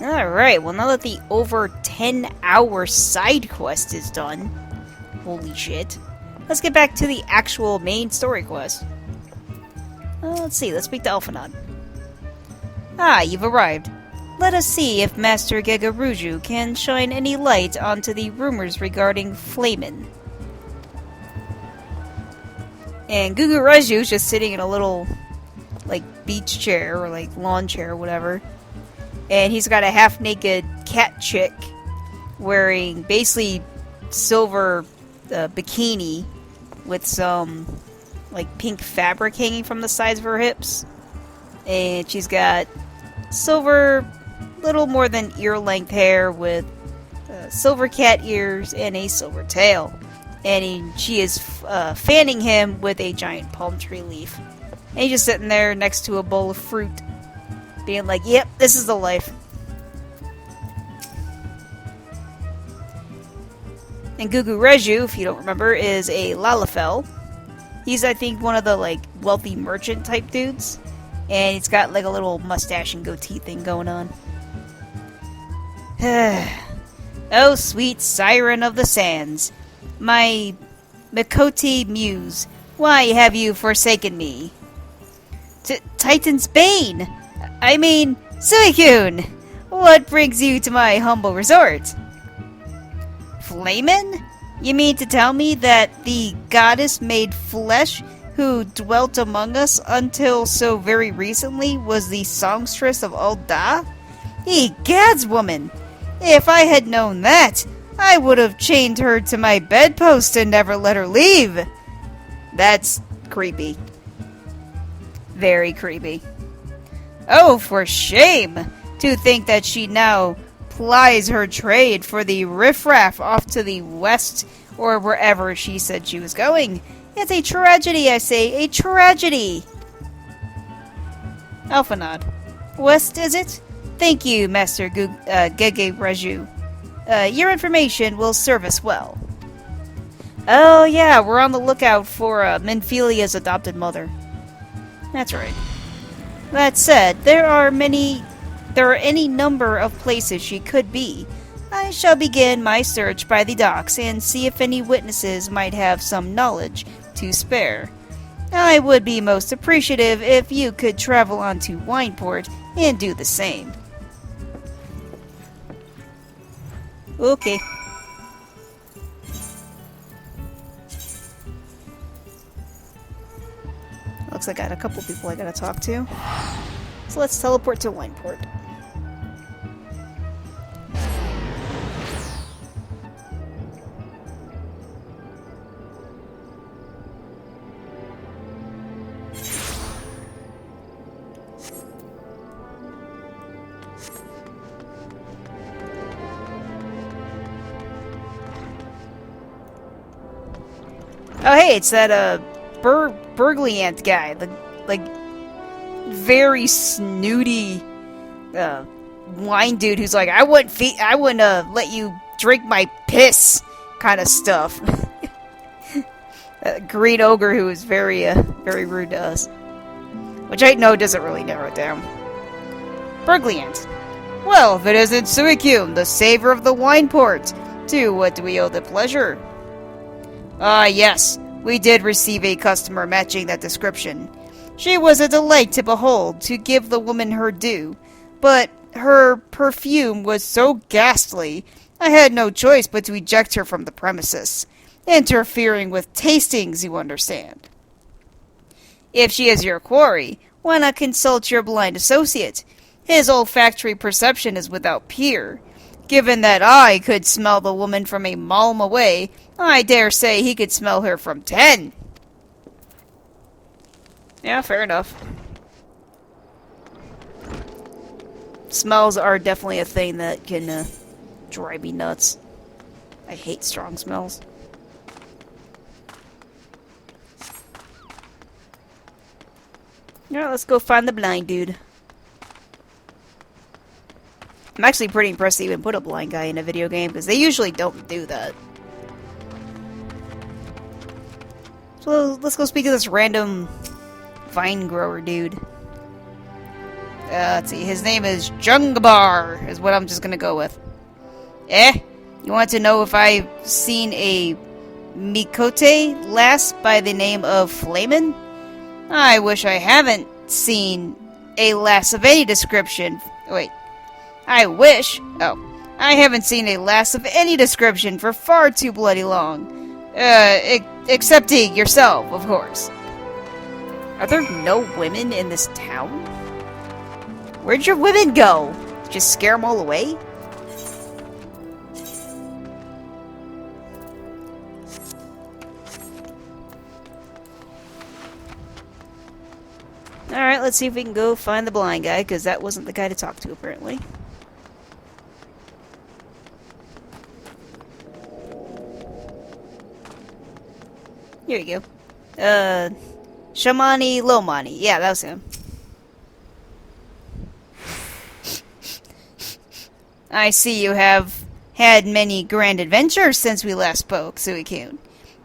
Alright, well now that the over 10-hour side quest is done, holy shit, let's get back to the actual main story quest. Let's see, let's speak to Alphanod. Ah, you've arrived. Let us see if Master Gegaruju can shine any light onto the rumors regarding Flamen. And Gugureju's just sitting in a little, like, beach chair or, like, lawn chair or whatever. And he's got a half-naked cat chick wearing basically silver bikini with some, like, pink fabric hanging from the sides of her hips. And she's got silver, little more than ear-length hair with silver cat ears and a silver tail. And she is fanning him with a giant palm tree leaf. And he's just sitting there next to a bowl of fruit, being like, yep, this is the life. And Gugureju, if you don't remember, is a Lalafell. He's, I think, one of the, like, wealthy merchant type dudes. And he's got, like, a little mustache and goatee thing going on. Oh, sweet siren of the sands. My Mikoti muse, why have you forsaken me? Titan's Bane! I mean, Suicune! What brings you to my humble resort? Flamen? You mean to tell me that the goddess made flesh who dwelt among us until so very recently was the songstress of Ul'dah? Egads, woman! If I had known that, I would have chained her to my bedpost and never let her leave. That's creepy. Very creepy. Oh, for shame! To think that she now plies her trade for the riffraff off to the west or wherever she said she was going. It's a tragedy, I say, a tragedy! Alphanod. West, is it? Thank you, Master Gegaruju. Your information will serve us well. Oh yeah, we're on the lookout for Minfilia's adopted mother. That's right. That said, there are any number of places she could be. I shall begin my search by the docks and see if any witnesses might have some knowledge to spare. I would be most appreciative if you could travel on to Wineport and do the same. Okay. Looks like I got a couple people I gotta talk to. So let's teleport to Wineport. Oh hey, it's that Burgly Ant guy, the like very snooty wine dude who's like, I wouldn't let you drink my piss kind of stuff. Green ogre who is very rude to us, which I know doesn't really narrow it down. Burgly Ant. Well, if it isn't Suicune, the saver of the Wineport, to what do we owe the pleasure? Yes, we did receive a customer matching that description. She was a delight to behold, to give the woman her due, but her perfume was so ghastly, I had no choice but to eject her from the premises, interfering with tastings, you understand. If she is your quarry, why not consult your blind associate? His olfactory perception is without peer. Given that I could smell the woman from a malm away, I dare say he could smell her from 10. Yeah, fair enough. Smells are definitely a thing that can drive me nuts. I hate strong smells. Alright, let's go find the blind dude. I'm actually pretty impressed they even put a blind guy in a video game, because they usually don't do that. So let's go speak to this random vine grower dude. Let's see. His name is Jungabar, is what I'm just gonna go with. You want to know if I've seen a Mikote lass by the name of Flamin? I wish I haven't seen a lass of any description. Wait. I wish. Oh. I haven't seen a lass of any description for far too bloody long. Excepting yourself, of course. Are there no women in this town? Where'd your women go? Just scare them all away? Alright, let's see if we can go find the blind guy, because that wasn't the guy to talk to, apparently. Here you go. Shamani Lomani. Yeah, that was him. I see you have had many grand adventures since we last spoke, Suicune.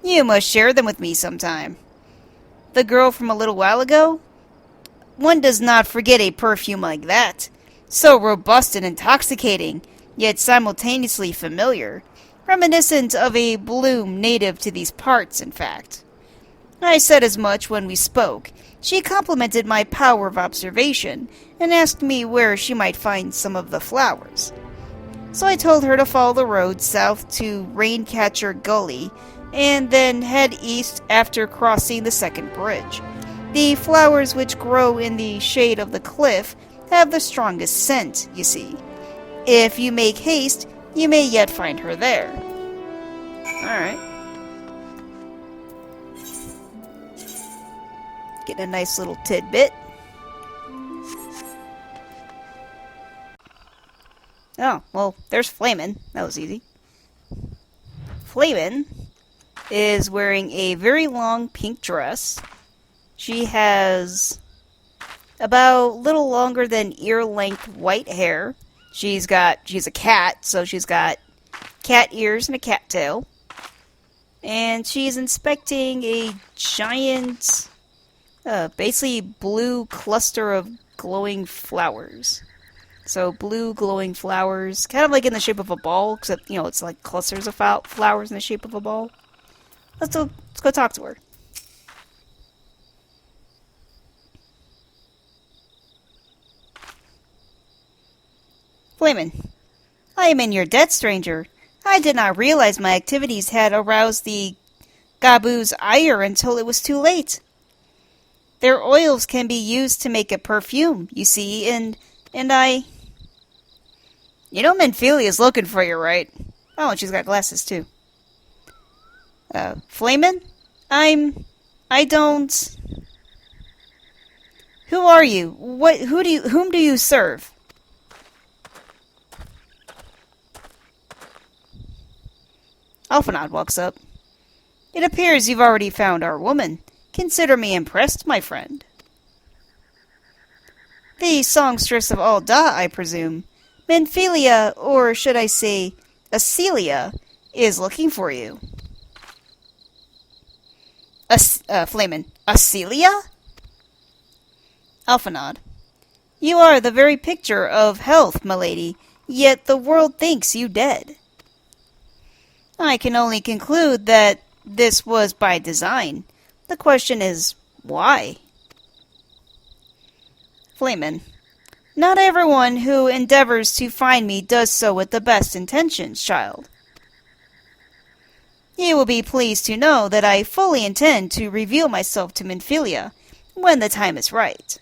You must share them with me sometime. The girl from a little while ago? One does not forget a perfume like that. So robust and intoxicating, yet simultaneously familiar. Reminiscent of a bloom native to these parts, in fact. I said as much when we spoke. She complimented my power of observation, and asked me where she might find some of the flowers. So I told her to follow the road south to Raincatcher Gully, and then head east after crossing the second bridge. The flowers which grow in the shade of the cliff have the strongest scent, you see. If you make haste, you may yet find her there. Alright. Getting a nice little tidbit. Oh, well, there's Flamin. That was easy. Flamin is wearing a very long pink dress. She has about little longer than ear-length white hair. She's a cat, so she's got cat ears and a cat tail. And she's inspecting a giant, basically blue cluster of glowing flowers. So blue glowing flowers, kind of like in the shape of a ball, except, it's like clusters of flowers in the shape of a ball. Let's go talk to her. Flamin, I am in your debt, stranger. I did not realize my activities had aroused the Gabu's ire until it was too late. Their oils can be used to make a perfume, you see, and I... Menphilia's looking for you, right? Oh, and she's got glasses, too. Flamin? I don't... Who are you? Whom do you serve? Alphanod walks up. It appears you've already found our woman. Consider me impressed, my friend. The songstress of Alda, I presume. Menphilia, or should I say, Acelia, is looking for you. Flamin, Acelia? Alphanod. You are the very picture of health, milady, yet the world thinks you dead. I can only conclude that this was by design. The question is, why? Flamin. Not everyone who endeavors to find me does so with the best intentions, child. You will be pleased to know that I fully intend to reveal myself to Menphilia when the time is right.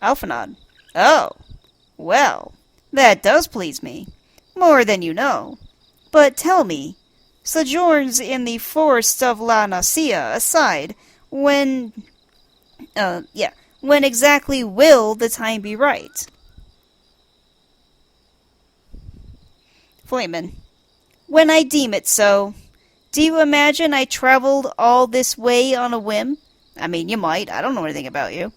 Alphanod. Oh, well, that does please me. More than you know. But tell me, sojourns in the forests of La Nacia aside, when exactly will the time be right? Flamin. When I deem it so. Do you imagine I traveled all this way on a whim? I mean, you might. I don't know anything about you.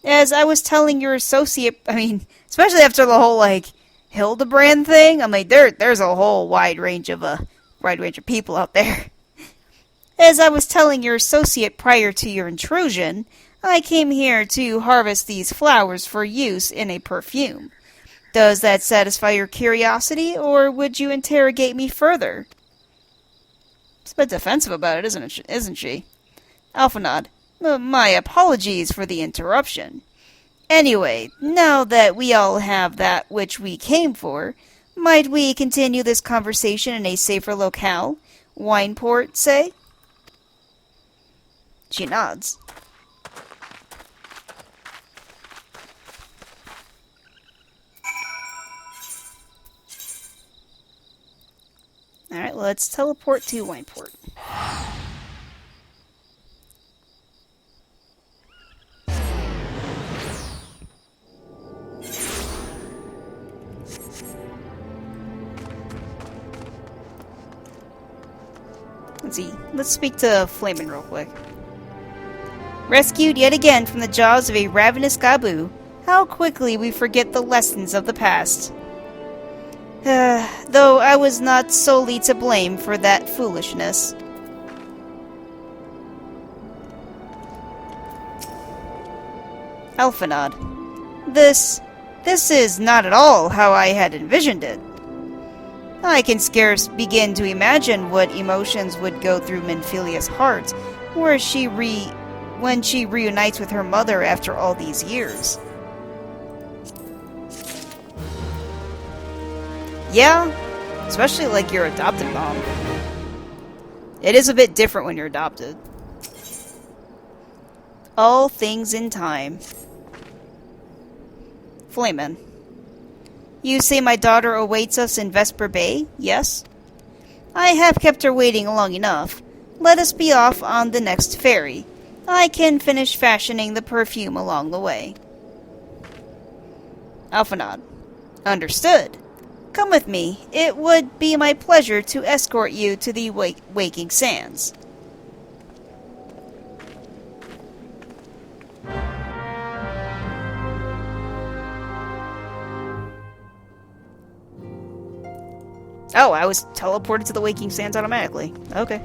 As I was telling your associate, especially after the whole, Hildibrand thing, there's a whole wide range of people out there. As I was telling your associate prior to your intrusion, I came here to harvest these flowers for use in a perfume. Does that satisfy your curiosity, or would you interrogate me further? She's a bit defensive about it, isn't she? Alphanod. My apologies for the interruption. Anyway, now that we all have that which we came for, might we continue this conversation in a safer locale? Wineport, say? She nods. Alright, let's teleport to Wineport. Let's see. Let's speak to Flamin real quick. Rescued yet again from the jaws of a ravenous Gabu, how quickly we forget the lessons of the past. Though I was not solely to blame for that foolishness. Alphanod. This is not at all how I had envisioned it. I can scarce begin to imagine what emotions would go through Minfilia's heart when she reunites with her mother after all these years. Yeah, especially like your adopted mom. It is a bit different when you're adopted. All things in time. Flamin. You say my daughter awaits us in Vesper Bay, yes? I have kept her waiting long enough. Let us be off on the next ferry. I can finish fashioning the perfume along the way. Alphanod. Understood. Come with me. It would be my pleasure to escort you to the Waking Sands. Oh, I was teleported to the Waking Sands automatically. Okay.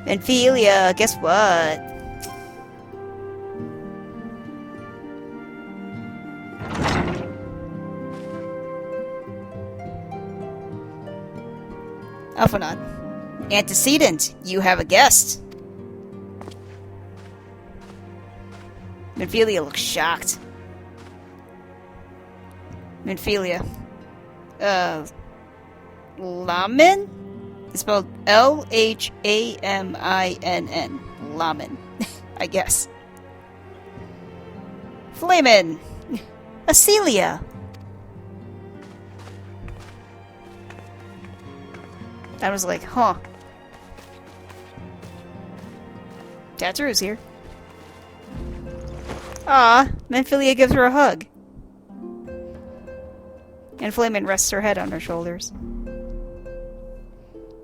Minfilia, guess what? Alphanod. Antecedent, you have a guest. Minfilia looks shocked. Minfilia. Lamin? It's spelled L-H-A-M-I-N-N. Lamin. I guess. Flamin. Acelia. I was like, huh. Tatsuru's here. Ah, Minfilia gives her a hug. And Flamin rests her head on her shoulders.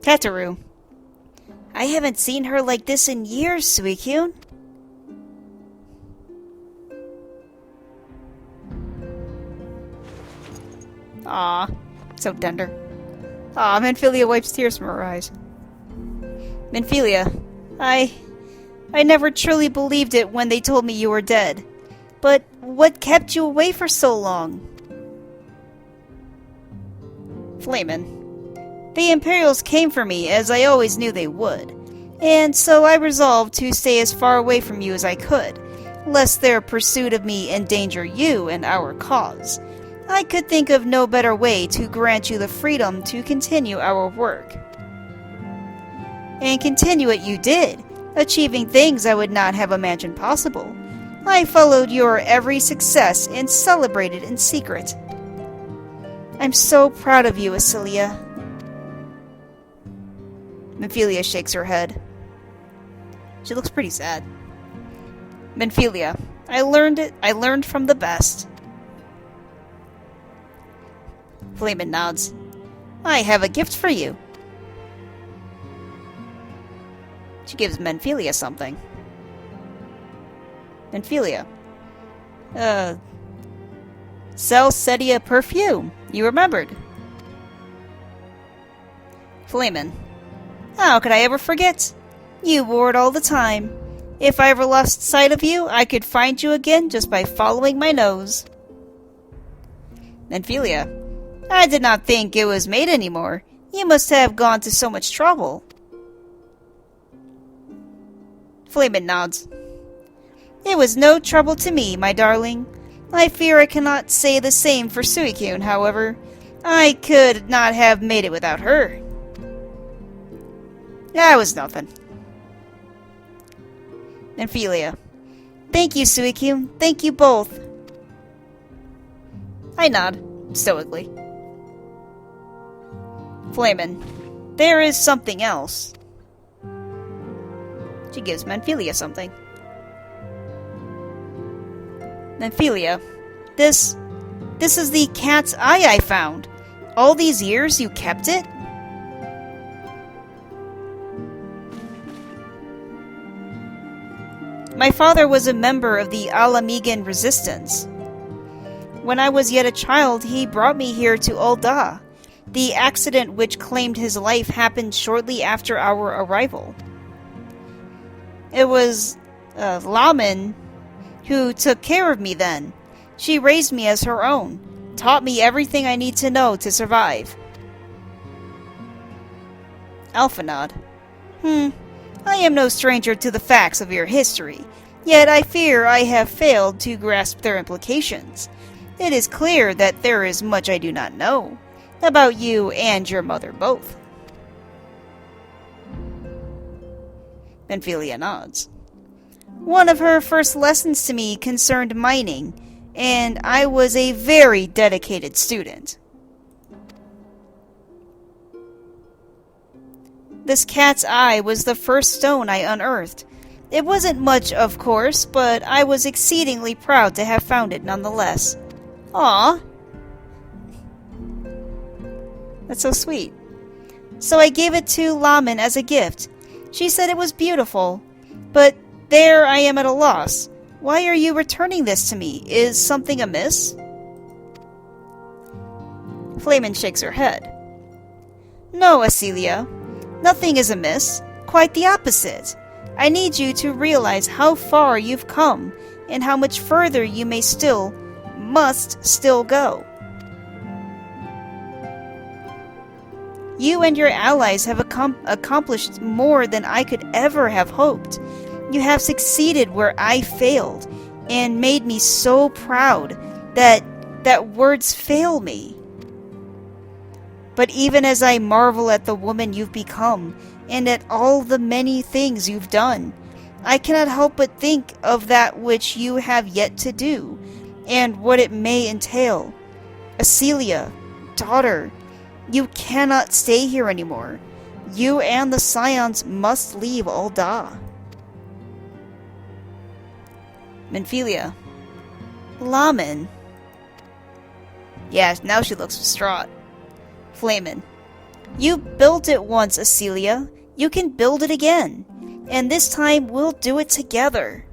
Tataru. I haven't seen her like this in years, Suikyun. Aw, so tender. Aw, Minfilia wipes tears from her eyes. Minfilia, I never truly believed it when they told me you were dead. But what kept you away for so long? Flamin. The Imperials came for me, as I always knew they would. And so I resolved to stay as far away from you as I could, lest their pursuit of me endanger you and our cause. I could think of no better way to grant you the freedom to continue our work. And continue it you did, achieving things I would not have imagined possible. I followed your every success and celebrated in secret. I'm so proud of you, Acelia. Minfilia shakes her head. She looks pretty sad. Minfilia, I learned from the best. Flamin nods. I have a gift for you. She gives Minfilia something. Minfilia. Celestia perfume. You remembered. Flamin. How could I ever forget? You wore it all the time. If I ever lost sight of you, I could find you again just by following my nose. Ophelia. I did not think it was made anymore. You must have gone to so much trouble. Flamin nods. It was no trouble to me, my darling. I fear I cannot say the same for Suicune, however. I could not have made it without her. That was nothing. Ophelia. Thank you, Suicune. Thank you both. I nod, stoically. Flamin. There is something else. She gives Manphilia something. Manphilia. This is the cat's eye I found. All these years you kept it? My father was a member of the Alamigan resistance. When I was yet a child, he brought me here to Ul'dah. The accident which claimed his life happened shortly after our arrival. It was Lamin who took care of me then. She raised me as her own, taught me everything I need to know to survive. Alphanod. I am no stranger to the facts of your history, yet I fear I have failed to grasp their implications. It is clear that there is much I do not know, about you and your mother both. Ophelia nods. One of her first lessons to me concerned mining, and I was a very dedicated student. This cat's eye was the first stone I unearthed. It wasn't much, of course, but I was exceedingly proud to have found it nonetheless. Aww. That's so sweet. So I gave it to Lamin as a gift. She said it was beautiful, but there I am at a loss. Why are you returning this to me? Is something amiss? Flamin shakes her head. No, Acelia. Nothing is amiss. Quite the opposite. I need you to realize how far you've come and how much further you must still go. You and your allies have accomplished more than I could ever have hoped. You have succeeded where I failed, and made me so proud that words fail me. But even as I marvel at the woman you've become, and at all the many things you've done, I cannot help but think of that which you have yet to do, and what it may entail. Acelia, daughter, you cannot stay here anymore. You and the Scions must leave Ul'dah. Ophelia. Lamin. Yeah, now she looks distraught. Flamin. You built it once, Acelia. You can build it again. And this time we'll do it together.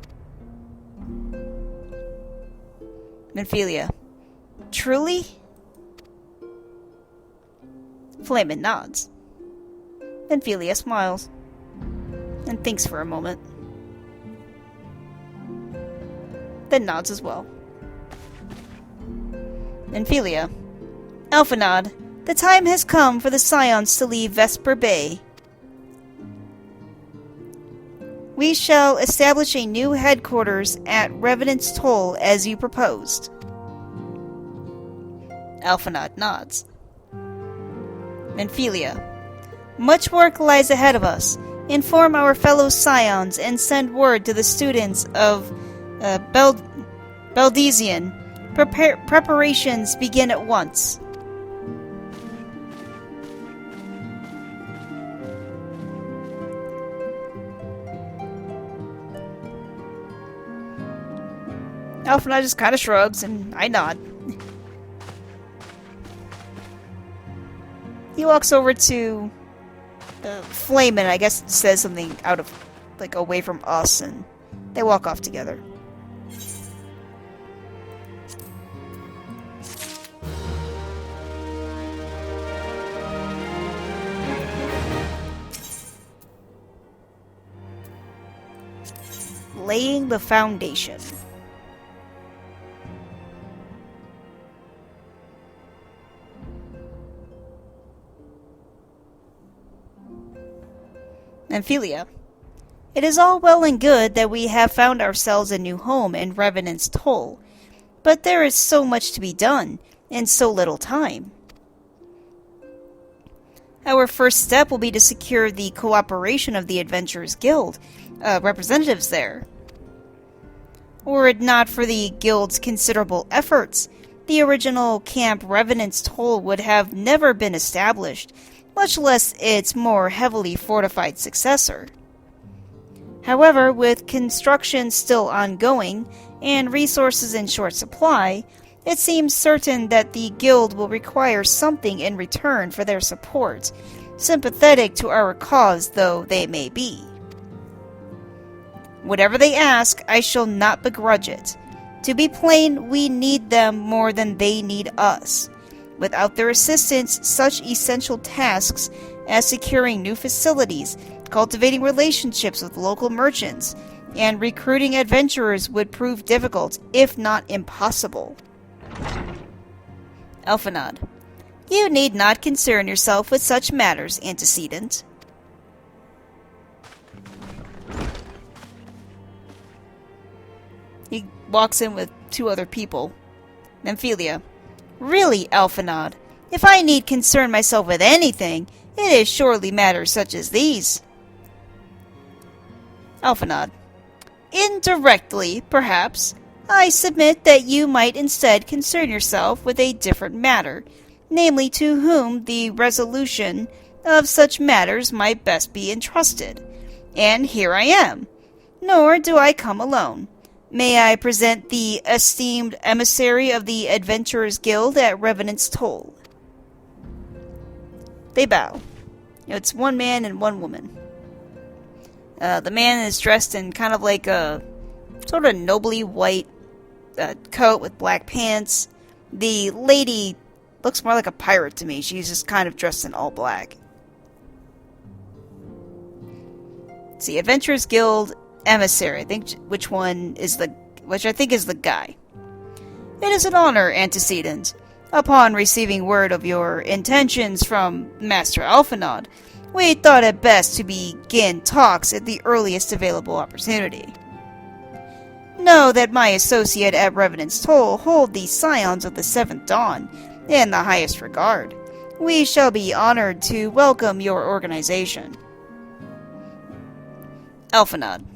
Ophelia. Truly? Flamin nods. Ophelia smiles. And thinks for a moment. Then nods as well. Ophelia. Alphanod, the time has come for the Scions to leave Vesper Bay. We shall establish a new headquarters at Revenant's Toll as you proposed. Alphanod nods. Ophelia. Much work lies ahead of us. Inform our fellow Scions and send word to the students of Beldezian. Preparations begin at once. Alphanod just kind of shrugs, and I nod. He walks over to Flamin, I guess says something out of, like, away from us, and they walk off together. laying the foundation. Amphilia. It is all well and good that we have found ourselves a new home in Revenant's Toll, but there is so much to be done, in so little time. Our first step will be to secure the cooperation of the Adventurers Guild, representatives there. Were it not for the Guild's considerable efforts, the original Camp Revenant's Toll would have never been established, much less its more heavily fortified successor. However, with construction still ongoing and resources in short supply, it seems certain that the Guild will require something in return for their support, sympathetic to our cause though they may be. Whatever they ask, I shall not begrudge it. To be plain, we need them more than they need us. Without their assistance, such essential tasks as securing new facilities, cultivating relationships with local merchants, and recruiting adventurers would prove difficult, if not impossible. Elphanod. You need not concern yourself with such matters, antecedent. He walks in with two other people. Amphilia. Really, Elphanod, if I need concern myself with anything, it is surely matters such as these. Elphanod. Indirectly, perhaps, I submit that you might instead concern yourself with a different matter, namely to whom the resolution of such matters might best be entrusted. And here I am. Nor do I come alone. May I present the esteemed emissary of the Adventurers Guild at Revenant's Toll? They bow. It's one man and one woman. The man is dressed in kind of like a sort of nobly white coat with black pants. The lady looks more like a pirate to me. She's just kind of dressed in all black. Let's see, Adventurers Guild emissary. I think which I think is the guy. It is an honor, antecedent. Upon receiving word of your intentions from Master Elphanod, we thought it best to begin talks at the earliest available opportunity. Know that my associate at Revenant's Toll hold the Scions of the Seventh Dawn in the highest regard. We shall be honored to welcome your organization. Elphanod.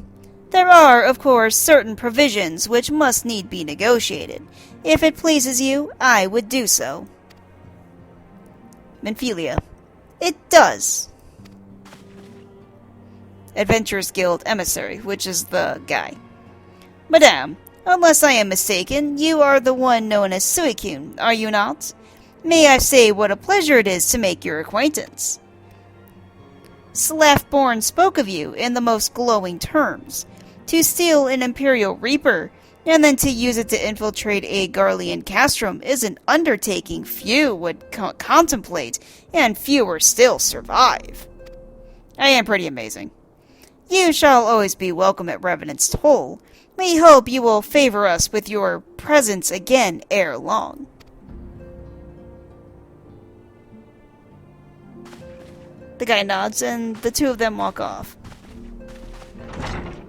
There are, of course, certain provisions which must need be negotiated. If it pleases you, I would do so. Amphilia. It does. Adventurers Guild emissary, which is the guy. Madame, unless I am mistaken, you are the one known as Suicune, are you not? May I say what a pleasure it is to make your acquaintance? Slaftborn spoke of you in the most glowing terms. To steal an Imperial Reaper, and then to use it to infiltrate a Garlean castrum is an undertaking few would contemplate, and fewer still survive. I am pretty amazing. You shall always be welcome at Revenant's Toll. We hope you will favor us with your presence again ere long. The guy nods, and the two of them walk off.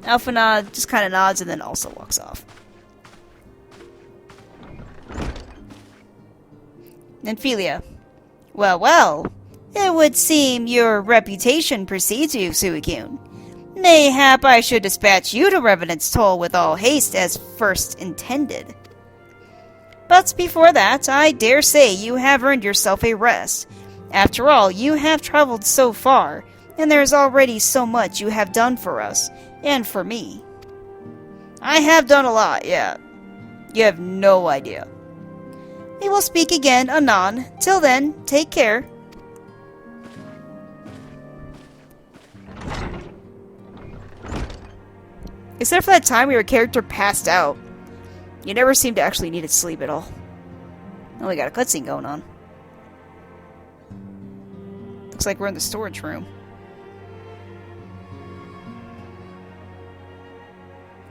Elphanod just kind of nods and then also walks off. Amphilia. Well, well. It would seem your reputation precedes you, Suicune. Mayhap I should dispatch you to Revenant's Toll with all haste as first intended. But before that, I dare say you have earned yourself a rest. After all, you have traveled so far, and there is already so much you have done for us, and for me. I have done a lot, yeah. You have no idea. We will speak again anon. Till then, take care. Except for that time where your character passed out. You never seem to actually need to sleep at all. Oh, we got a cutscene going on. Looks like we're in the storage room.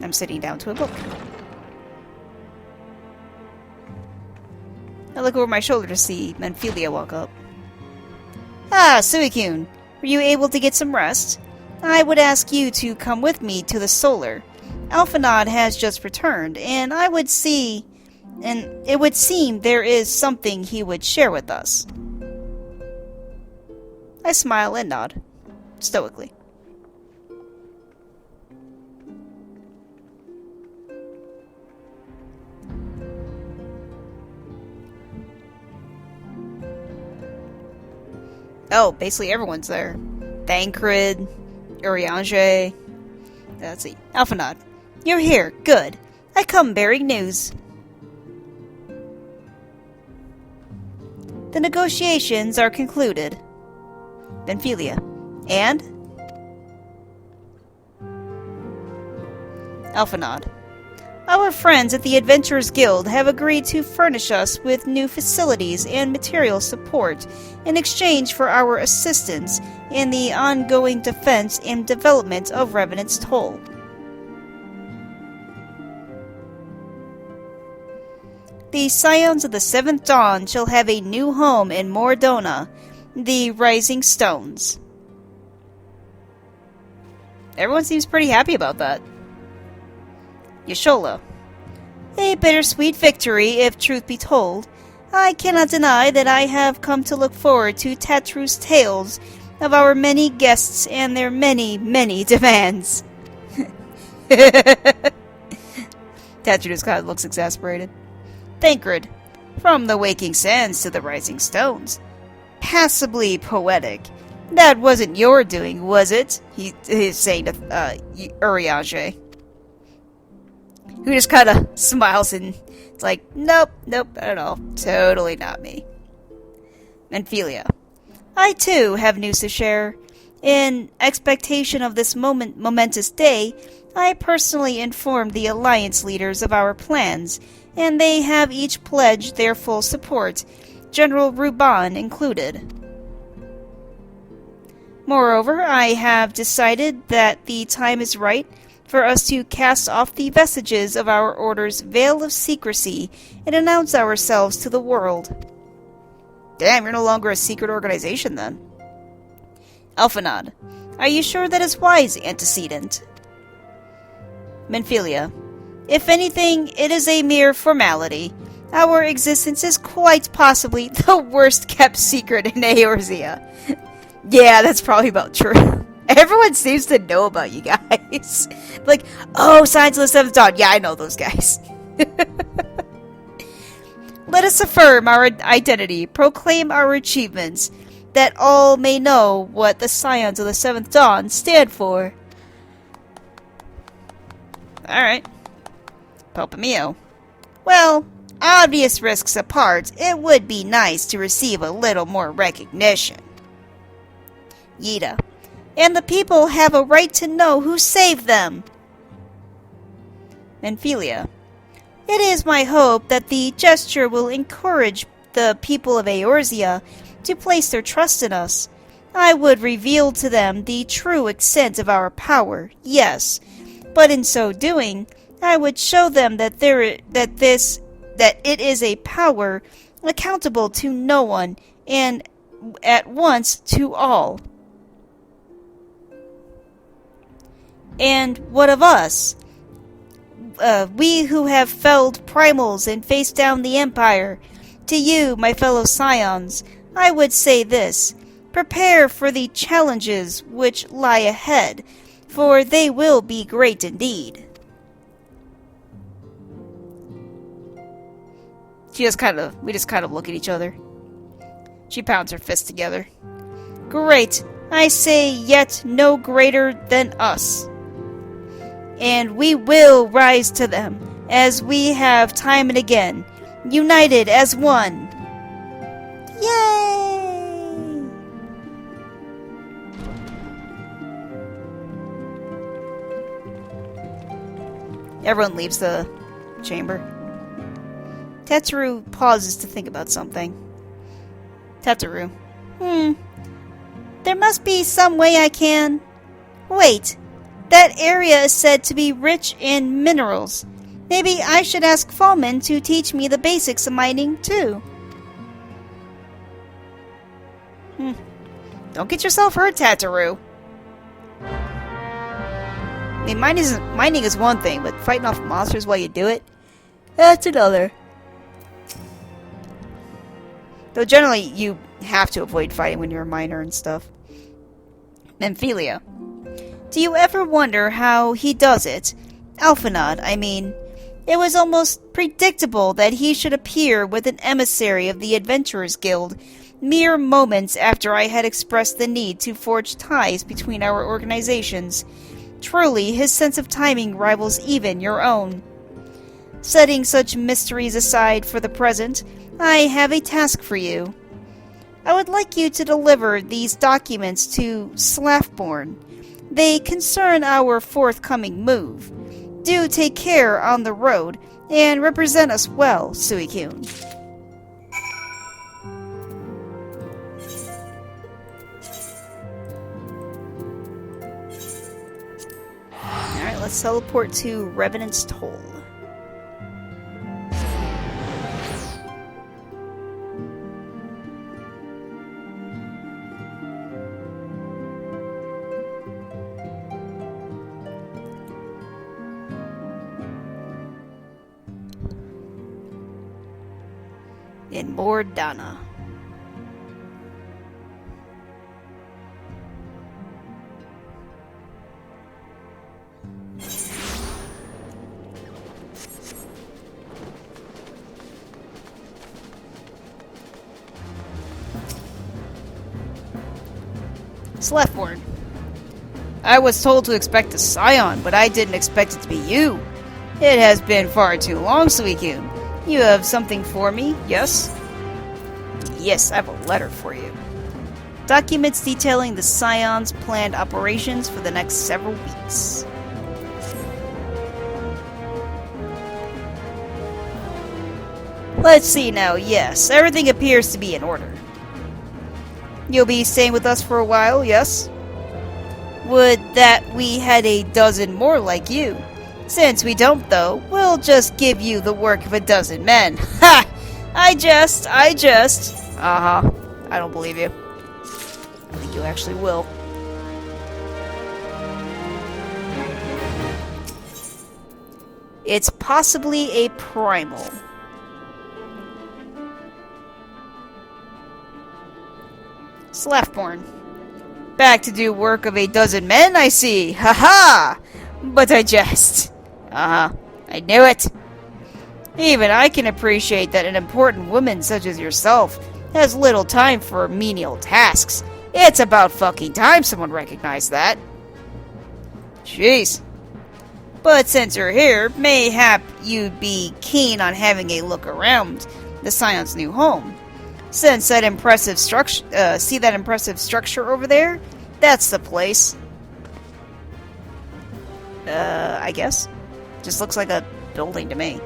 I'm sitting down to a book. I look over my shoulder to see Menphilia walk up. Ah, Suicune, were you able to get some rest? I would ask you to come with me to the Solar. Alphanod has just returned, and it would seem there is something he would share with us. I smile and nod, stoically. Oh, basically everyone's there. Thancred, Urianger. Let's see. Alphanod. You're here. Good. I come bearing news. The negotiations are concluded. Menphilia. And? Alphanod. Our friends at the Adventurers Guild have agreed to furnish us with new facilities and material support in exchange for our assistance in the ongoing defense and development of Revenant's Toll. The Scions of the Seventh Dawn shall have a new home in Mordona, the Rising Stones. Everyone seems pretty happy about that. Yashola. A bittersweet victory, if truth be told. I cannot deny that I have come to look forward to Tatru's tales of our many guests and their many, many demands. Tatru just kind of looks exasperated. Thancred. From the Waking Sands to the Rising Stones. Passably poetic. That wasn't your doing, was it? He's saying to Urianger. Who just kind of smiles and it's like, nope, not at all. Totally not me. Menphilia. I too have news to share. In expectation of this momentous day, I personally informed the Alliance leaders of our plans, and they have each pledged their full support, General Ruban included. Moreover, I have decided that the time is right for us to cast off the vestiges of our order's veil of secrecy and announce ourselves to the world. Damn, you're no longer a secret organization then. Alphanod. Are you sure that is wise, Antecedent? Menphilia. If anything, it is a mere formality. Our existence is quite possibly the worst kept secret in Eorzea. Yeah, that's probably about true. Everyone seems to know about you guys. Like, oh, Scions of the Seventh Dawn. Yeah, I know those guys. Let us affirm our identity, proclaim our achievements, that all may know what the Scions of the Seventh Dawn stand for. Alright. Papa Mio. Well, obvious risks apart, it would be nice to receive a little more recognition. Yida. And the people have a right to know who saved them. Menphilia. It is my hope that the gesture will encourage the people of Eorzea to place their trust in us. I would reveal to them the true extent of our power, yes, but in so doing, I would show them that it is a power accountable to no one and at once to all. And what of us? We who have felled primals and faced down the Empire. To you, my fellow Scions, I would say this. Prepare for the challenges which lie ahead, for they will be great indeed. We just kind of look at each other. She pounds her fists together. Great. I say yet no greater than us. And we will rise to them, as we have time and again, united as one. Yay! Everyone leaves the chamber. Tetsuo pauses to think about something. Tetsuo. There must be some way I can... Wait. That area is said to be rich in minerals. Maybe I should ask Fallman to teach me the basics of mining, too. Don't get yourself hurt, Tataru. I mean, mining is one thing, but fighting off monsters while you do it, that's another. Though generally, you have to avoid fighting when you're a miner and stuff. Memphilia. Do you ever wonder how he does it? Alphanod, I mean. It was almost predictable that he should appear with an emissary of the Adventurers Guild mere moments after I had expressed the need to forge ties between our organizations. Truly, his sense of timing rivals even your own. Setting such mysteries aside for the present, I have a task for you. I would like you to deliver these documents to Slafborn. They concern our forthcoming move. Do take care on the road, and represent us well, Suicune. Alright, let's teleport to Revenant's Toll. In Mordana. Slefborn. I was told to expect a Scion, but I didn't expect it to be you. It has been far too long, Suicune. You have something for me, yes? Yes, I have a letter for you. Documents detailing the Scion's planned operations for the next several weeks. Let's see now, yes, everything appears to be in order. You'll be staying with us for a while, yes? Would that we had a dozen more like you. Since we don't, though, we'll just give you the work of a dozen men. Ha! I jest. Uh-huh. I don't believe you. I think you actually will. It's possibly a primal. Slafborn. Back to do work of a dozen men, I see. Ha-ha! But I jest. Uh-huh. I knew it. Even I can appreciate that an important woman such as yourself has little time for menial tasks. It's about fucking time someone recognized that. Jeez. But since you're here, mayhap you'd be keen on having a look around the Scion's new home. Since that impressive structure, see that impressive structure over there? That's the place. I guess. Just looks like a building to me.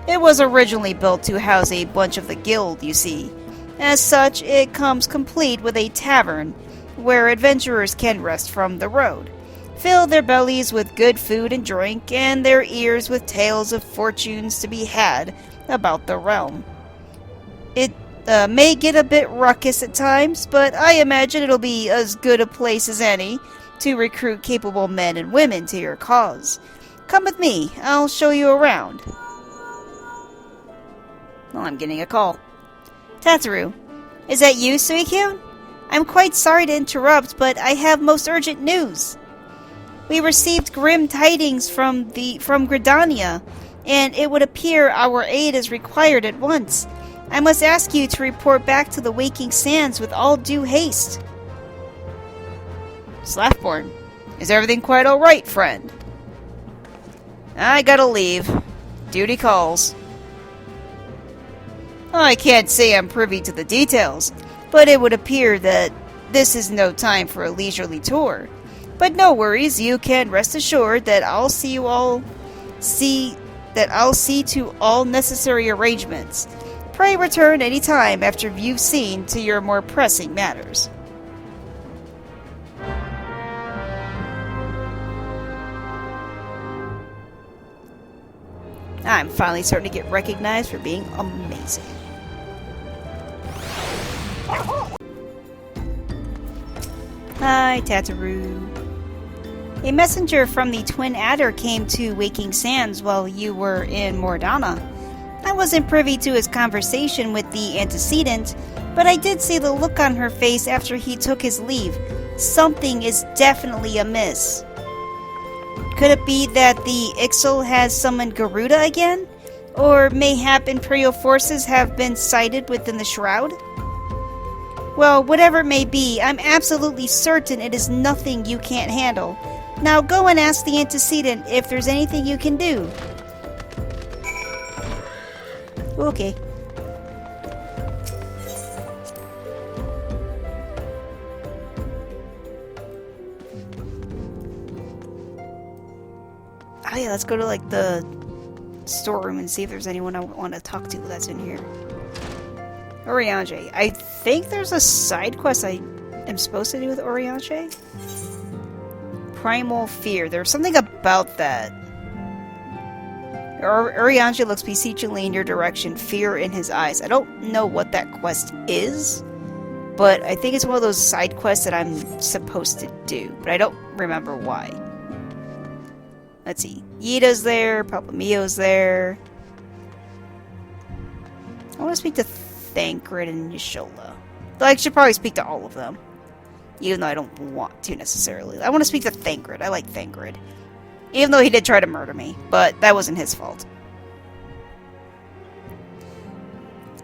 It was originally built to house a bunch of the guild, you see. As such, it comes complete with a tavern, where adventurers can rest from the road, fill their bellies with good food and drink, and their ears with tales of fortunes to be had about the realm. It may get a bit ruckus at times, but I imagine it'll be as good a place as any to recruit capable men and women to your cause. Come with me, I'll show you around. Well, I'm getting a call. Tataru, is that you, Suicune? I'm quite sorry to interrupt, but I have most urgent news. We received grim tidings from Gridania, and it would appear our aid is required at once. I must ask you to report back to the Waking Sands with all due haste. Slafborn, is everything quite alright, friend? I gotta leave. Duty calls. I can't say I'm privy to the details, but it would appear that this is no time for a leisurely tour. But no worries, you can rest assured that I'll see to all necessary arrangements. Pray return any time after you've seen to your more pressing matters. I'm finally starting to get recognized for being amazing. Hi, Tataroo. A messenger from the Twin Adder came to Waking Sands while you were in Mordana. I wasn't privy to his conversation with the antecedent, but I did see the look on her face after he took his leave. Something is definitely amiss. Could it be that the Ixal has summoned Garuda again? Or mayhap Imperial forces have been sighted within the Shroud? Well, whatever it may be, I'm absolutely certain it is nothing you can't handle. Now go and ask the antecedent if there's anything you can do. Okay. Oh yeah, let's go to like the storeroom and see if there's anyone I want to talk to that's in here. Oriange. I think there's a side quest I am supposed to do with Oriange. Primal Fear. There's something about that. Oriange looks beseechingly in your direction, fear in his eyes. I don't know what that quest is, but I think it's one of those side quests that I'm supposed to do, but I don't remember why. Let's see. Yida's there, Papa Mio's there. I want to speak to Thancred and Yashola. Though I should probably speak to all of them. Even though I don't want to necessarily. I want to speak to Thancred. I like Thancred. Even though he did try to murder me. But that wasn't his fault.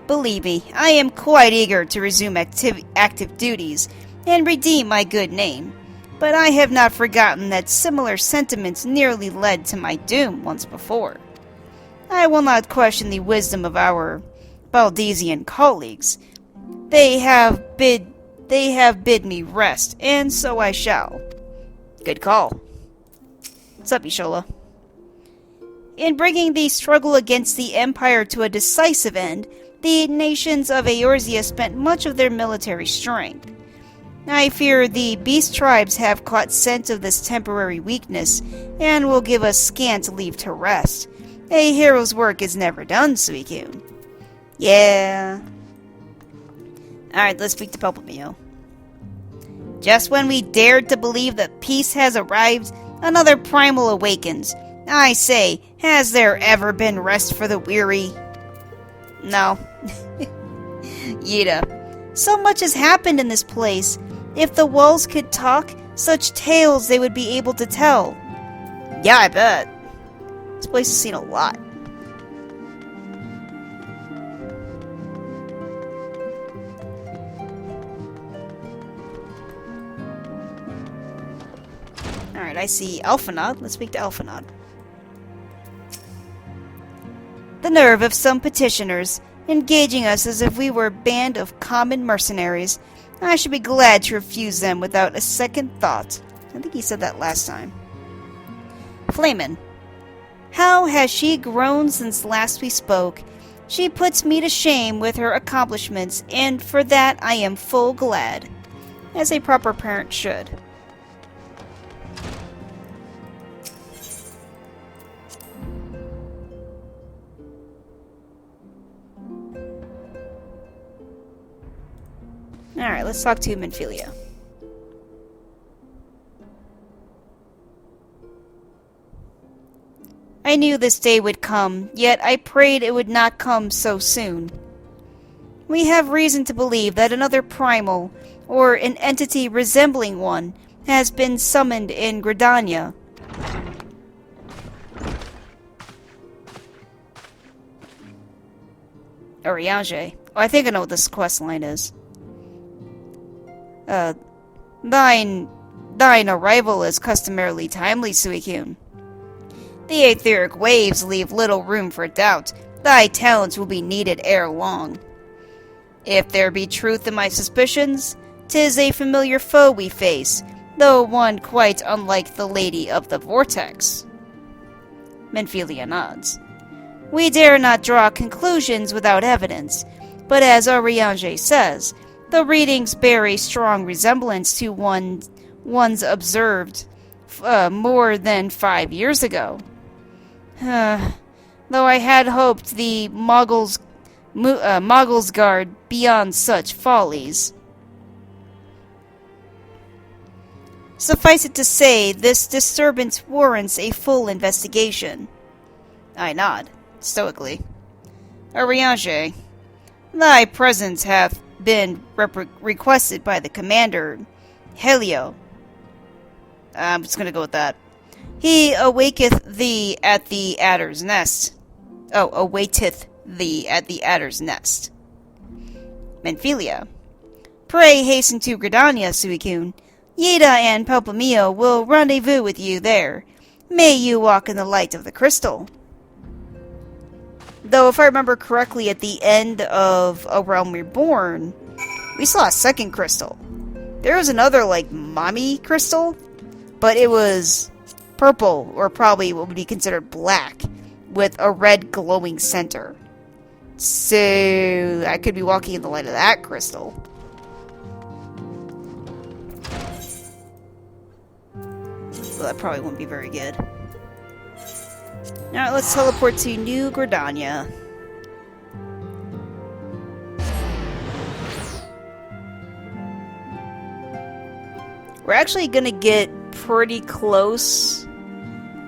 Believe me, I am quite eager to resume active duties and redeem my good name. But I have not forgotten that similar sentiments nearly led to my doom once before. I will not question the wisdom of our Baldesian colleagues. They have bid me rest, and so I shall. Good call. What's up, Yashola? In bringing the struggle against the Empire to a decisive end, the nations of Eorzea spent much of their military strength. I fear the beast tribes have caught scent of this temporary weakness, and will give us scant leave to rest. A hero's work is never done, Suicune. Yeah. Alright, let's speak to Pulpamio. Just when we dared to believe that peace has arrived, another primal awakens. I say, has there ever been rest for the weary? No. Yida. So much has happened in this place. If the walls could talk, such tales they would be able to tell. Yeah, I bet. This place has seen a lot. Alright, I see Alphanod. Let's speak to Alphanod. The nerve of some petitioners, engaging us as if we were a band of common mercenaries. I should be glad to refuse them without a second thought. I think he said that last time. Flamen. How has she grown since last we spoke? She puts me to shame with her accomplishments, and for that I am full glad. As a proper parent should. Alright, let's talk to Minfilia. I knew this day would come, yet I prayed it would not come so soon. We have reason to believe that another primal, or an entity resembling one, has been summoned in Gridania. Oriange. Oh, I think I know what this quest line is. Thine arrival is customarily timely, Suicune. The etheric waves leave little room for doubt. Thy talents will be needed ere long. If there be truth in my suspicions, 'tis a familiar foe we face, though one quite unlike the Lady of the Vortex. Minfilia nods. We dare not draw conclusions without evidence, but as Oriange says, the readings bear a strong resemblance to ones observed more than 5 years ago. The though I had hoped the Moggles guard beyond such follies. Suffice it to say, this disturbance warrants a full investigation. I nod, stoically. Ariange, thy presence hath been requested by the commander, Helio. I'm just gonna go with that. He awaketh thee at the adder's nest. Oh, awaiteth thee at the adder's nest. Menphilia. Pray hasten to Gridania, Suicune. Yeda and Palpamio will rendezvous with you there. May you walk in the light of the crystal. Though, if I remember correctly, at the end of A Realm Reborn, we saw a second crystal. There was another, like, mommy crystal, but it was purple, or probably what would be considered black, with a red glowing center. So, I could be walking in the light of that crystal. So that probably wouldn't be very good. Now let's teleport to New Gridania. We're actually gonna get pretty close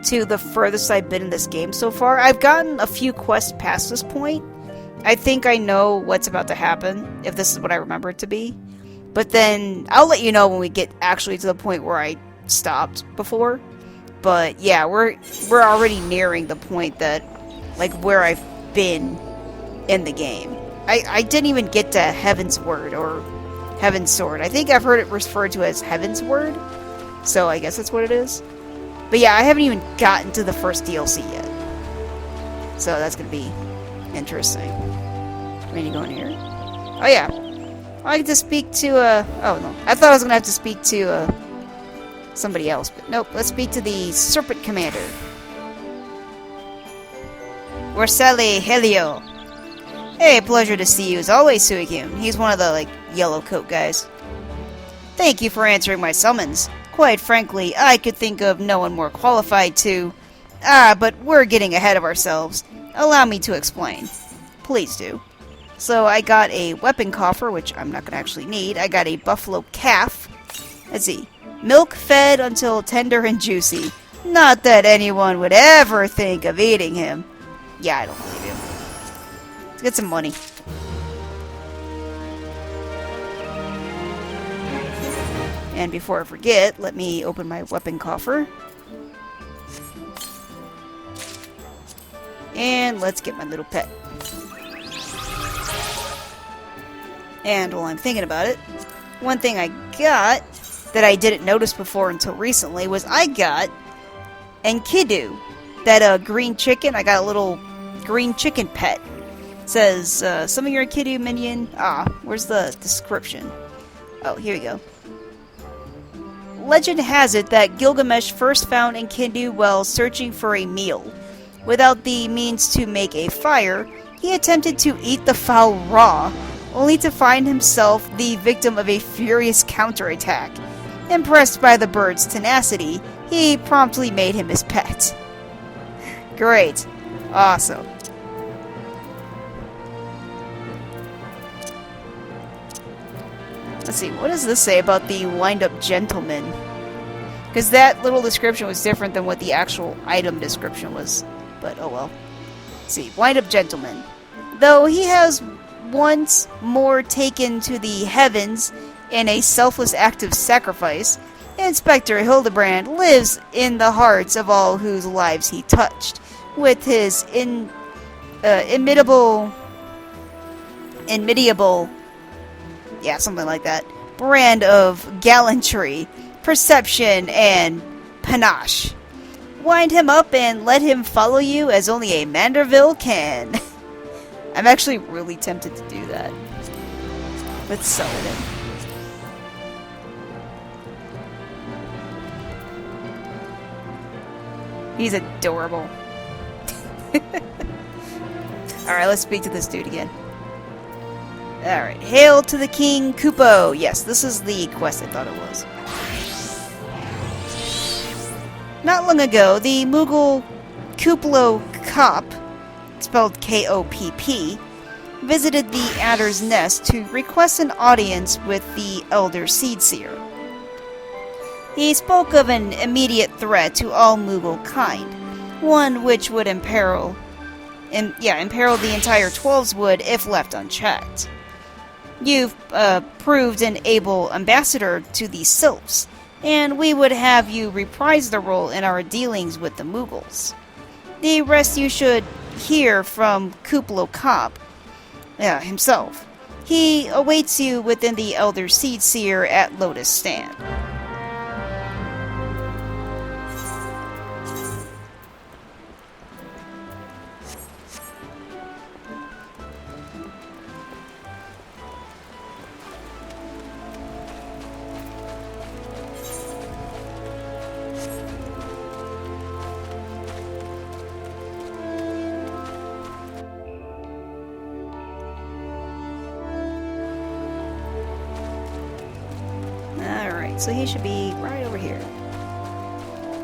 to the furthest I've been in this game so far. I've gotten a few quests past this point. I think I know what's about to happen, if this is what I remember it to be. But then, I'll let you know when we get actually to the point where I stopped before. But yeah, we're already nearing the point that, like, where I've been in the game. I didn't even get to Heaven's Word, or Heaven's Sword. I think I've heard it referred to as Heaven's Word, so I guess that's what it is. But yeah, I haven't even gotten to the first DLC yet. So that's gonna be interesting. We need to go in here. Oh yeah. I get to speak to, oh no. I thought I was gonna have to speak to, somebody else, but nope. Let's speak to the Serpent Commander. Warsale Helio. Hey, pleasure to see you as always, Suicune. He's one of the, like, yellow coat guys. Thank you for answering my summons. Quite frankly, I could think of no one more qualified to... but we're getting ahead of ourselves. Allow me to explain. Please do. So I got a weapon coffer, which I'm not going to actually need. I got a buffalo calf. Let's see. Milk fed until tender and juicy. Not that anyone would ever think of eating him. Yeah, I don't believe you. Let's get some money. And before I forget, let me open my weapon coffer. And let's get my little pet. And while I'm thinking about it, one thing I got that I didn't notice before until recently was I got Enkidu, that green chicken. I got a little green chicken pet. It says, summon your Enkidu minion. Where's the description? Oh, here we go. Legend has it that Gilgamesh first found Enkidu while searching for a meal. Without the means to make a fire, he attempted to eat the fowl raw, only to find himself the victim of a furious counterattack. Impressed by the bird's tenacity, he promptly made him his pet. Great. Awesome. Let's see, what does this say about the wind-up gentleman? Because that little description was different than what the actual item description was. But, oh well. Let's see, wind-up gentleman. Though he has once more taken to the heavens in a selfless act of sacrifice, Inspector Hildibrand lives in the hearts of all whose lives he touched, with his inimitable, yeah, something like that, brand of gallantry, perception, and panache. Wind him up and let him follow you as only a Manderville can. I'm actually really tempted to do that. Let's sell it in. He's adorable. Alright, let's speak to this dude again. Alright, hail to the King Kupo. Yes, this is the quest I thought it was. Not long ago, the Moogle Kuplo Cop spelled Kopp, visited the Adder's Nest to request an audience with the Elder Seedseer. He spoke of an immediate threat to all Moogle kind, one which would imperil the entire Twelveswood if left unchecked. You've proved an able ambassador to the Sylphs, and we would have you reprise the role in our dealings with the Moogles. The rest you should hear from Kopp himself. He awaits you within the Elder Seedseer at Lotus Stand. Alright, so he should be right over here.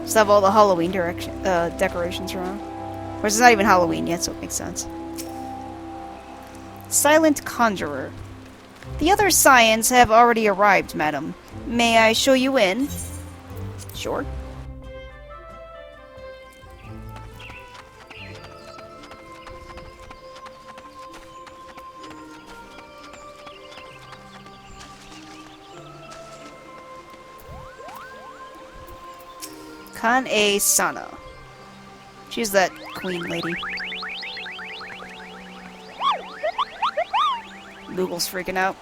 Just have all the Halloween decorations around. Of course, it's not even Halloween yet, so it makes sense. Silent Conjurer. The other Scions have already arrived, madam. May I show you in? Sure. Kan-e Sana. She's that queen lady. Moogle's freaking out.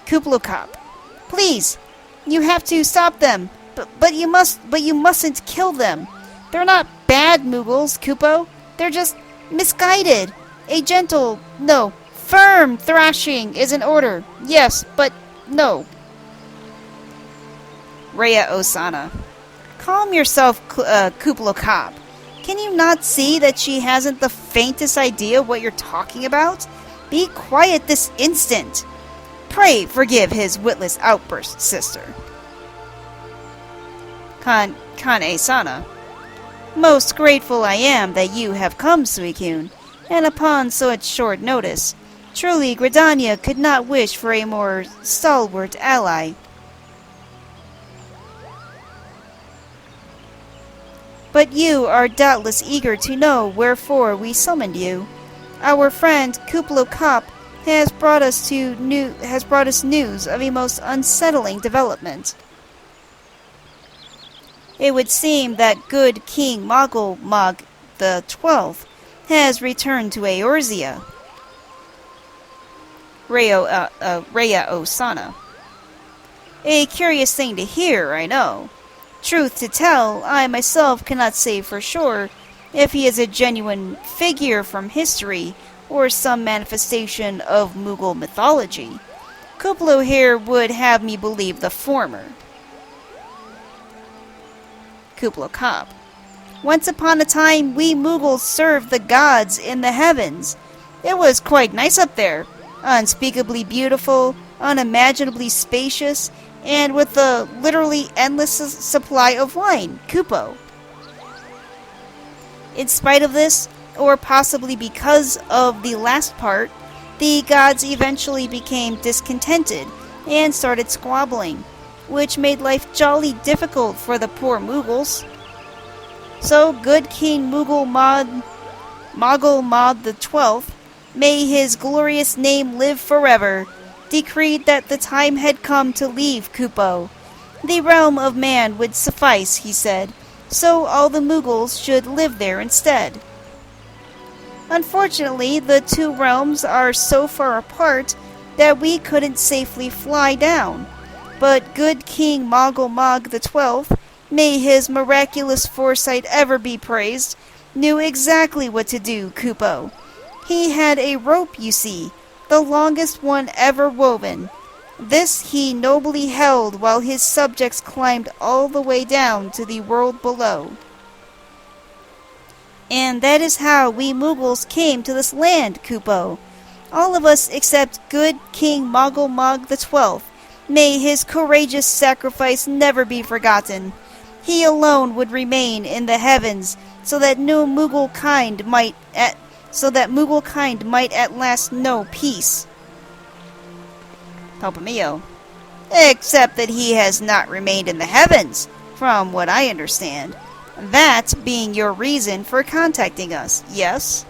Kopp. Please! You have to stop them! But you mustn't kill them! They're not bad Moogles, Kupo. They're just misguided. A gentle, no, firm thrashing is in order. Yes, but no. Rhea Osana. Calm yourself, Kopp. Can you not see that she hasn't the faintest idea what you're talking about? Be quiet this instant. Pray forgive his witless outburst, sister. Kan-e Sana. Most grateful I am that you have come, Suicune, and upon such short notice. Truly, Gridania could not wish for a more stalwart ally. But you are doubtless eager to know wherefore we summoned you. Our friend Kopp has brought us news of a most unsettling development. It would seem that good King Moggle the 12th has returned to Eorzea. Rhea Osana. A curious thing to hear, I know. Truth to tell, I myself cannot say for sure if he is a genuine figure from history or some manifestation of Moogle mythology. Kuplo here would have me believe the former. Kopp. Once upon a time, we Moogles served the gods in the heavens. It was quite nice up there. Unspeakably beautiful, unimaginably spacious, and with a literally endless supply of wine, Kupo. In spite of this, or possibly because of the last part, the gods eventually became discontented and started squabbling, which made life jolly difficult for the poor Moogles. So good King Moggle Mod the 12th, may his glorious name live forever, decreed that the time had come to leave Kupo. The realm of man would suffice, he said, so all the Moogles should live there instead. Unfortunately, the two realms are so far apart that we couldn't safely fly down. But good King Mog the 12th, may his miraculous foresight ever be praised, knew exactly what to do, Kupo. He had a rope, you see, the longest one ever woven. This he nobly held while his subjects climbed all the way down to the world below. And that is how we Moogles came to this land, Kupo. All of us except good King Mog the 12th. May his courageous sacrifice never be forgotten. He alone would remain in the heavens, so that no Moogle kind might so that Moogle kind might at last know peace. Palpamio. Except that he has not remained in the heavens, from what I understand. That being your reason for contacting us, yes?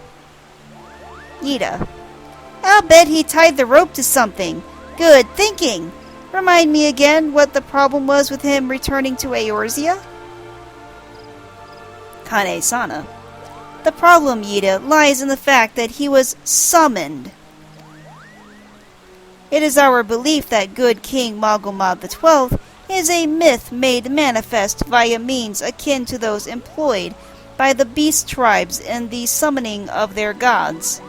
Yida. I'll bet he tied the rope to something. Good thinking. Remind me again what the problem was with him returning to Eorzea? Kane-sana. The problem, Yida, lies in the fact that he was summoned. It is our belief that good King Mogulmog XII is a myth made manifest via means akin to those employed by the beast tribes in the summoning of their gods.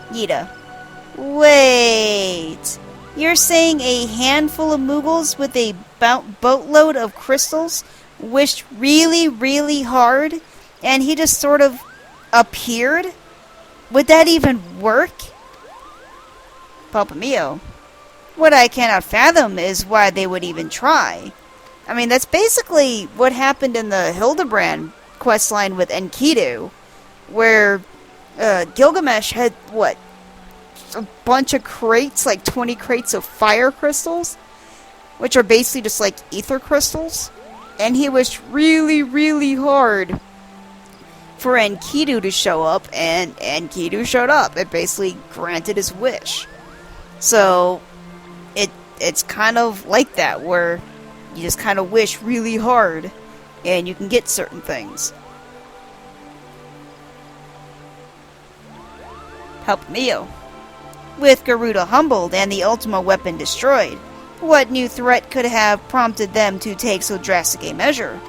Yida. Wait. You're saying a handful of Moogles with a boatload of crystals wished really, really hard, and he just sort of appeared? Would that even work? Palpamio. What I cannot fathom is why they would even try. I mean, that's basically what happened in the Hildibrand questline with Enkidu, where Gilgamesh had, what, a bunch of crates, like 20 crates of fire crystals, which are basically just like ether crystals, and he wished really, really hard for Enkidu to show up, and Enkidu showed up. It basically granted his wish. So, it's kind of like that, where you just kind of wish really hard, and you can get certain things. Palpamio. With Garuda humbled and the Ultima weapon destroyed, what new threat could have prompted them to take so drastic a measure?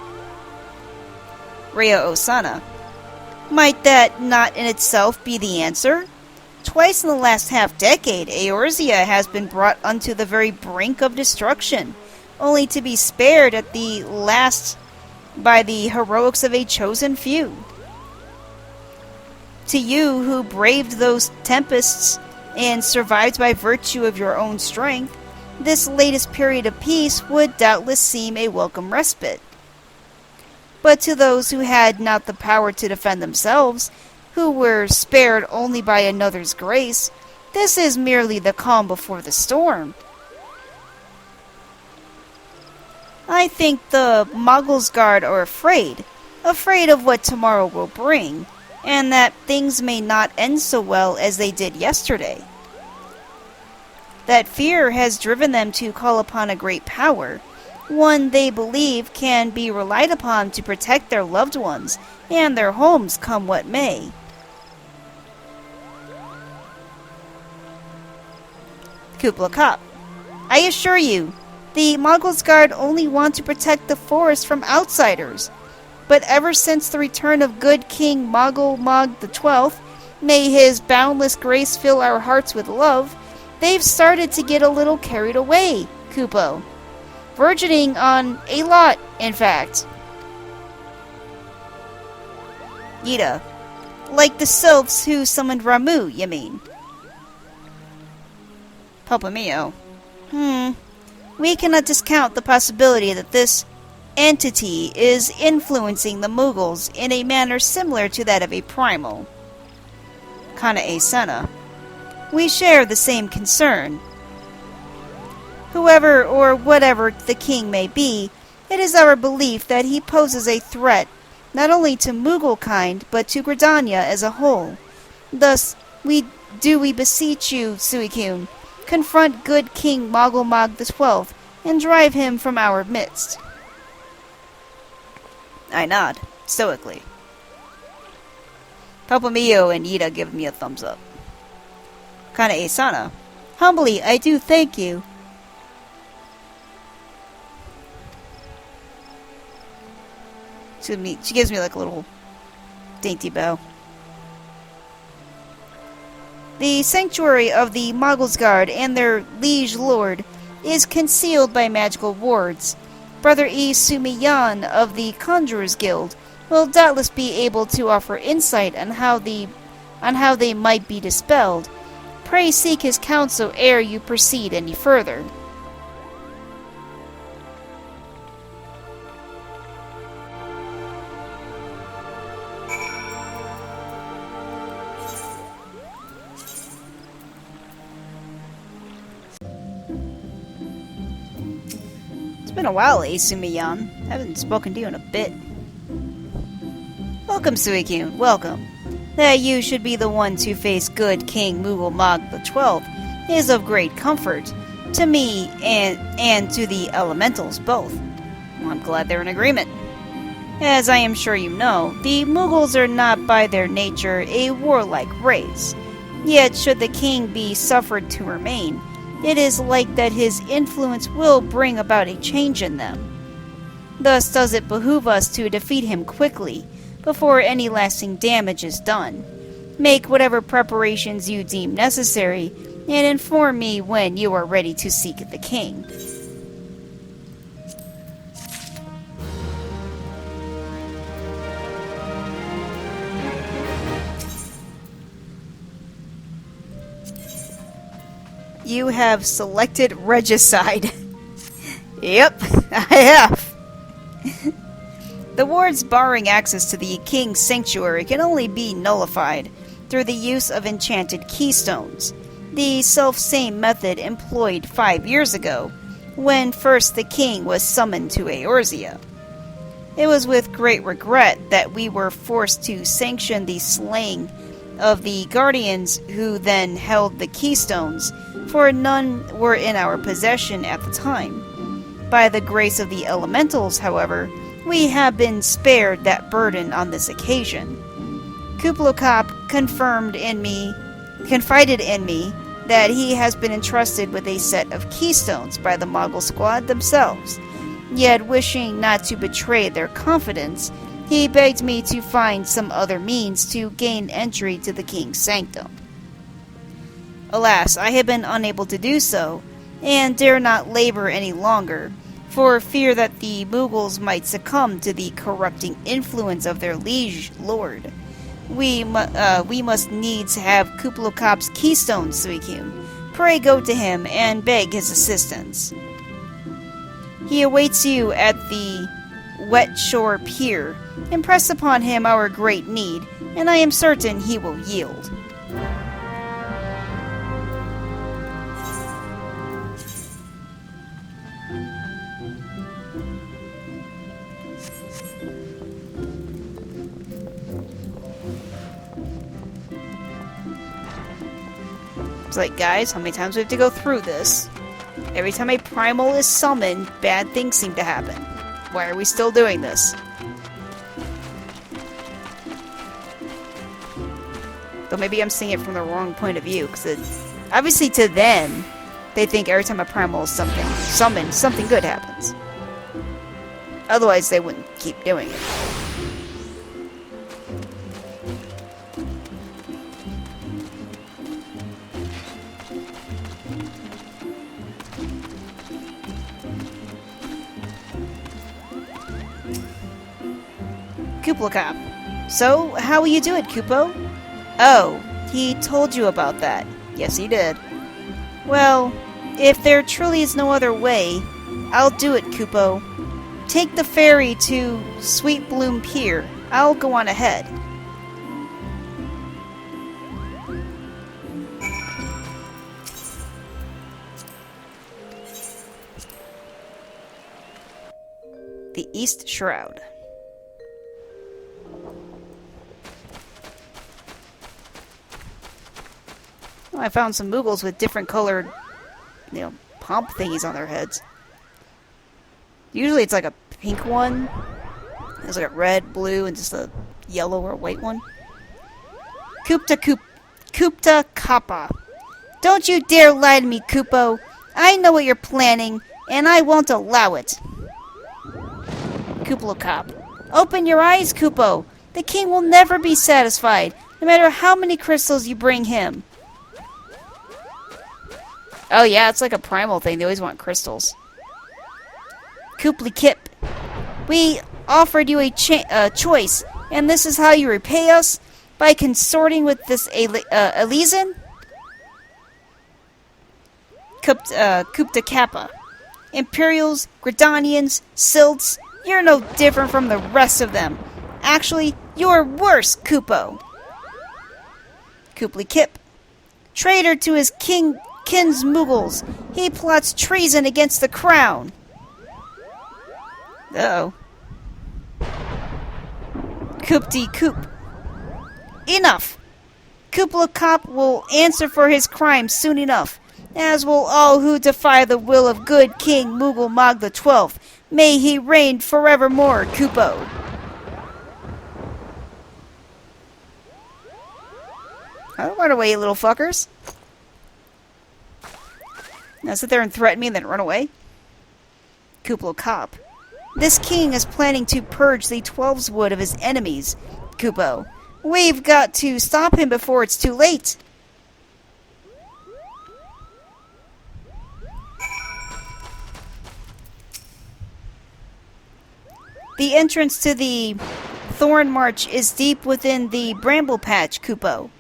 Rhea Osana. Might that not in itself be the answer? Twice in the last half-decade, Eorzea has been brought unto the very brink of destruction, only to be spared at the last by the heroics of a chosen few. To you, who braved those tempests and survived by virtue of your own strength, this latest period of peace would doubtless seem a welcome respite. But to those who had not the power to defend themselves, who were spared only by another's grace, this is merely the calm before the storm. I think the Mogglesguard are afraid of what tomorrow will bring, and that things may not end so well as they did yesterday. That fear has driven them to call upon a great power, one they believe can be relied upon to protect their loved ones and their homes come what may. Kupla Kop. I assure you, the Mogglesguard only want to protect the forest from outsiders. But ever since the return of good King Mogulmog XII, may his boundless grace fill our hearts with love, they've started to get a little carried away, Kupo. Virgining on a lot, in fact. Yida. Like the sylphs who summoned Ramu, you mean? Palpamio. We cannot discount the possibility that this entity is influencing the Moogles in a manner similar to that of a primal. Kane-sana. We share the same concern. Whoever or whatever the king may be, it is our belief that he poses a threat not only to Moogle kind, but to Gridania as a whole. Thus, we beseech you, Suicune, confront good King Mogulmog XII and drive him from our midst. I nod, stoically. Palpamio and Yida give me a thumbs up. Kane-sana. Humbly, I do thank you. She gives me like a little dainty bow. The sanctuary of the Mogglesguard and their liege lord is concealed by magical wards. Brother E. Sumiyan of the Conjurers Guild will doubtless be able to offer insight on how they might be dispelled. Pray seek his counsel ere you proceed any further. Been a while, Asumiyan. Haven't spoken to you in a bit. Welcome, Suikyun. Welcome. That you should be the one to face good King Mughal Mog XII is of great comfort to me and to the elementals both. Well, I'm glad they're in agreement. As I am sure you know, the Mughals are not by their nature a warlike race. Yet should the king be suffered to remain, it is like that his influence will bring about a change in them. Thus does it behoove us to defeat him quickly, before any lasting damage is done. Make whatever preparations you deem necessary, and inform me when you are ready to seek the king. You have selected regicide. Yep, I have. The wards barring access to the king's sanctuary can only be nullified through the use of enchanted keystones, the self-same method employed 5 years ago, when first the king was summoned to Eorzea. It was with great regret that we were forced to sanction the slaying of the guardians who then held the keystones, for none were in our possession at the time. By the grace of the elementals, however, we have been spared that burden on this occasion. Kublai confided in me that he has been entrusted with a set of keystones by the Mongol squad themselves. Yet, wishing not to betray their confidence, he begged me to find some other means to gain entry to the king's sanctum. Alas, I have been unable to do so, and dare not labor any longer, for fear that the Mughals might succumb to the corrupting influence of their liege lord. We must needs have Kublai Khan's keystone, Suikyun. Pray go to him and beg his assistance. He awaits you at the wet shore pier. Impress upon him our great need, and I am certain he will yield. It's like, guys, how many times do we have to go through this? Every time a primal is summoned, bad things seem to happen. Why are we still doing this? Though maybe I'm seeing it from the wrong point of view, because obviously to them, they think every time a primal is summoned, something good happens. Otherwise, they wouldn't keep doing it. Kublai Khan. So, how will you do it, Kupo? Oh, he told you about that. Yes, he did. Well, if there truly is no other way, I'll do it, Kupo. Take the ferry to Sweet Bloom Pier. I'll go on ahead. The East Shroud. Oh, I found some Mughals with different colored, pomp thingies on their heads. Usually it's like a pink one. There's like a red, blue, and just a yellow or a white one. Kupta Kappa. Don't you dare lie to me, Kupo. I know what you're planning, and I won't allow it. Kublai Khan. Open your eyes, Kupo. The king will never be satisfied, no matter how many crystals you bring him. Oh yeah, it's like a primal thing. They always want crystals. Kublai Kip. We offered you a choice, and this is how you repay us? By consorting with this Elysian? Kupta Kappa. Imperials, Gridanians, Silts, you're no different from the rest of them. Actually, you're worse, Kupo. Kublai Kip. Traitor to his kin's Mughals. He plots treason against the crown. Uh-oh. Coop de Coop. Enough! Kuplo Cop will answer for his crimes soon enough, as will all who defy the will of good King Moogle Mog the 12th. May he reign forevermore, Kupo. Oh, run away, you little fuckers. Now sit there and threaten me and then run away? Kuplo Cop. This king is planning to purge the Twelves Wood of his enemies, Kupo. We've got to stop him before it's too late. The entrance to the Thorn March is deep within the Bramble Patch, Kupo.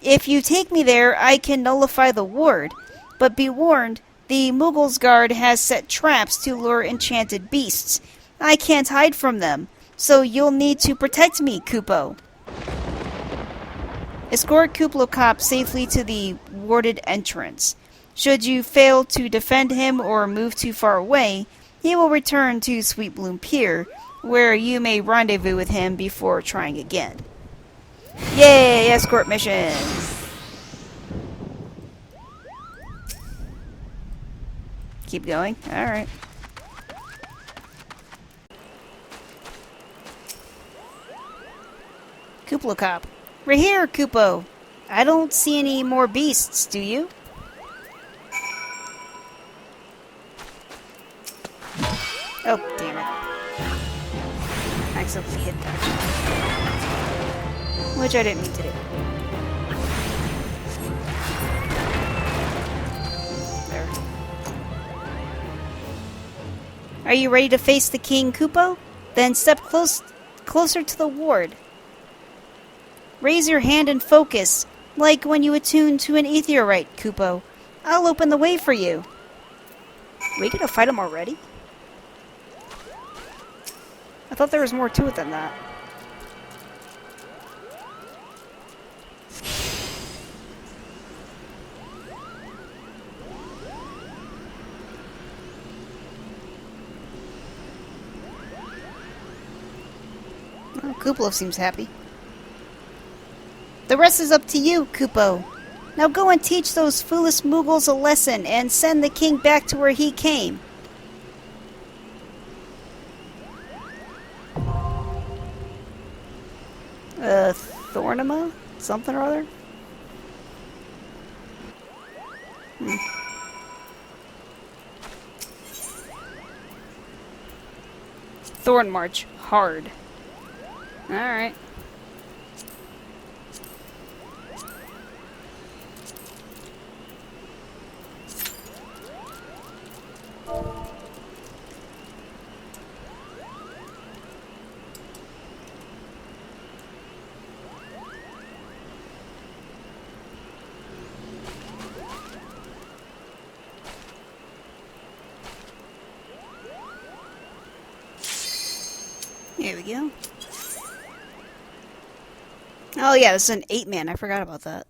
If you take me there, I can nullify the ward. But be warned, the Moogle's Guard has set traps to lure enchanted beasts. I can't hide from them, so you'll need to protect me, Kupo. Escort Kuplo Cop safely to the warded entrance. Should you fail to defend him or move too far away, he will return to Sweet Bloom Pier, where you may rendezvous with him before trying again. Yay! Escort mission! Keep going? Alright. Kuplo Cop. We're here, Kupo. I don't see any more beasts, do you? Oh, damn it. I accidentally hit that. Which I didn't mean to do. There. Are you ready to face the king, Kupo? Then step closer to the ward. Raise your hand and focus, like when you attune to an aetherite, Kupo. I'll open the way for you. Are we gonna fight him already? I thought there was more to it than that. Oh, Kuplo seems happy. The rest is up to you, Kupo. Now go and teach those foolish Moogles a lesson and send the king back to where he came. Thornima? Something or other? Thorn March. Hard. Alright. Here we go. Oh yeah, this is an 8-man. I forgot about that.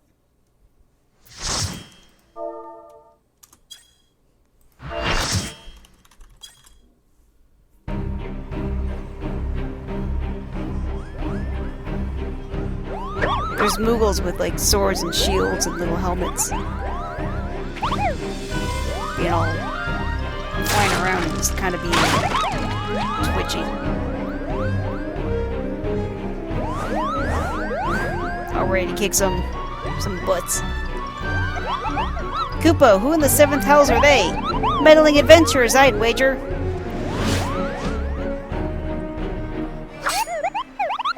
There's Moogles with like swords and shields and little helmets. Being all flying around and just kind of being twitchy. All ready to kick some butts. Kupo, who in the 7th Hells are they? Meddling adventurers, I'd wager.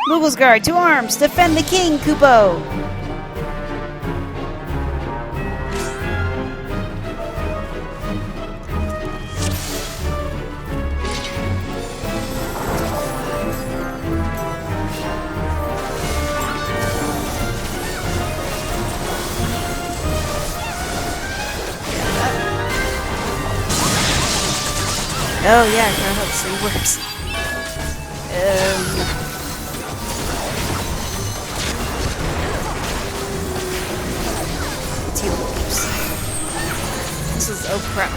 Moogle's Guard, to arms! Defend the king, Kupo! Oh yeah, I forgot how this thing works. This is, oh crap.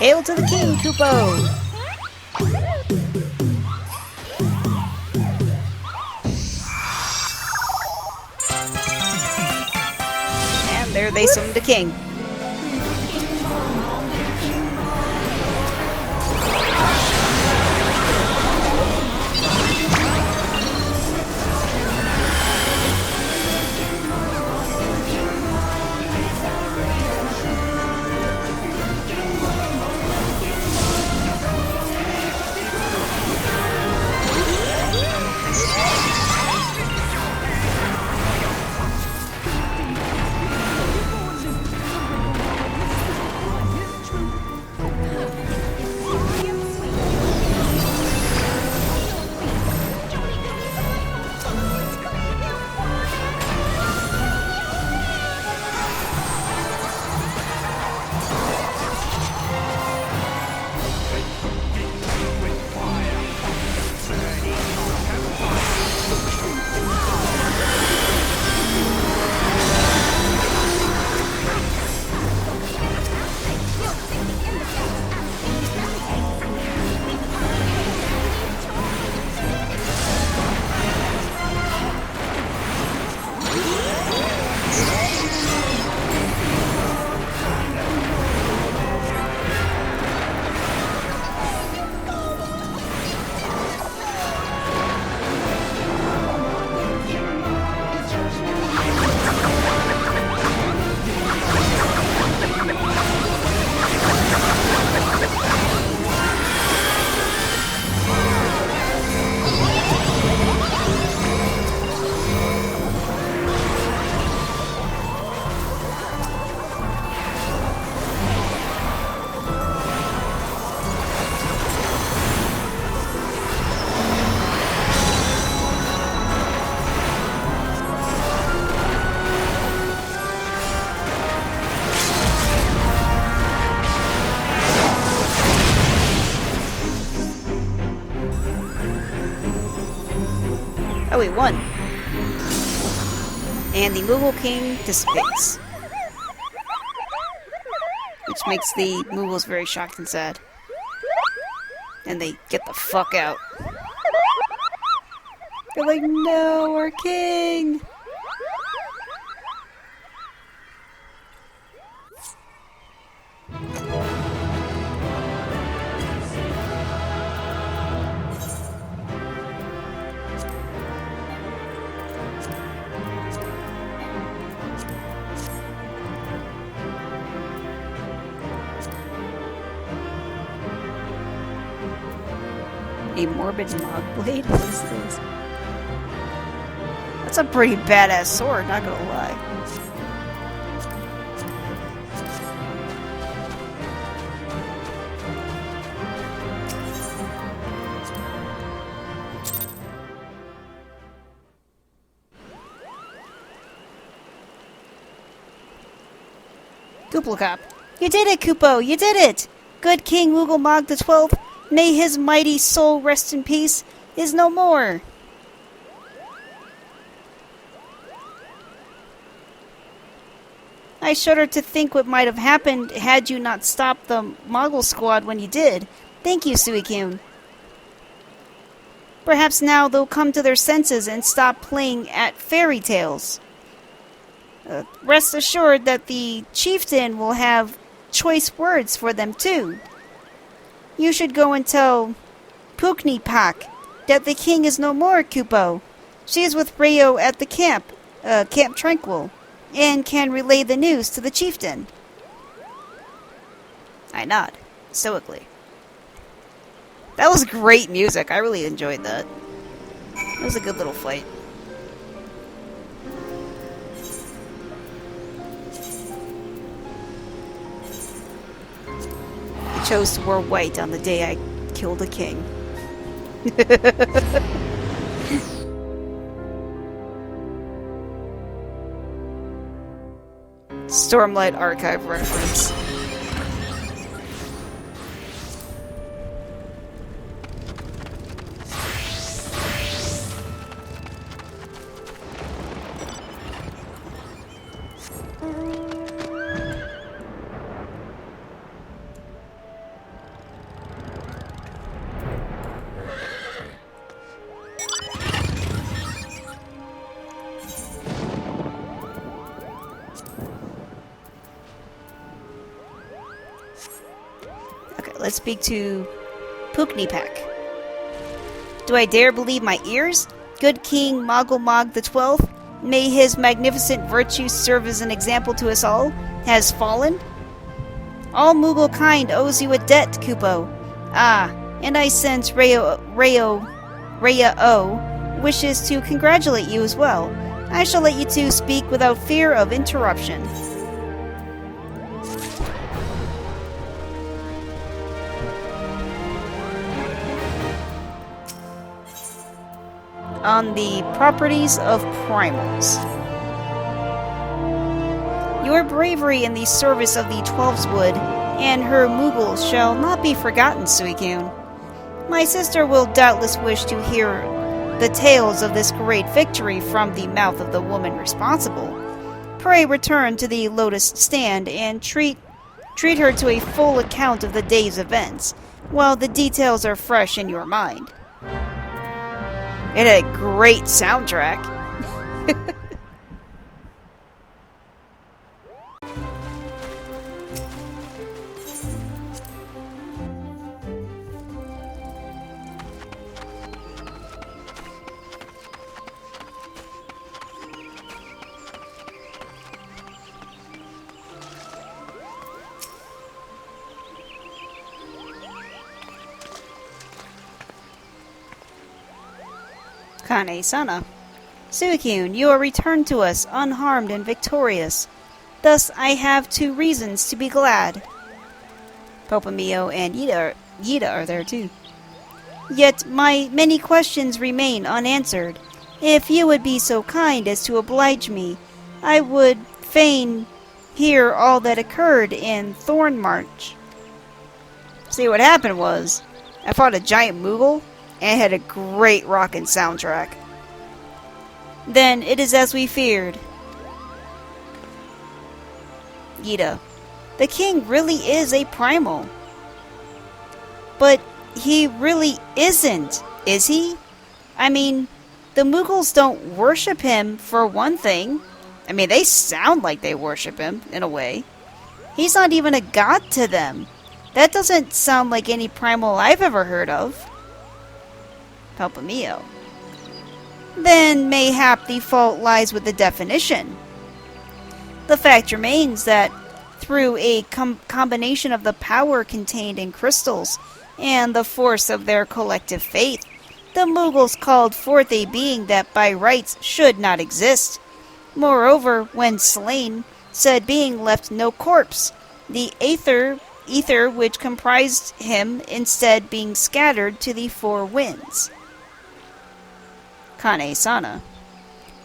Hail to the king, Kupo! And there they summoned the king. Oh, we won. And the Moogle King dissipates. Which makes the Moogles very shocked and sad. And they get the fuck out. They're like, no, our king! A morbid mog blade? What is this? That's a pretty badass sword, not gonna lie. Kuplacop. You did it, Kupo! You did it! Good King Moogle the 12th, may his mighty soul rest in peace, is no more! I shudder to think what might have happened had you not stopped the Muggle squad when you did. Thank you, Suicune. Perhaps now they'll come to their senses and stop playing at fairy tales. Rest assured that the chieftain will have choice words for them too. You should go and tell Pukni-Pak that the king is no more, Kupo. She is with Rayo at the camp, Camp Tranquil, and can relay the news to the chieftain. I nod, stoically. That was great music. I really enjoyed that. It was a good little fight. I chose to wear white on the day I killed a king. Stormlight Archive reference. Okay, let's speak to Puknipak. Do I dare believe my ears? Good King Mogulmog XII, may his magnificent virtues serve as an example to us all, has fallen? All Mughal kind owes you a debt, Kupo. Ah, and I sense Raya O wishes to congratulate you as well. I shall let you two speak without fear of interruption. On the properties of primals. Your bravery in the service of the Twelveswood and her Mughals shall not be forgotten, Suicune. My sister will doubtless wish to hear the tales of this great victory from the mouth of the woman responsible. Pray return to the Lotus Stand and treat her to a full account of the day's events, while the details are fresh in your mind. It had a great soundtrack. Kane-sana. Suicune, you are returned to us, unharmed and victorious. Thus I have two reasons to be glad. Popomio and Yida are there too. Yet my many questions remain unanswered. If you would be so kind as to oblige me, I would fain hear all that occurred in Thornmarch. See, what happened was, I fought a giant Moogle, and it had a great rockin' soundtrack. Then it is as we feared. Yida. The king really is a primal. But he really isn't, is he? I mean, the Mughals don't worship him for one thing. I mean, they sound like they worship him, in a way. He's not even a god to them. That doesn't sound like any primal I've ever heard of. Palpamio. Then mayhap the fault lies with the definition. The fact remains that through a combination of the power contained in crystals and the force of their collective faith, the Mughals called forth a being that by rights should not exist. Moreover, when slain, said being left no corpse, the ether which comprised him instead being scattered to the four winds. Kane-sana.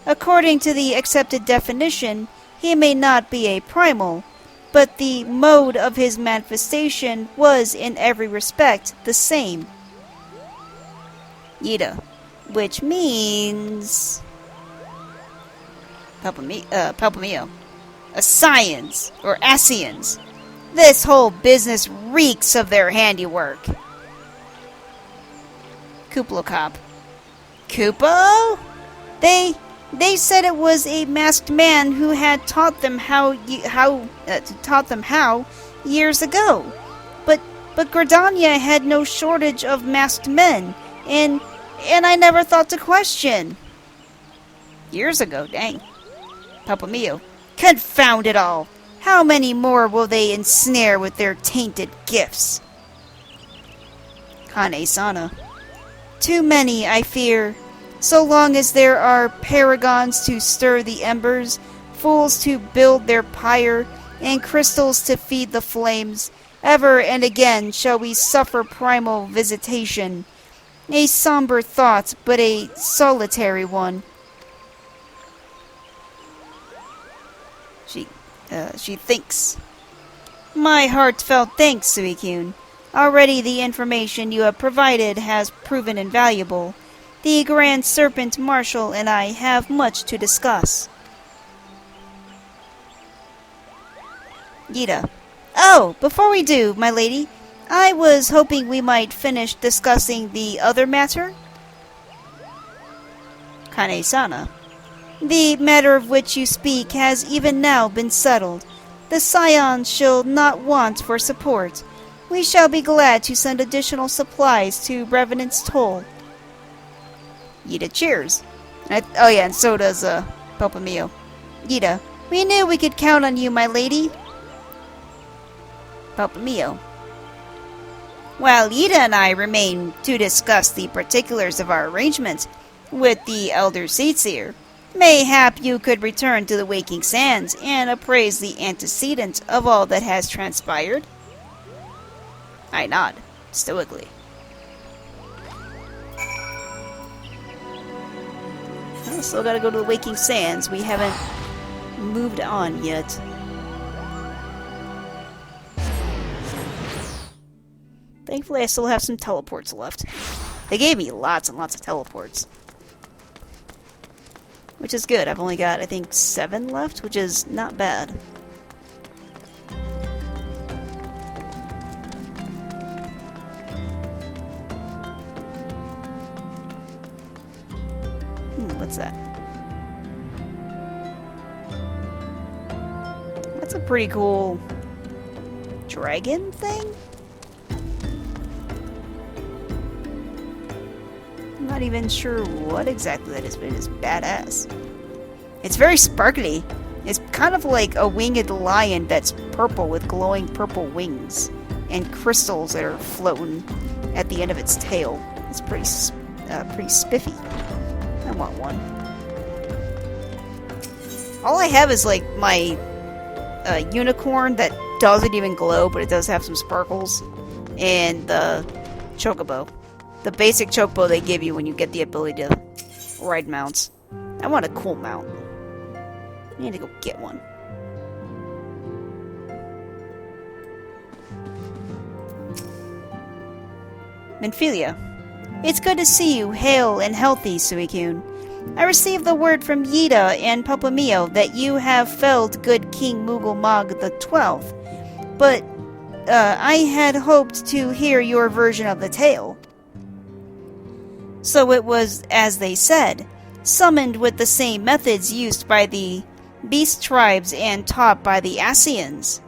According to the accepted definition, he may not be a primal, but the mode of his manifestation was in every respect the same. Yida. Which means... Palpamio. Ascians, or Asians. This whole business reeks of their handiwork. Kuplokop. Kupo? They said it was a masked man who had taught them how years ago. But Gridania had no shortage of masked men, and I never thought to question. Years ago, dang. Papamio. Confound it all! How many more will they ensnare with their tainted gifts? Kane-sana. Too many, I fear. So long as there are paragons to stir the embers, fools to build their pyre, and crystals to feed the flames, ever and again shall we suffer primal visitation. A somber thought, but a solitary one. She thinks. My heartfelt thanks, Suicune. Already the information you have provided has proven invaluable. The Grand Serpent Marshal and I have much to discuss. Yida. Oh, before we do, my lady, I was hoping we might finish discussing the other matter. Kane-sana. The matter of which you speak has even now been settled. The Scions shall not want for support. we shall be glad to send additional supplies to Revenant's Toll. Yida cheers. Oh yeah, and so does Popamio. Yida, we knew we could count on you, my lady. Popamio. While Yida and I remain to discuss the particulars of our arrangements with the Elder Seedseer, mayhap you could return to the Waking Sands and appraise the antecedents of all that has transpired. I nod, stoically. Well, still gotta go to the Waking Sands. We haven't moved on yet. Thankfully, I still have some teleports left. They gave me lots and lots of teleports. Which is good. I've only got, I think, 7 left, which is not bad. What's that? That's a pretty cool dragon thing? I'm not even sure what exactly that is, but it is badass. It's very sparkly. It's kind of like a winged lion that's purple with glowing purple wings and crystals that are floating at the end of its tail. It's pretty spiffy. I want one. All I have is like my unicorn that doesn't even glow, but it does have some sparkles, and the chocobo. The basic chocobo they give you when you get the ability to ride mounts. I want a cool mount. I need to go get one. Minfilia. It's good to see you hale and healthy, Suicune. I received the word from Yida and Popamio that you have felled good King Moogle the 12th, but I had hoped to hear your version of the tale. So it was as they said, summoned with the same methods used by the beast tribes and taught by the Asians.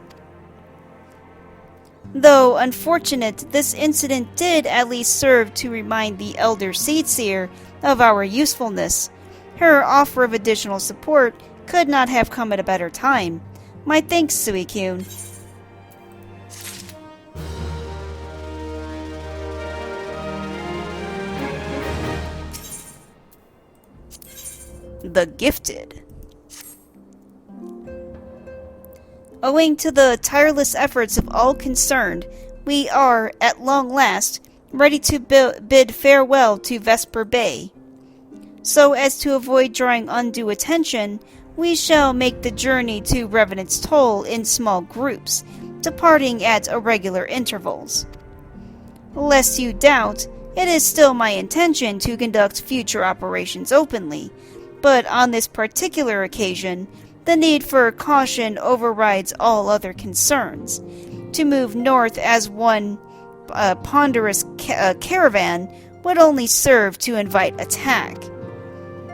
Though unfortunate, this incident did at least serve to remind the Elder Seedseer of our usefulness. Her offer of additional support could not have come at a better time. My thanks, Suicune. The Gifted. Owing to the tireless efforts of all concerned, we are, at long last, ready to bid farewell to Vesper Bay. So as to avoid drawing undue attention, we shall make the journey to Revenant's Toll in small groups, departing at irregular intervals. Lest you doubt, it is still my intention to conduct future operations openly, but on this particular occasion, the need for caution overrides all other concerns. To move north as one ponderous caravan would only serve to invite attack.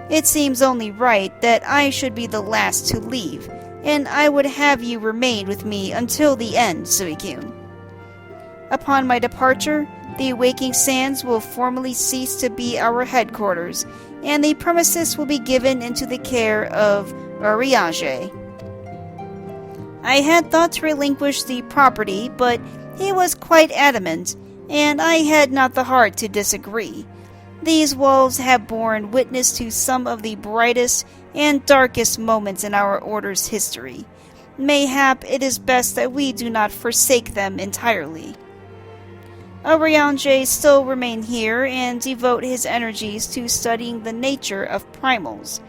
It seems only right that I should be the last to leave, and I would have you remain with me until the end, Suicune. Upon my departure, the Waking Sands will formally cease to be our headquarters, and the premises will be given into the care of Urianger. I had thought to relinquish the property, but he was quite adamant, and I had not the heart to disagree. These walls have borne witness to some of the brightest and darkest moments in our Order's history. Mayhap it is best that we do not forsake them entirely. Urianger still remain here and devote his energies to studying the nature of primals.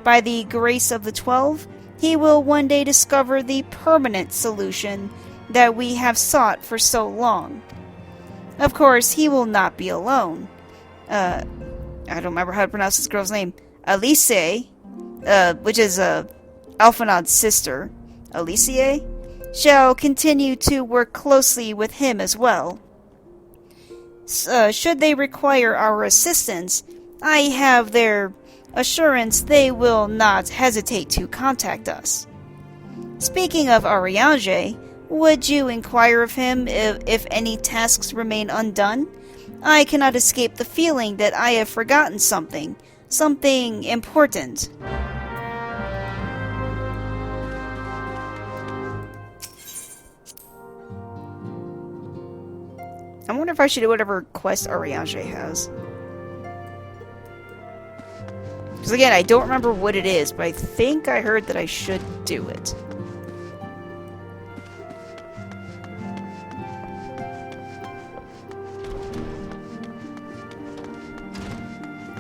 By the grace of the 12, he will one day discover the permanent solution that we have sought for so long. Of course, he will not be alone. I don't remember how to pronounce this girl's name. Alice, which is Alphanod's sister, Alicia, shall continue to work closely with him as well. Should they require our assistance, I have their assurance they will not hesitate to contact us. Speaking of Urianger, Would you inquire of him if any tasks remain undone? I cannot escape the feeling that I have forgotten something. Something important. I wonder if I should do whatever quest Ariange has. Because again, I don't remember what it is, but I think I heard that I should do it.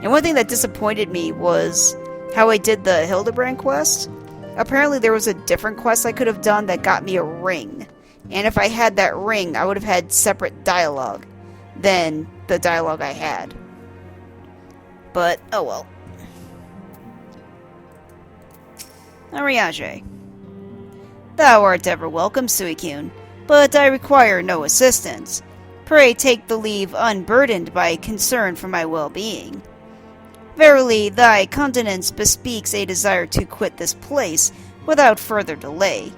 And one thing that disappointed me was how I did the Hildibrand quest. Apparently there was a different quest I could have done that got me a ring. And if I had that ring, I would have had separate dialogue than the dialogue I had. But, oh well. Ariange. Thou art ever welcome, Suicune, but I require no assistance. Pray take the leave unburdened by concern for my well-being. Verily, thy countenance bespeaks a desire to quit this place without further delay.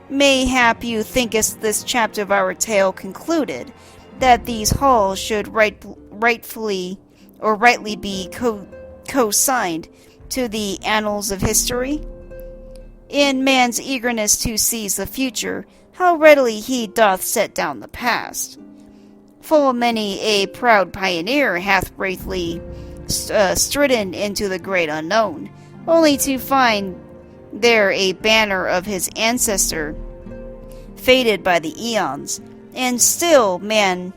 Mayhap you thinkest this chapter of our tale concluded, that these halls should rightly be co-signed to the annals of history? In man's eagerness to seize the future, how readily he doth set down the past. Full many a proud pioneer hath bravely stridden into the great unknown, only to find there a banner of his ancestor faded by the eons, and still man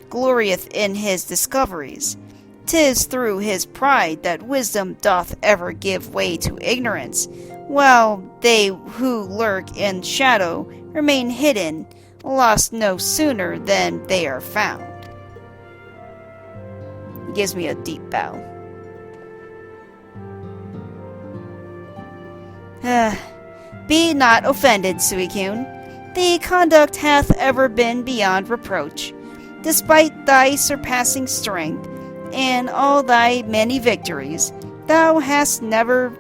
glorieth in his discoveries. 'Tis through his pride that wisdom doth ever give way to ignorance, while they who lurk in shadow remain hidden, lost no sooner than they are found. He gives me a deep bow. Be not offended, Suicune. The conduct hath ever been beyond reproach. Despite thy surpassing strength and all thy many victories, thou hast never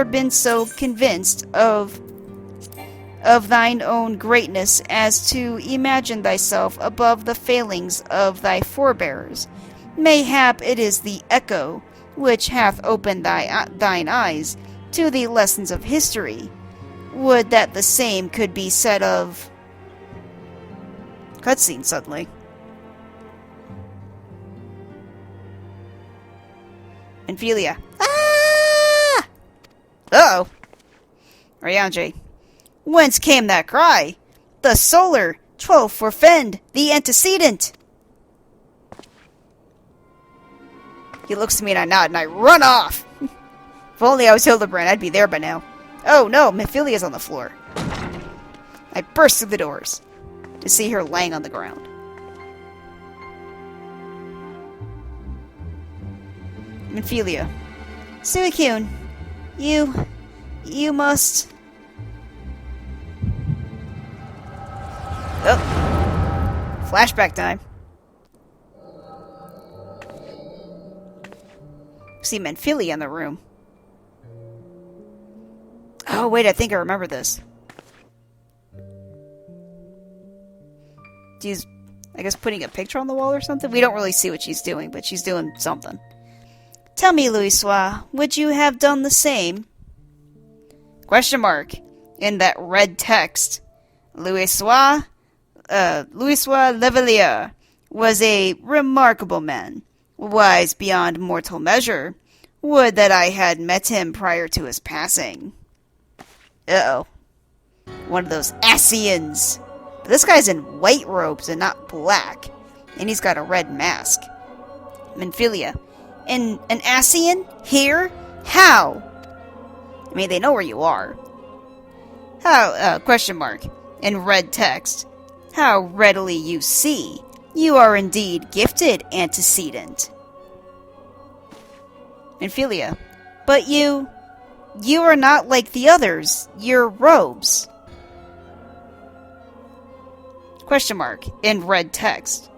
been so convinced of thine own greatness as to imagine thyself above the failings of thy forebears. Mayhap it is the echo which hath opened thine eyes to the lessons of history. Would that the same could be said of... Cutscene suddenly. Ophelia. Ah! Uh-oh. Ariange. Whence came that cry? The solar, 12 for Fend, the antecedent. He looks at me and I nod and I run off. If only I was Hildibrand, I'd be there by now. Oh no, Ophelia's on the floor. I burst through the doors to see her laying on the ground. Ophelia. Suicune, you must... Oh. Flashback time. See Menphilia in the room. Oh, wait, I think I remember this. She's, I guess, putting a picture on the wall or something? We don't really see what she's doing, but she's doing something. Tell me, Louisoix, would you have done the same? Question mark. In that red text. Louisoix Levelier was a remarkable man, wise beyond mortal measure. Would that I had met him prior to his passing. Uh-oh. One of those Asians. But this guy's in white robes and not black. And he's got a red mask. Menphilia. An Asian? Here? How? I mean, they know where you are. How, question mark. In red text. How readily you see. You are indeed gifted, antecedent. Menphilia. But you are not like the others. Your robes. Question mark. In red text.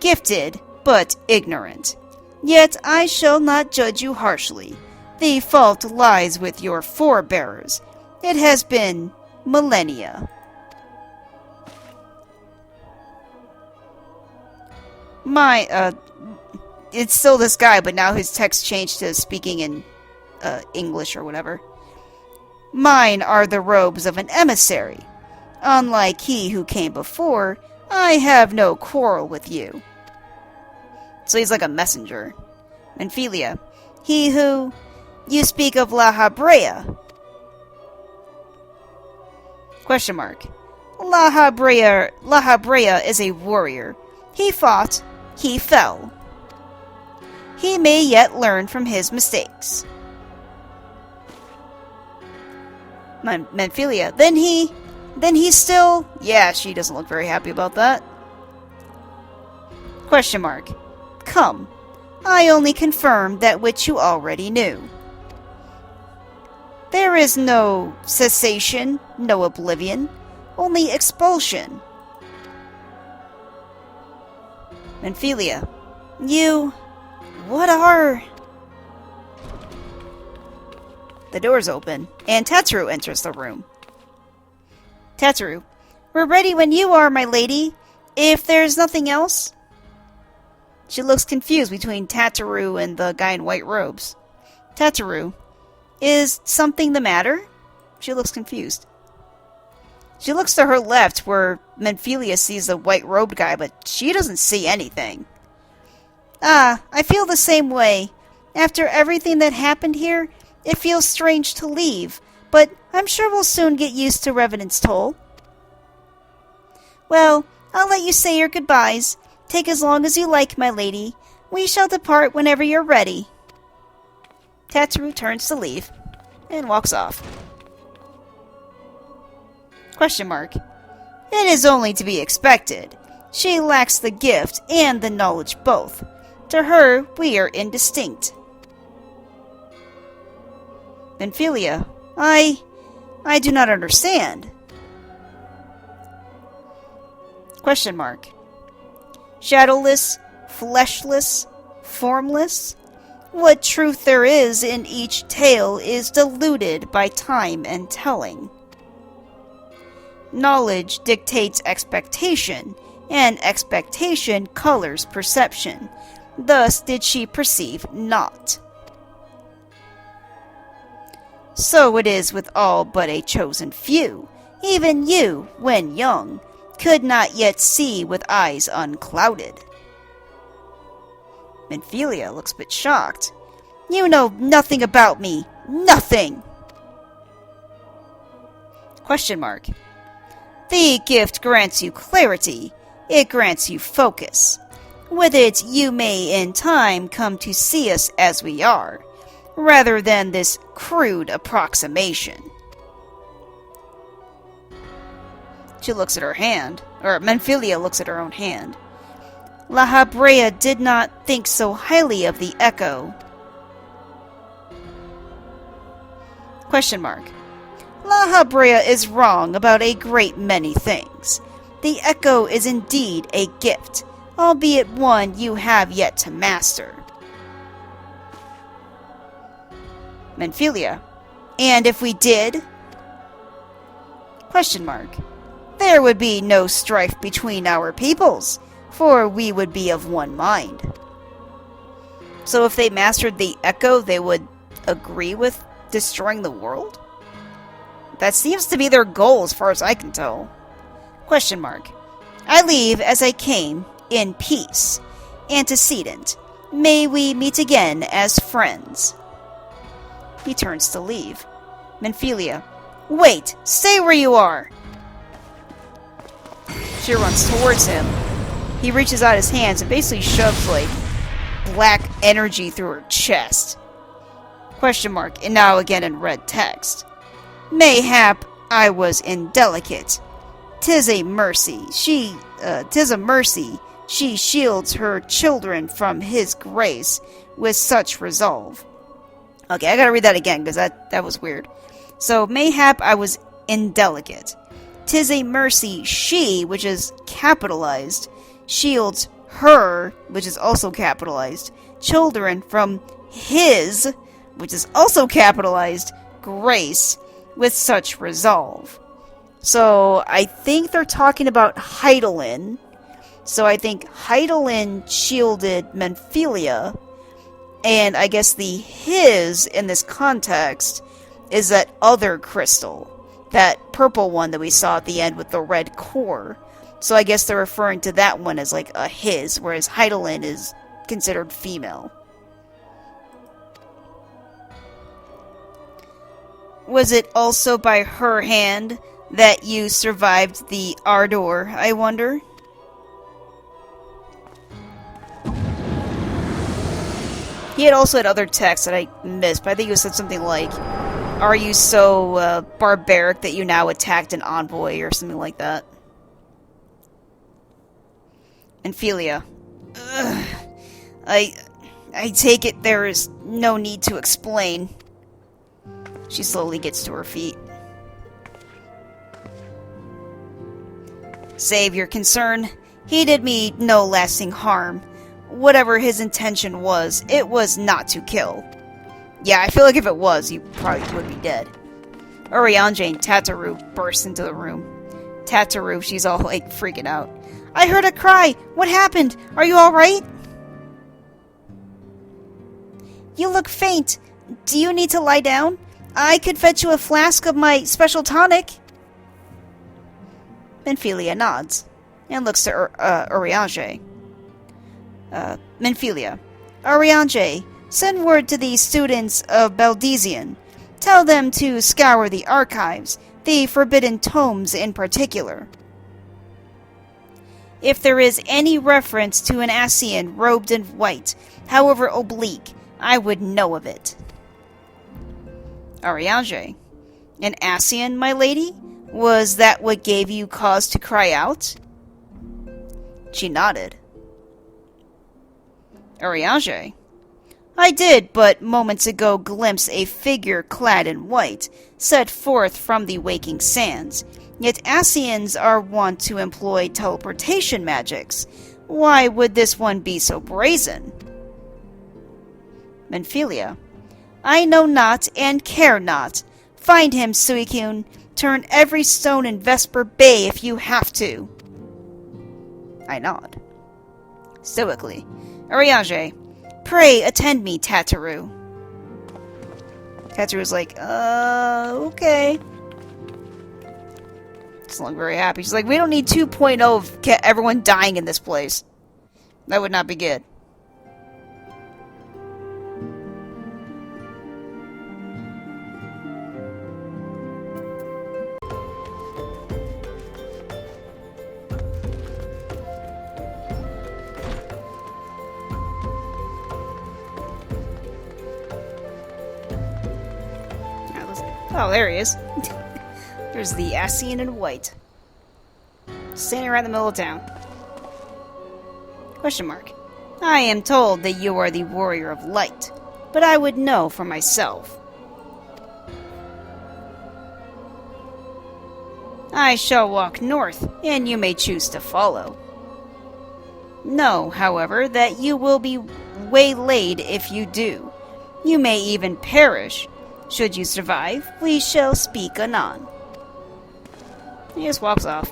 Gifted, but ignorant. Yet I shall not judge you harshly. The fault lies with your forebearers. It has been millennia. It's still this guy, but now his text changed to speaking in English or whatever. Mine are the robes of an emissary. Unlike he who came before, I have no quarrel with you. So he's like a messenger. Menphilia. He who... You speak of La Habrea. Question mark. La Habrea is a warrior. He fought. He fell. He may yet learn from his mistakes. Menphilia. Then he's still... Yeah, she doesn't look very happy about that. Question mark. Come. I only confirm that which you already knew. There is no cessation, no oblivion, only expulsion. Menphilia. You... What are... The door's open, and Tetsuru enters the room. Tetsuru. We're ready when you are, my lady. If there's nothing else... She looks confused between Tetsuru and the guy in white robes. Tetsuru. Is something the matter? She looks confused. She looks to her left where Menphilia sees the white-robed guy, but she doesn't see anything. Ah, I feel the same way. After everything that happened here, it feels strange to leave, but I'm sure we'll soon get used to Revenant's toll. Well, I'll let you say your goodbyes. Take as long as you like, my lady. We shall depart whenever you're ready. Tetsuru turns to leave and walks off. Question mark. It is only to be expected. She lacks the gift and the knowledge both. To her, we are indistinct. Menphilia. I do not understand. Question mark. Shadowless, fleshless, formless? What truth there is in each tale is diluted by time and telling. Knowledge dictates expectation, and expectation colors perception. Thus did she perceive not. So it is with all but a chosen few. Even you, when young, could not yet see with eyes unclouded. Menphilia looks a bit shocked. You know nothing about me. Nothing! Question mark. The gift grants you clarity. It grants you focus. With it, you may in time come to see us as we are, rather than this crude approximation. She looks at her hand, or Menphilia looks at her own hand. La Habrea did not think so highly of the echo. Question mark. La Habrea is wrong about a great many things. The echo is indeed a gift, albeit one you have yet to master. Menphilia. And if we did? Question mark. There would be no strife between our peoples, for we would be of one mind. So if they mastered the echo, they would agree with destroying the world? That seems to be their goal as far as I can tell. Question mark. I leave as I came, in peace. Antecedent. May we meet again as friends. He turns to leave. Menphilia. Wait! Stay where you are! She runs towards him. He reaches out his hands and basically shoves, like, black energy through her chest. Question mark, and now again in red text. Mayhap I was indelicate. 'Tis a mercy. 'Tis a mercy. She shields her children from his grace with such resolve. Okay, I gotta read that again, because that was weird. So, mayhap I was indelicate. 'Tis a mercy she, which is capitalized, shields her, which is also capitalized, children from his, which is also capitalized, grace, with such resolve. So I think they're talking about Heidelin. So I think Heidelin shielded Menphilia, and I guess the his in this context is that other crystal. That purple one that we saw at the end with the red core. So I guess they're referring to that one as like a his, whereas Heidelin is considered female. Was it also by her hand that you survived the Ardor, I wonder? He had also had other texts that I missed, but I think it said something like, "Are you so barbaric that you now attacked an envoy?" or something like that. Ophelia. Ugh. I take it there is no need to explain. She slowly gets to her feet. Save your concern. He did me no lasting harm. Whatever his intention was, it was not to kill. Yeah, I feel like if it was, you probably would be dead. Urianger and Tataru burst into the room. Tataru, she's all like freaking out. I heard a cry! What happened? Are you alright? You look faint. Do you need to lie down? I could fetch you a flask of my special tonic. Menphilia nods and looks to Urianger. Menphilia. Urianger, send word to the students of Baldesion. Tell them to scour the archives, the forbidden tomes in particular. If there is any reference to an Ascian robed in white, however oblique, I would know of it. Urianger. An Ascian, my lady? Was that what gave you cause to cry out? She nodded. Urianger. I did but moments ago glimpse a figure clad in white, set forth from the waking sands. Yet Ascians are wont to employ teleportation magics. Why would this one be so brazen? Menphilia. I know not and care not. Find him, Suicune. Turn every stone in Vesper Bay if you have to. I nod. Stoically. Urianger. Pray attend me, Tataru. Tataru's like, okay. Doesn't look very happy. She's like, we don't need 2.0 of everyone dying in this place. That would not be good. Oh, there he is. There's the Ascian in white. Standing right in the middle of town. Question mark. I am told that you are the warrior of light, but I would know for myself. I shall walk north, and you may choose to follow. Know, however, that you will be waylaid if you do. You may even perish. Should you survive, we shall speak anon. He just walks off.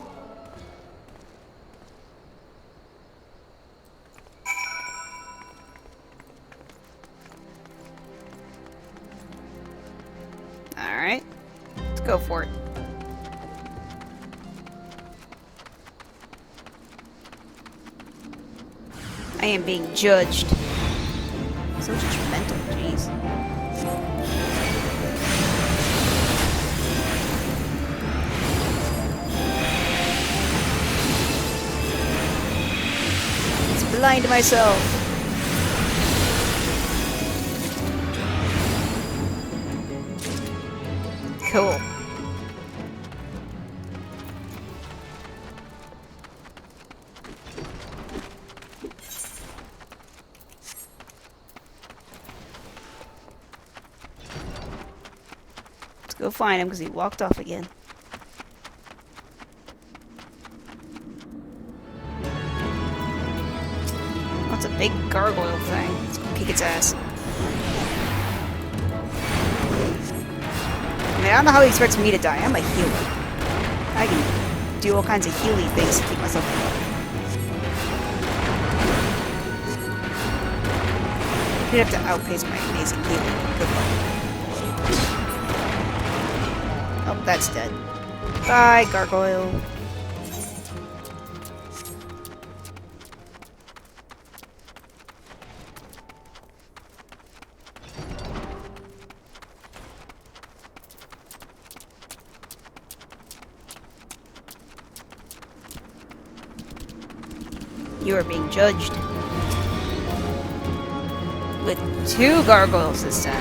Alright. Let's go for it. I am being judged. So judgmental, jeez. Blind myself. Cool. Let's go find him because he walked off again. It's a big gargoyle thing. Let's go kick its ass. I mean, I don't know how he expects me to die. I'm a healer. I can do all kinds of healy things to keep myself alive. You'd have to outpace my amazing healing. Good luck. Oh, that's dead. Bye, gargoyle. You are being judged. With 2 gargoyles this time.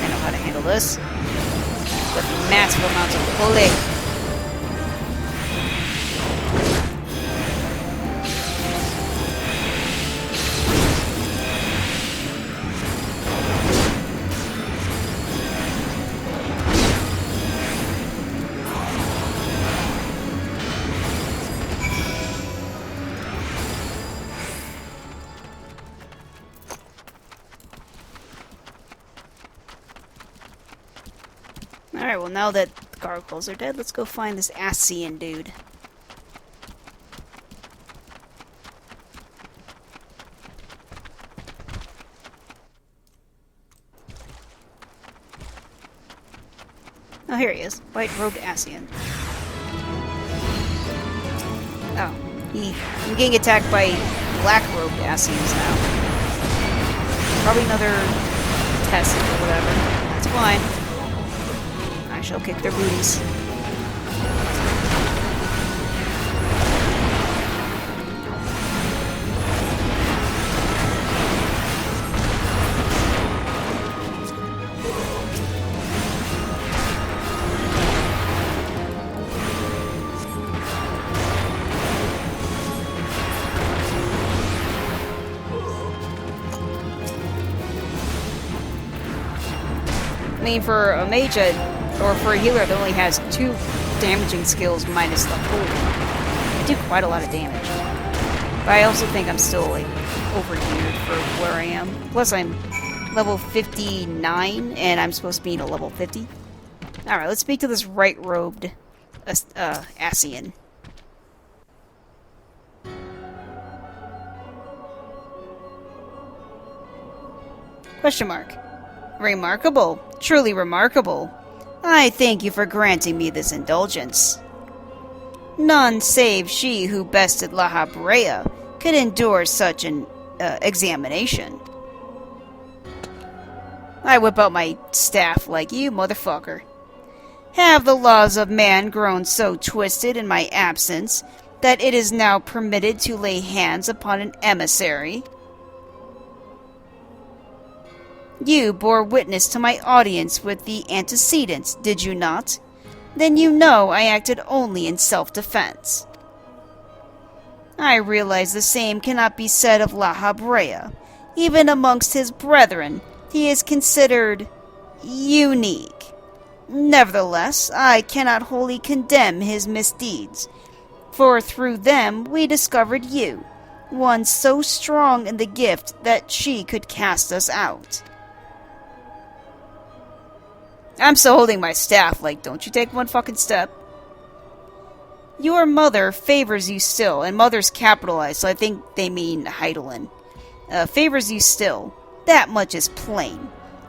I know how to handle this. With massive amounts of bullet. Alright, well now that the gargoyles are dead, let's go find this Asian dude. Oh, here he is. White-robed Asian. Oh, I'm getting attacked by black-robed Asians now. Probably another test or whatever. That's fine. I shall kick their booties. I mean, for a mage, or for a healer that only has 2 damaging skills minus the holy, I do quite a lot of damage. But I also think I'm still, like, overgeared for where I am. Plus, I'm level 59, and I'm supposed to be at level 50. Alright, let's speak to this right-robed Asian. Question mark. Remarkable. Truly remarkable. I thank you for granting me this indulgence. None save she who bested La Brea could endure such an examination. I whip out my staff like you, motherfucker. Have the laws of man grown so twisted in my absence that it is now permitted to lay hands upon an emissary? You bore witness to my audience with the antecedents, did you not? Then you know I acted only in self-defense. I realize the same cannot be said of La Brea. Even amongst his brethren, he is considered unique. Nevertheless, I cannot wholly condemn his misdeeds, for through them we discovered you, one so strong in the gift that she could cast us out. I'm still holding my staff, like, don't you take one fucking step. Your mother favors you still, and mother's capitalized, so I think they mean Heidelin. Favors you still. That much is plain.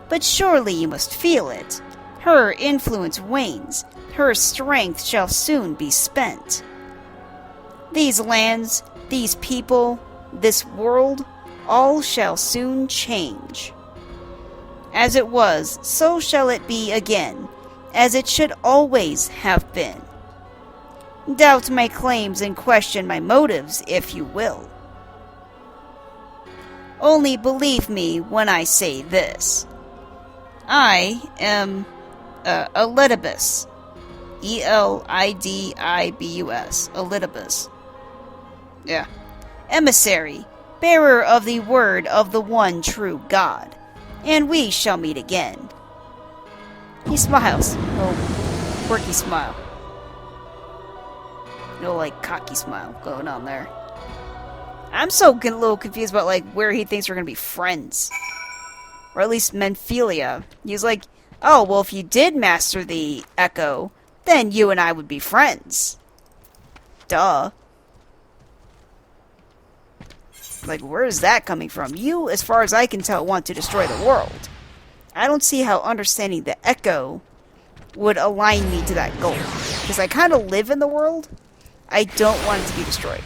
But surely you must feel it. Her influence wanes. Her strength shall soon be spent. These lands, these people, this world, all shall soon change. As it was, so shall it be again, as it should always have been. Doubt my claims and question my motives, if you will. Only believe me when I say this. I am Elidibus. Elidibus. Elidibus. Yeah. Emissary, bearer of the word of the one true God. And we shall meet again. He smiles. Oh, quirky smile. No, like, cocky smile going on there. I'm so a little confused about, like, where he thinks we're gonna be friends. Or at least Menphilia. He's like, Oh, well, if you did master the Echo, then you and I would be friends. Duh. Like, where is that coming from? You, as far as I can tell, want to destroy the world. I don't see how understanding the Echo would align me to that goal. Because I kind of live in the world. I don't want it to be destroyed.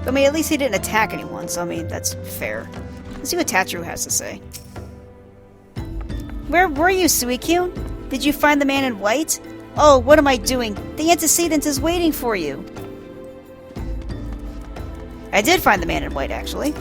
I mean, at least he didn't attack anyone, so I mean, that's fair. Let's see what Tatru has to say. Where were you, Suikyun? Did you find the man in white? Oh, what am I doing? The antecedent is waiting for you. I did find the man in white, actually.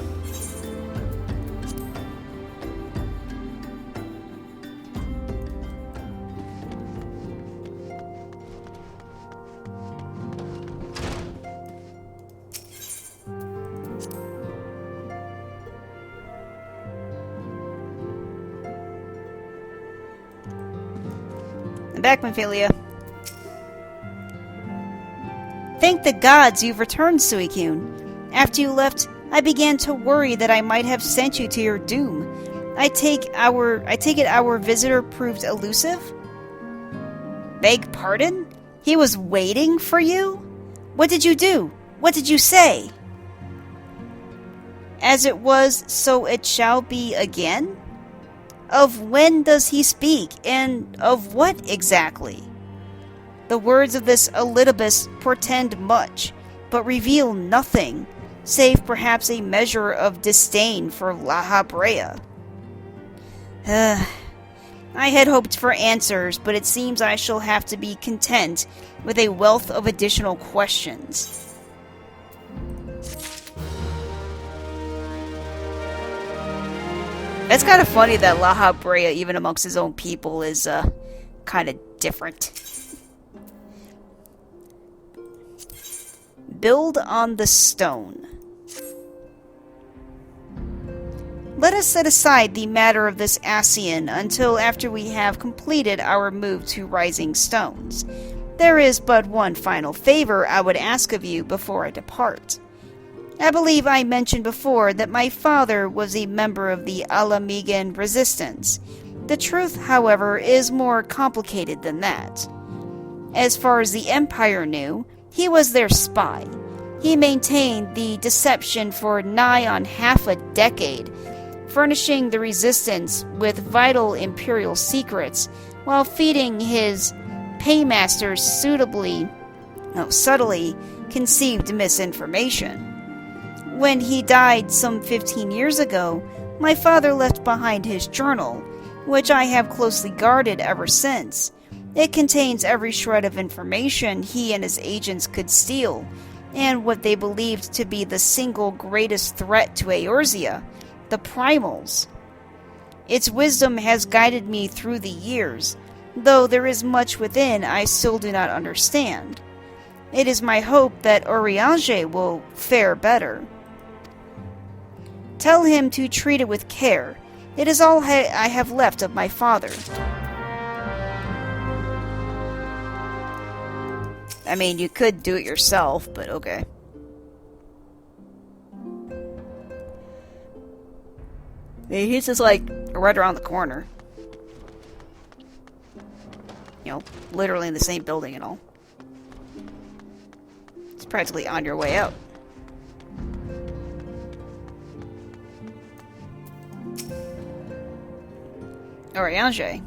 I'm back, Memphilia. Thank the gods you've returned, Suikyun. After you left, I began to worry that I might have sent you to your doom. I take it our visitor proved elusive? Beg pardon? He was waiting for you? What did you do? What did you say? As it was, so it shall be again? Of when does he speak, and of what exactly? The words of this Elidibus portend much, but reveal nothing, save perhaps a measure of disdain for La Brea. I had hoped for answers, but it seems I shall have to be content with a wealth of additional questions. It's kind of funny that La Brea, even amongst his own people, is kind of different. Build on the stone. Let us set aside the matter of this Ascian until after we have completed our move to Rising Stones. There is but one final favor I would ask of you before I depart. I believe I mentioned before that my father was a member of the Alamigan Resistance. The truth, however, is more complicated than that. As far as the Empire knew, he was their spy. He maintained the deception for nigh on half a decade, furnishing the Resistance with vital Imperial secrets, while feeding his paymasters subtly conceived misinformation. When he died some 15 years ago, my father left behind his journal, which I have closely guarded ever since. It contains every shred of information he and his agents could steal, and what they believed to be the single greatest threat to Eorzea, the Primals. Its wisdom has guided me through the years, though there is much within I still do not understand. It is my hope that Urianger will fare better. Tell him to treat it with care. It is all I have left of my father. I mean, you could do it yourself, but okay. He's just like right around the corner. You know, literally in the same building and all. It's practically on your way out. Urianger,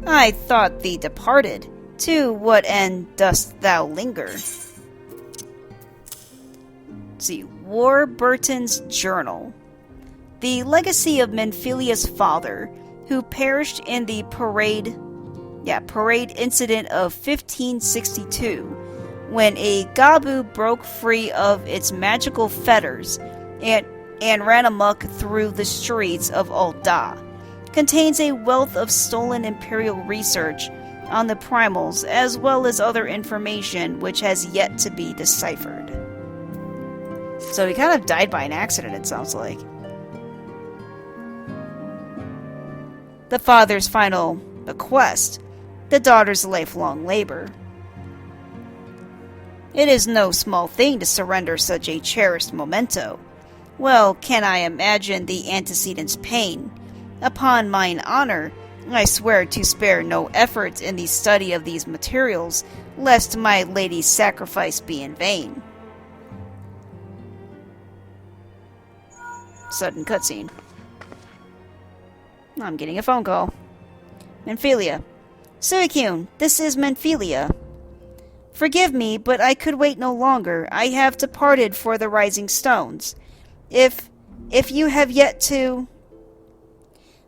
I thought thee departed. To what end dost thou linger? Let's see, Warburton's Journal. The legacy of Menphilia's father, who perished in the parade incident of 1562, when a Gabu broke free of its magical fetters and ran amok through the streets of Ul'dah. Contains a wealth of stolen Imperial research on the Primals, as well as other information which has yet to be deciphered. So he kind of died by an accident, it sounds like. the father's final bequest, the daughter's lifelong labor. It is no small thing to surrender such a cherished memento. Well can I imagine the antecedent's pain. Upon mine honor, I swear to spare no effort in the study of these materials, lest my lady's sacrifice be in vain. Sudden cutscene. I'm getting a phone call. Menphelia. Suicune, this is Menphelia. Forgive me, but I could wait no longer. I have departed for the Rising Stones. If you have yet to...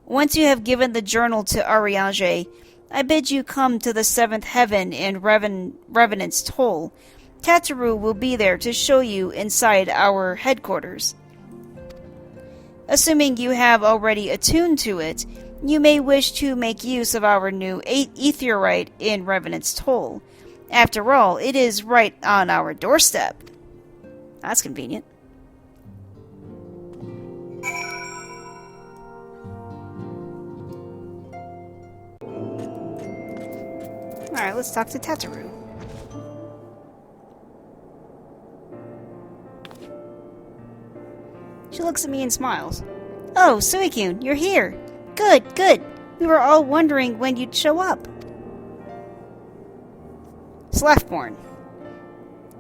Once you have given the journal to Ariange, I bid you come to the seventh heaven in Revenant's Toll. Tataru will be there to show you inside our headquarters. Assuming you have already attuned to it, you may wish to make use of our new Aetherite in Revenant's Toll. After all, it is right on our doorstep. That's convenient. Alright, let's talk to Tataru. She looks at me and smiles. Oh, Suicune, you're here. Good, good. We were all wondering when you'd show up. Slaftborn.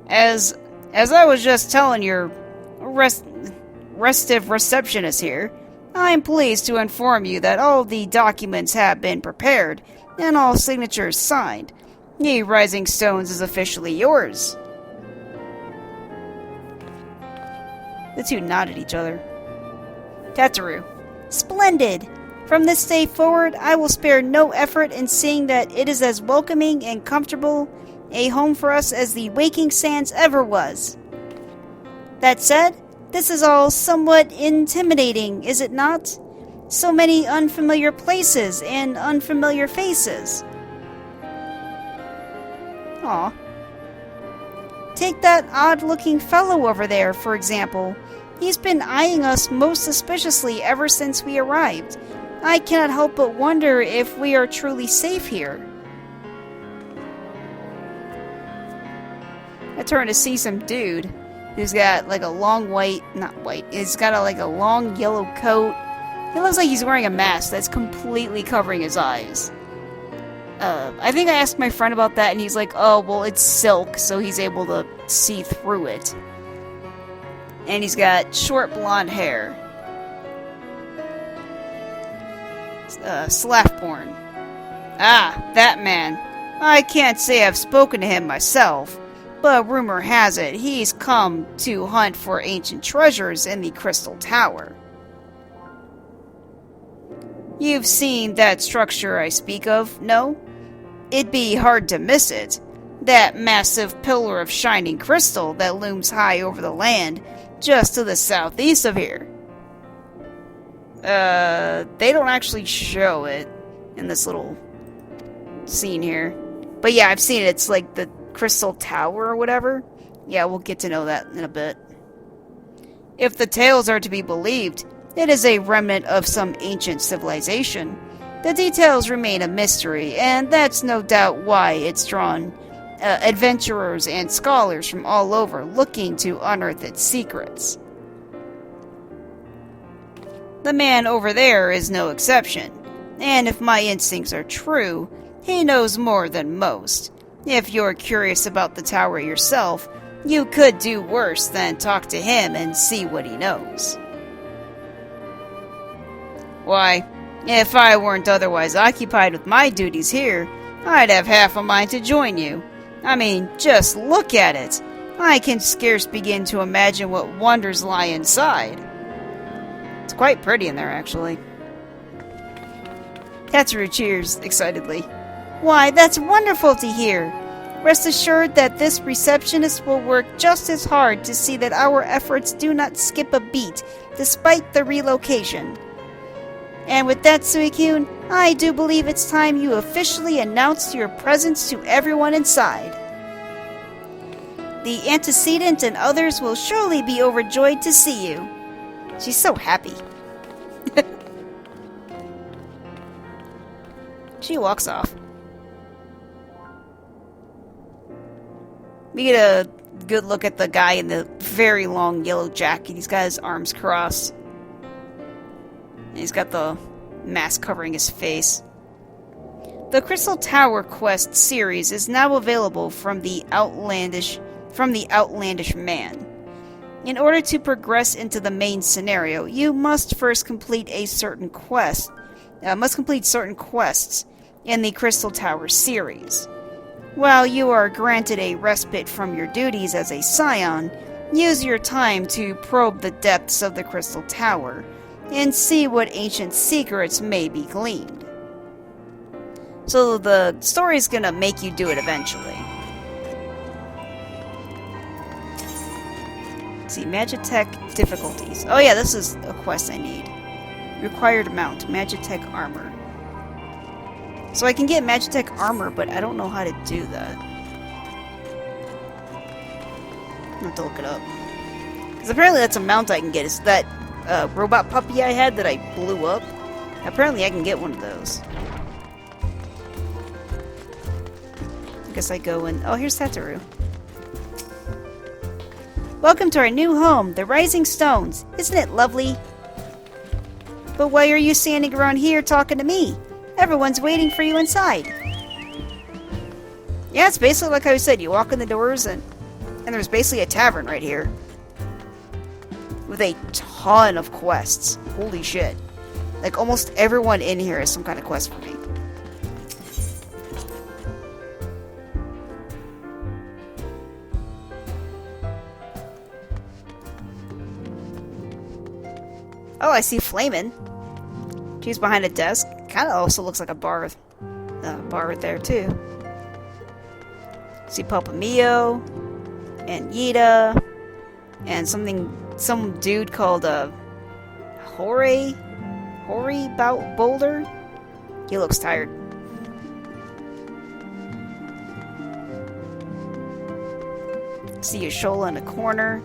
As I was just telling your restive receptionist here, I'm pleased to inform you that all the documents have been prepared and all signatures signed. The Rising Stones is officially yours. The two nod at each other. Tataru. Splendid! From this day forward, I will spare no effort in seeing that it is as welcoming and comfortable a home for us as the Waking Sands ever was. That said, this is all somewhat intimidating, is it not? So many unfamiliar places and unfamiliar faces. Aw. Take that odd-looking fellow over there, for example. He's been eyeing us most suspiciously ever since we arrived. I cannot help but wonder if we are truly safe here. I turn to see some dude who's got like a long he's got a long yellow coat. It looks like he's wearing a mask that's completely covering his eyes. I think I asked my friend about that and he's like, oh, well, it's silk, so he's able to see through it. And he's got short blonde hair. Slaftborn. Ah, that man. I can't say I've spoken to him myself, but rumor has it he's come to hunt for ancient treasures in the Crystal Tower. You've seen that structure I speak of, no? It'd be hard to miss it. That massive pillar of shining crystal that looms high over the land, just to the southeast of here. They don't actually show it in this little scene here. But yeah, I've seen it. It's like the Crystal Tower or whatever. Yeah, we'll get to know that in a bit. If the tales are to be believed, it is a remnant of some ancient civilization. The details remain a mystery, and that's no doubt why it's drawn adventurers and scholars from all over looking to unearth its secrets. The man over there is no exception, and if my instincts are true, he knows more than most. If you're curious about the tower yourself, you could do worse than talk to him and see what he knows. Why, if I weren't otherwise occupied with my duties here, I'd have half a mind to join you. I mean, just look at it. I can scarce begin to imagine what wonders lie inside. It's quite pretty in there, actually. Tataru cheers excitedly. Why, that's wonderful to hear. Rest assured that this receptionist will work just as hard to see that our efforts do not skip a beat, despite the relocation. And with that, Suicune, I do believe it's time you officially announced your presence to everyone inside. The antecedent and others will surely be overjoyed to see you. She's so happy. She walks off. We get a good look at the guy in the very long yellow jacket. He's got his arms crossed. And he's got the mask covering his face. The Crystal Tower Quest series is now available from the Outlandish Man. In order to progress into the main scenario, you must first complete certain quests in the Crystal Tower series. While you are granted a respite from your duties as a Scion, use your time to probe the depths of the Crystal Tower and see what ancient secrets may be gleaned. So the story's gonna make you do it eventually. Let's see, Magitech difficulties. Oh yeah, this is a quest I need. Required mount, Magitech armor. So I can get Magitech armor, but I don't know how to do that. I'll have to look it up. Because apparently that's a mount I can get. It's that robot puppy I had that I blew up. Apparently I can get one of those. I guess I go in... Oh, here's Satoru. Welcome to our new home, the Rising Stones. Isn't it lovely? But why are you standing around here talking to me? Everyone's waiting for you inside. Yeah, it's basically like I said. You walk in the doors and there's basically a tavern right here. With a ton of quests. Holy shit. Like almost everyone in here has some kind of quest for me. Oh, I see Flamin'. She's behind a desk. Kind of also looks like a bar right there too. See Papa Mio and Yida and some dude called Hori Boulder. He looks tired. See Yashola in a corner.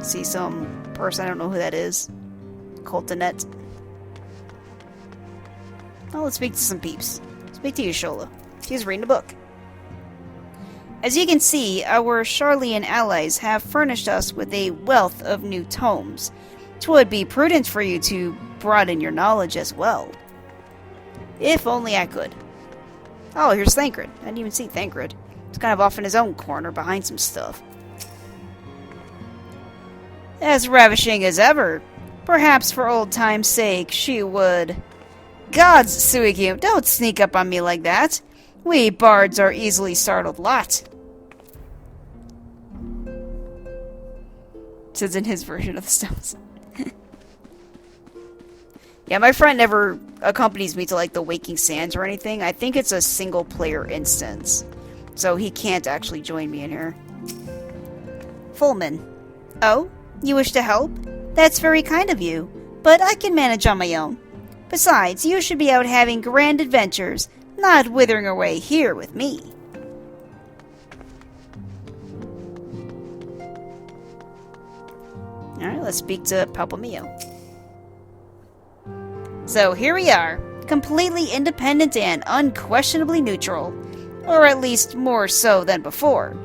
See some person, I don't know who that is. Coltonet. Oh, let's speak to some peeps. Speak to Yashola. She's reading a book. As you can see, our Charlian allies have furnished us with a wealth of new tomes. 'Twould be prudent for you to broaden your knowledge as well. If only I could. Oh, here's Thancred. I didn't even see Thancred. He's kind of off in his own corner behind some stuff. As ravishing as ever. Perhaps for old time's sake, she would... Gods, Suikyu, don't sneak up on me like that. We bards are easily startled lot. Says in his version of the stones. Yeah, my friend never accompanies me to like the Waking Sands or anything. I think it's a single player instance. So he can't actually join me in here. Fullman. Oh? You wish to help? That's very kind of you, but I can manage on my own. Besides, you should be out having grand adventures, not withering away here with me. Alright, let's speak to Palpamio. So here we are, completely independent and unquestionably neutral. Or at least more so than before.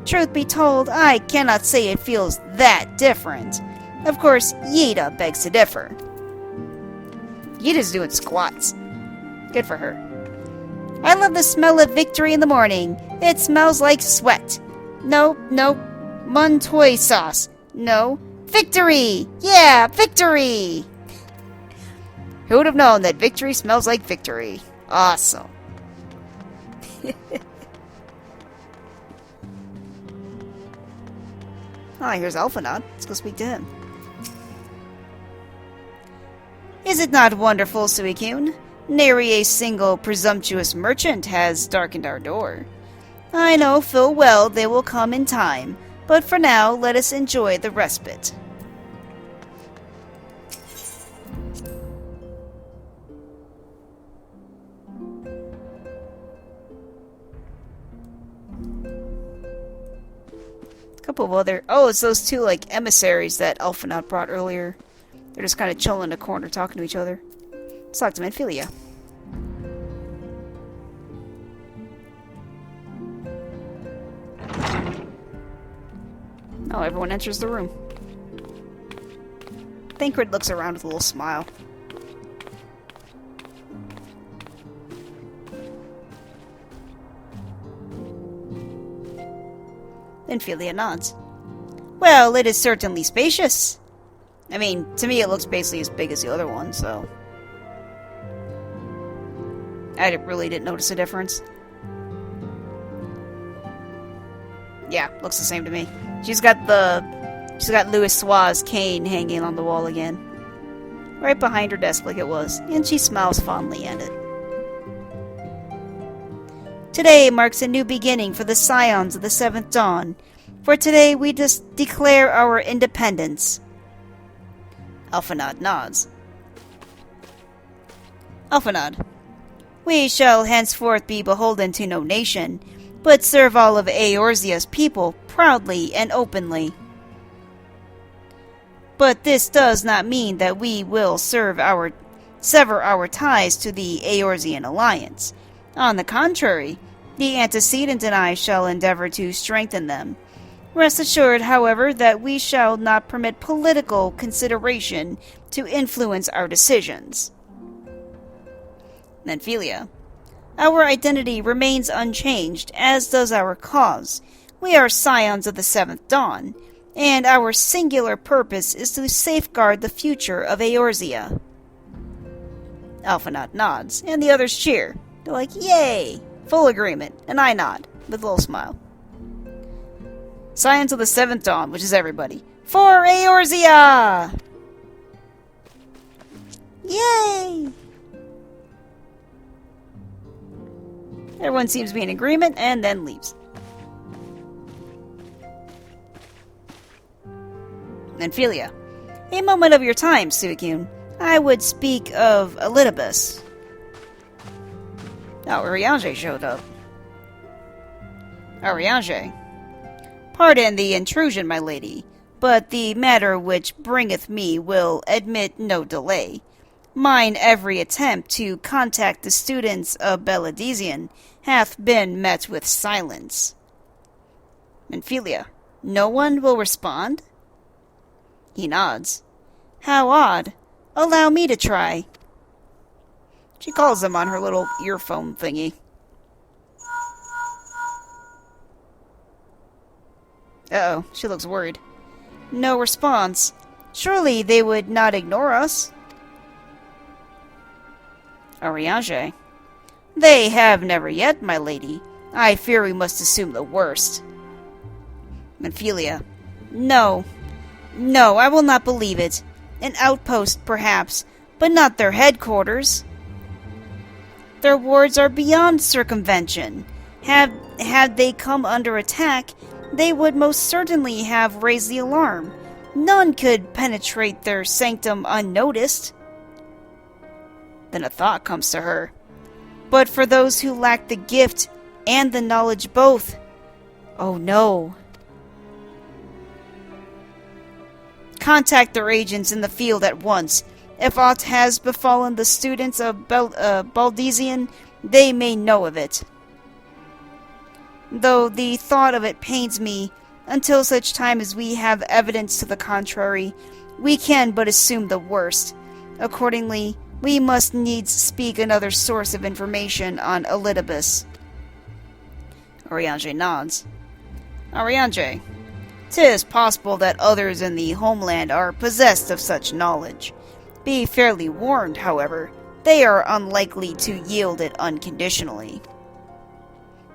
Truth be told, I cannot say it feels that different. Of course, Yida begs to differ. Yida's doing squats. Good for her. I love the smell of victory in the morning. It smells like sweat. No, Montoy sauce. No, victory! Yeah, victory! Who would have known that victory smells like victory? Awesome. Oh, here's Alphanod. Let's go speak to him. Is it not wonderful, Suikune? Nary a single presumptuous merchant has darkened our door. I know full well they will come in time, but for now let us enjoy the respite. Couple of other... Oh, it's those two, like, emissaries that Alphanod brought earlier. They're just kind of chilling in a corner talking to each other. Let's talk to Manphilia. Oh, everyone enters the room. Thancred looks around with a little smile. Then Philia nods. Well, it is certainly spacious. I mean, to me it looks basically as big as the other one, so... I really didn't notice a difference. Yeah, looks the same to me. She's got Louis Sua's cane hanging on the wall again. Right behind her desk like it was, and she smiles fondly at it. Today marks a new beginning for the Scions of the Seventh Dawn. For today we just declare our independence. Alphanod nods. Alphanod. We shall henceforth be beholden to no nation, but serve all of Eorzea's people proudly and openly. But this does not mean that we will sever our ties to the Eorzean alliance. On the contrary, the antecedent and I shall endeavor to strengthen them. Rest assured, however, that we shall not permit political consideration to influence our decisions. Then Philia. Our identity remains unchanged, as does our cause. We are Scions of the Seventh Dawn, and our singular purpose is to safeguard the future of Eorzea. Alphanod nods, and the others cheer. They're like, yay! Full agreement, and I nod, with a little smile. Scions of the Seventh Dawn, which is everybody. For Eorzea! Yay! Everyone seems to be in agreement, and then leaves. Then Philia. A moment of your time, Suicune. I would speak of Elidibus. Oh, Urianger showed up. Urianger. Pardon the intrusion, my lady, but the matter which bringeth me will admit no delay. Mine every attempt to contact the students of Beledesian hath been met with silence. Menphilia. No one will respond? He nods. How odd. Allow me to try. She calls them on her little earphone thingy. Uh-oh, she looks worried. No response. Surely they would not ignore us. Urianger. They have never yet, my lady. I fear we must assume the worst. Menphilia. No. No, I will not believe it. An outpost, perhaps, but not their headquarters. Their wards are beyond circumvention. Had they come under attack, they would most certainly have raised the alarm. None could penetrate their sanctum unnoticed. Then a thought comes to her. But for those who lack the gift and the knowledge both, oh no. Contact their agents in the field at once. If aught has befallen the students of Baldesian, they may know of it. Though the thought of it pains me, until such time as we have evidence to the contrary, we can but assume the worst. Accordingly, we must needs speak another source of information on Elidibus. Urianger nods. Urianger. 'Tis possible that others in the homeland are possessed of such knowledge. Be fairly warned, however, they are unlikely to yield it unconditionally.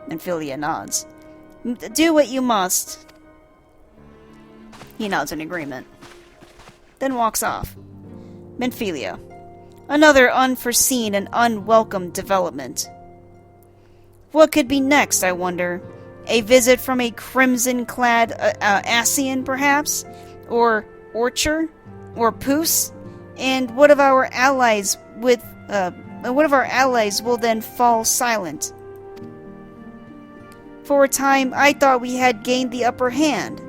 Menphilia nods. Do what you must. He nods in agreement. Then walks off. Menphilia. Another unforeseen and unwelcome development. What could be next, I wonder? A visit from a crimson-clad Ascian, perhaps? Or Orcher? Or Puce? And what of our allies will then fall silent? For a time, I thought we had gained the upper hand.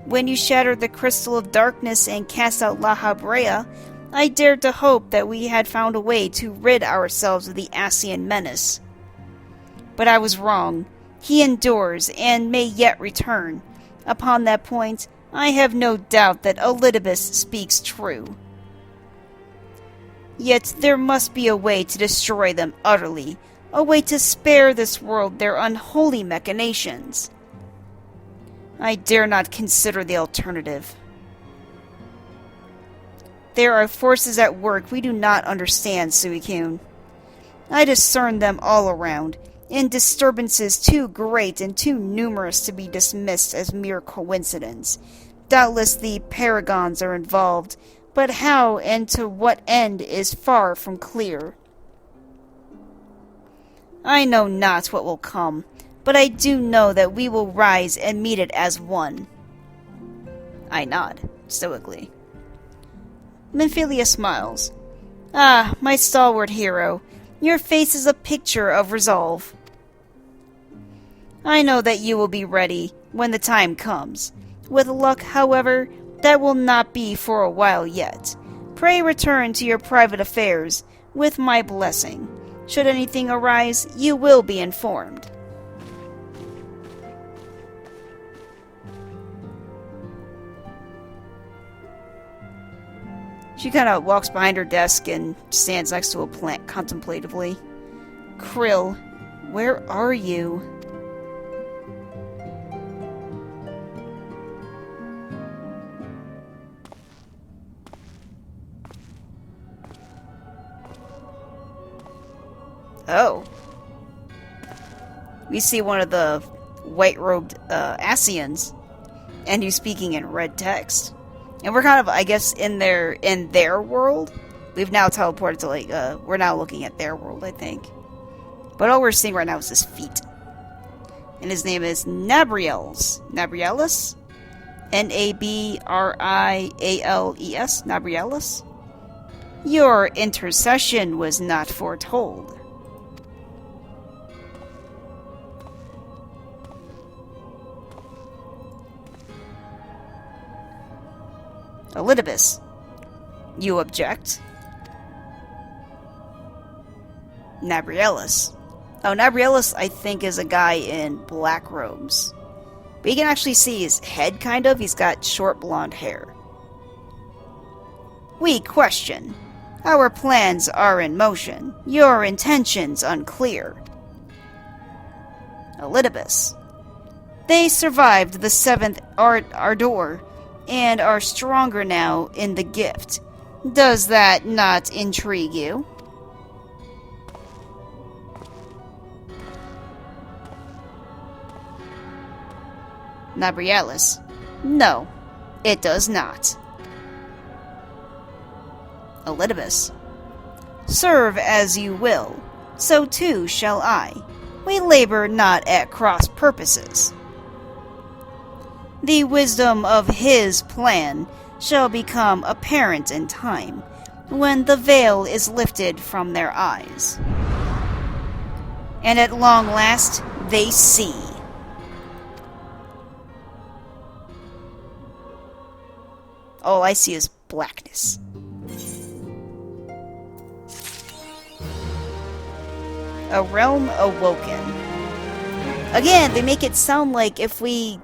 When you shattered the Crystal of Darkness and cast out La Habrea, I dared to hope that we had found a way to rid ourselves of the Ascian menace. But I was wrong. He endures, and may yet return. Upon that point, I have no doubt that Elidibus speaks true. Yet there must be a way to destroy them utterly, a way to spare this world their unholy machinations. I dare not consider the alternative. There are forces at work we do not understand, Suicune. I discern them all around, in disturbances too great and too numerous to be dismissed as mere coincidence. Doubtless the paragons are involved, but how and to what end is far from clear. I know not what will come, but I do know that we will rise and meet it as one. I nod, stoically. Minfilia smiles. Ah, my stalwart hero, your face is a picture of resolve. I know that you will be ready when the time comes. With luck, however, that will not be for a while yet. Pray return to your private affairs, with my blessing. Should anything arise, you will be informed. She kind of walks behind her desk and stands next to a plant contemplatively. Krill, where are you? Oh. We see one of the white-robed Asians, and he's speaking in red text. And we're kind of, I guess, in their world. We've now teleported to, we're now looking at their world, I think. But all we're seeing right now is his feet. And his name is Nabriels. Nabrielus? Nabriales? Nabrielus? Your intercession was not foretold. Elidibus, you object? Nabrielus. Oh, Nabrielus, I think, is a guy in black robes. But you can actually see his head, kind of. He's got short blonde hair. We question. Our plans are in motion. Your intentions unclear. Elidibus. They survived the 7th Ardor, and are stronger now in the gift. Does that not intrigue you? Nabrielus. No, it does not. Elidibus. Serve as you will, so too shall I. We labor not at cross purposes. The wisdom of his plan shall become apparent in time, when the veil is lifted from their eyes. And at long last, they see. All I see is blackness. A realm awoken. Again, they make it sound like if we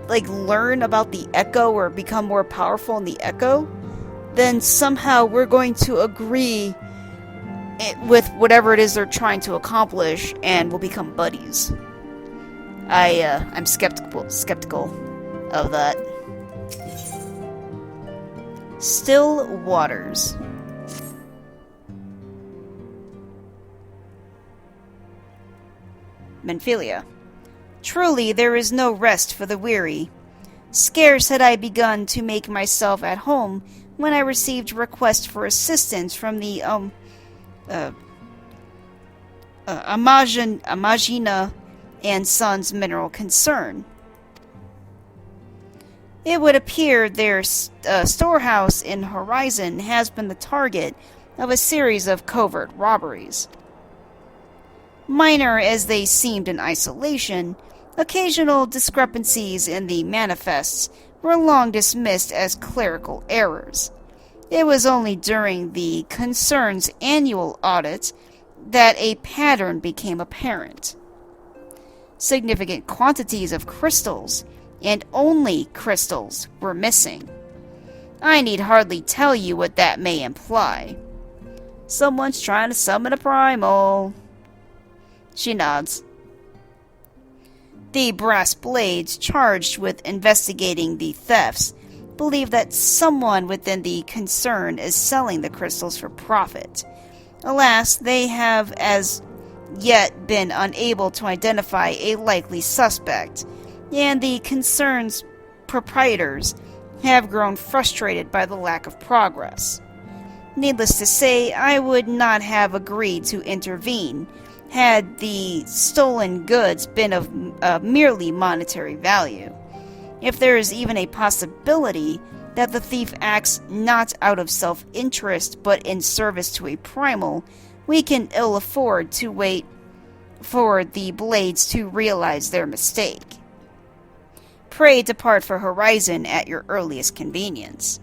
learn about the Echo or become more powerful in the Echo, then somehow we're going to agree with whatever it is they're trying to accomplish, and we'll become buddies. I'm skeptical of that. Still waters. Minfilia. Truly, there is no rest for the weary. Scarce had I begun to make myself at home when I received a request for assistance from the, Imagina and Sons Mineral Concern. It would appear their storehouse in Horizon has been the target of a series of covert robberies. Minor as they seemed in isolation, occasional discrepancies in the manifests were long dismissed as clerical errors. It was only during the concern's annual audit that a pattern became apparent. Significant quantities of crystals, and only crystals were missing. I need hardly tell you what that may imply. Someone's trying to summon a primal. She nods. The brass blades charged with investigating the thefts believe that someone within the concern is selling the crystals for profit. Alas, they have as yet been unable to identify a likely suspect, and the concern's proprietors have grown frustrated by the lack of progress. Needless to say, I would not have agreed to intervene had the stolen goods been of merely monetary value. If there is even a possibility that the thief acts not out of self-interest but in service to a primal, we can ill afford to wait for the blades to realize their mistake. Pray depart for Horizon at your earliest convenience.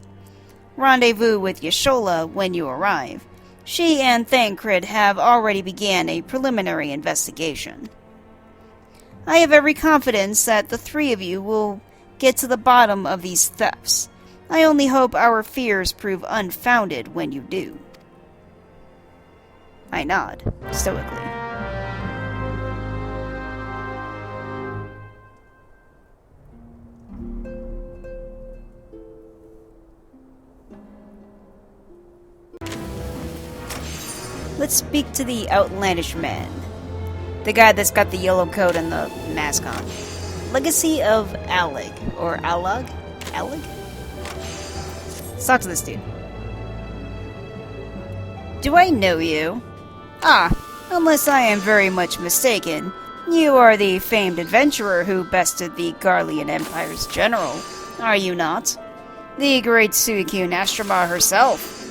Rendezvous with Yashola when you arrive. She and Thancred have already began a preliminary investigation. I have every confidence that the three of you will get to the bottom of these thefts. I only hope our fears prove unfounded when you do. I nod, stoically. Let's speak to the outlandish man. The guy that's got the yellow coat and the mask on. Legacy of Alig. Or Alag? Alig? Let's talk to this dude. Do I know you? Ah, unless I am very much mistaken, you are the famed adventurer who bested the Garlean Empire's general, are you not? The great Suicune Astromar herself.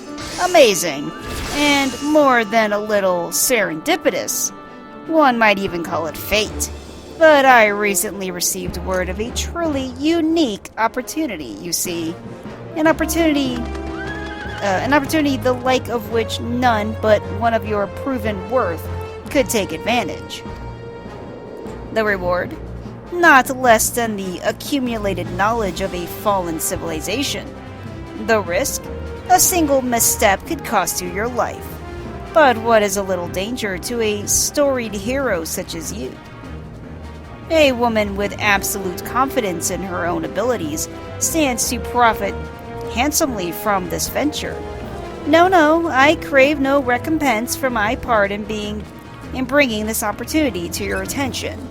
Amazing, and more than a little serendipitous. One might even call it fate. But I recently received word of a truly unique opportunity, you see. An opportunity the like of which none but one of your proven worth could take advantage. The reward? Not less than the accumulated knowledge of a fallen civilization. The risk? A single misstep could cost you your life. But what is a little danger to a storied hero such as you? A woman with absolute confidence in her own abilities stands to profit handsomely from this venture. No, I crave no recompense for my part in bringing this opportunity to your attention.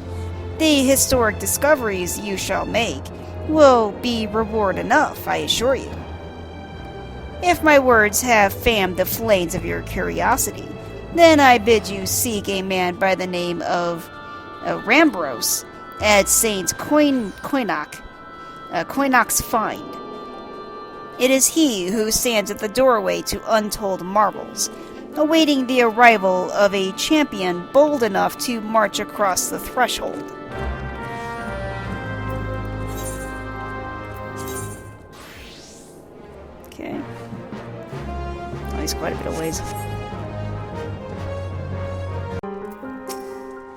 The historic discoveries you shall make will be reward enough, I assure you. If my words have fanned the flames of your curiosity, then I bid you seek a man by the name of Rambros at St. Coinoc's Find. It is he who stands at the doorway to untold marvels, awaiting the arrival of a champion bold enough to march across the threshold. Okay. Oh, he's quite a bit of ways.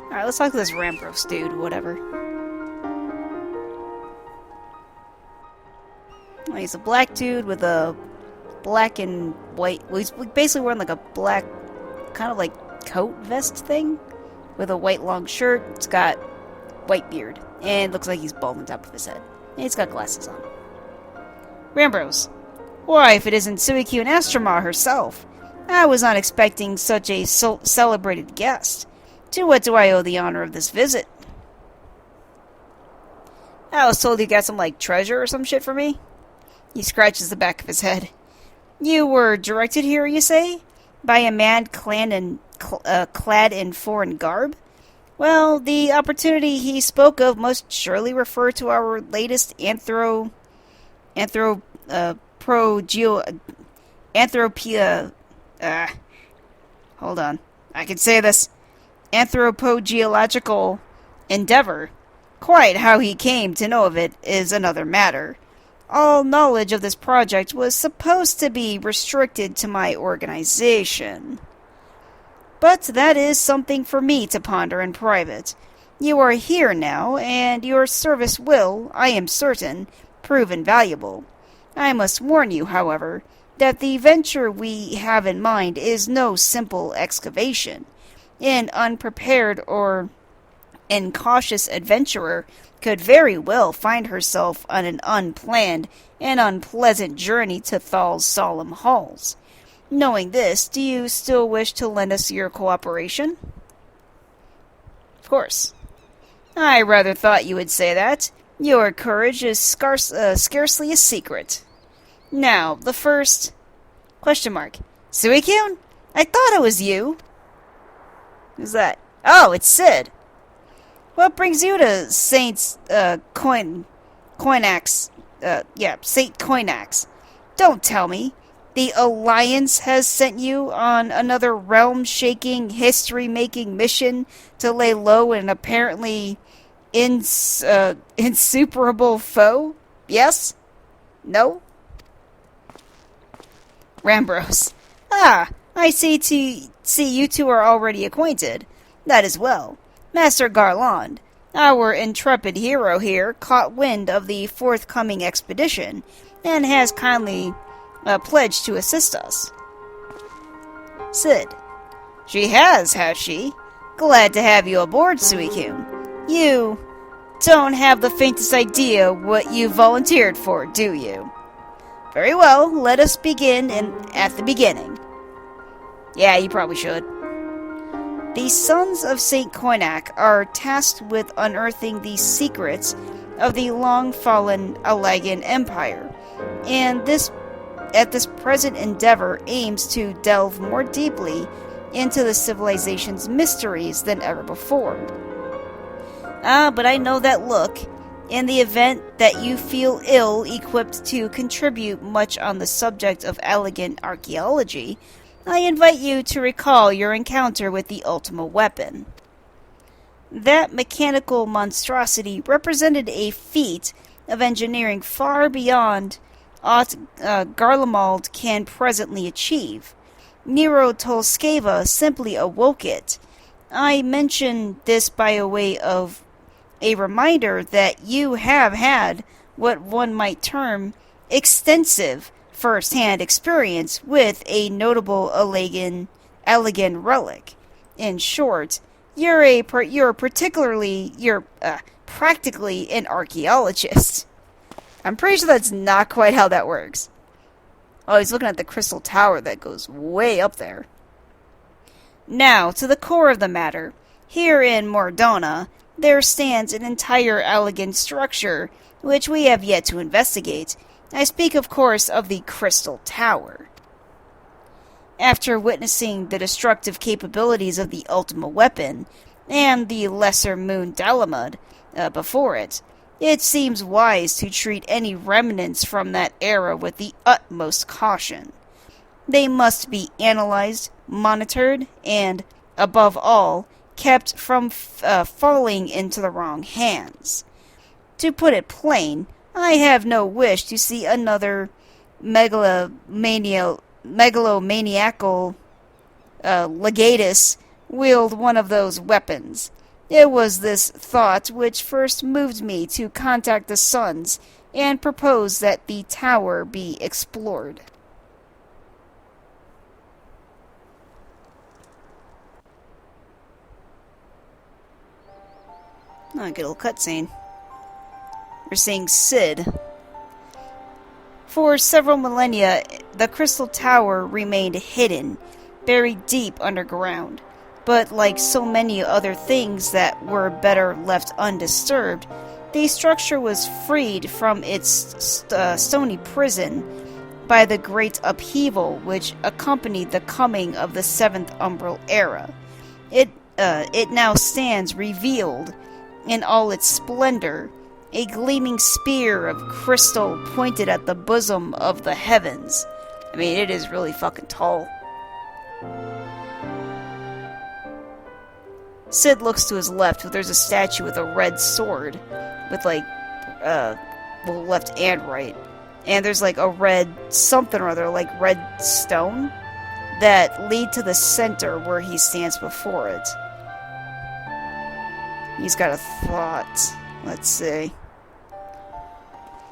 Alright, let's talk to this Rambros dude, whatever. Oh, he's a black dude with a black and white... Well, he's basically wearing like a black, kind of like coat vest thing, with a white long shirt. It's got white beard, and looks like he's bald on top of his head. And he's got glasses on. Rambros. Why, if it isn't Suicune Astromar herself. I was not expecting such a celebrated guest. To what do I owe the honor of this visit? I was told you got some, like, treasure or some shit for me? He scratches the back of his head. You were directed here, you say? By a man clad in foreign garb? Well, the opportunity he spoke of must surely refer to our latest hold on. I can say this. Anthropogeological endeavor. Quite how he came to know of it is another matter. All knowledge of this project was supposed to be restricted to my organization. But that is something for me to ponder in private. You are here now, and your service will, I am certain, prove invaluable. I must warn you, however, that the venture we have in mind is no simple excavation. An unprepared or incautious adventurer could very well find herself on an unplanned and unpleasant journey to Thal's solemn halls. Knowing this, do you still wish to lend us your cooperation? Of course. I rather thought you would say that. Your courage is scarcely a secret. Now, the first... Question mark. Suikyun? I thought it was you. Who's that? Oh, it's Sid. What brings you to Saint Coinax? Saint Coinax. Don't tell me. The Alliance has sent you on another realm-shaking, history-making mission to lay low an apparently insuperable foe? Yes? No? Rambros. Ah, I see you two are already acquainted. That is well. Master Garland, our intrepid hero here, caught wind of the forthcoming expedition, and has kindly pledged to assist us. Sid. She has she? Glad to have you aboard, Suikyun. You don't have the faintest idea what you volunteered for, do you? Very well, let us begin at the beginning. Yeah, you probably should. The Sons of St. Coinac are tasked with unearthing the secrets of the long-fallen Alagan Empire, and this present endeavor aims to delve more deeply into the civilization's mysteries than ever before. But I know that look. In the event that you feel ill-equipped to contribute much on the subject of elegant archaeology, I invite you to recall your encounter with the Ultima weapon. That mechanical monstrosity represented a feat of engineering far beyond aught Garlemald can presently achieve. Nero Tolskeva simply awoke it. I mention this by a way of a reminder that you have had what one might term extensive first-hand experience with a notable Alagan relic. In short, you're practically an archaeologist. I'm pretty sure that's not quite how that works. Oh, he's looking at the crystal tower that goes way up there. Now, to the core of the matter. Here in Mordona, there stands an entire elegant structure, which we have yet to investigate. I speak, of course, of the Crystal Tower. After witnessing the destructive capabilities of the Ultima weapon, and the Lesser Moon Dalamud before it, it seems wise to treat any remnants from that era with the utmost caution. They must be analyzed, monitored, and, above all, kept from falling into the wrong hands. To put it plain, I have no wish to see another megalomaniacal legatus wield one of those weapons. It was this thought which first moved me to contact the Sons and propose that the tower be explored. Oh, good little cutscene. We're seeing Sid. For several millennia, the Crystal Tower remained hidden, buried deep underground. But like so many other things that were better left undisturbed, the structure was freed from its stony prison by the great upheaval which accompanied the coming of the Seventh Umbral Era. It now stands revealed in all its splendor, a gleaming spear of crystal pointed at the bosom of the heavens. I mean, it is really fucking tall. Sid looks to his left, but there's a statue with a red sword, with left and right. And there's like a red something or other, like red stone, that lead to the center where he stands before it. He's got a thought. Let's see.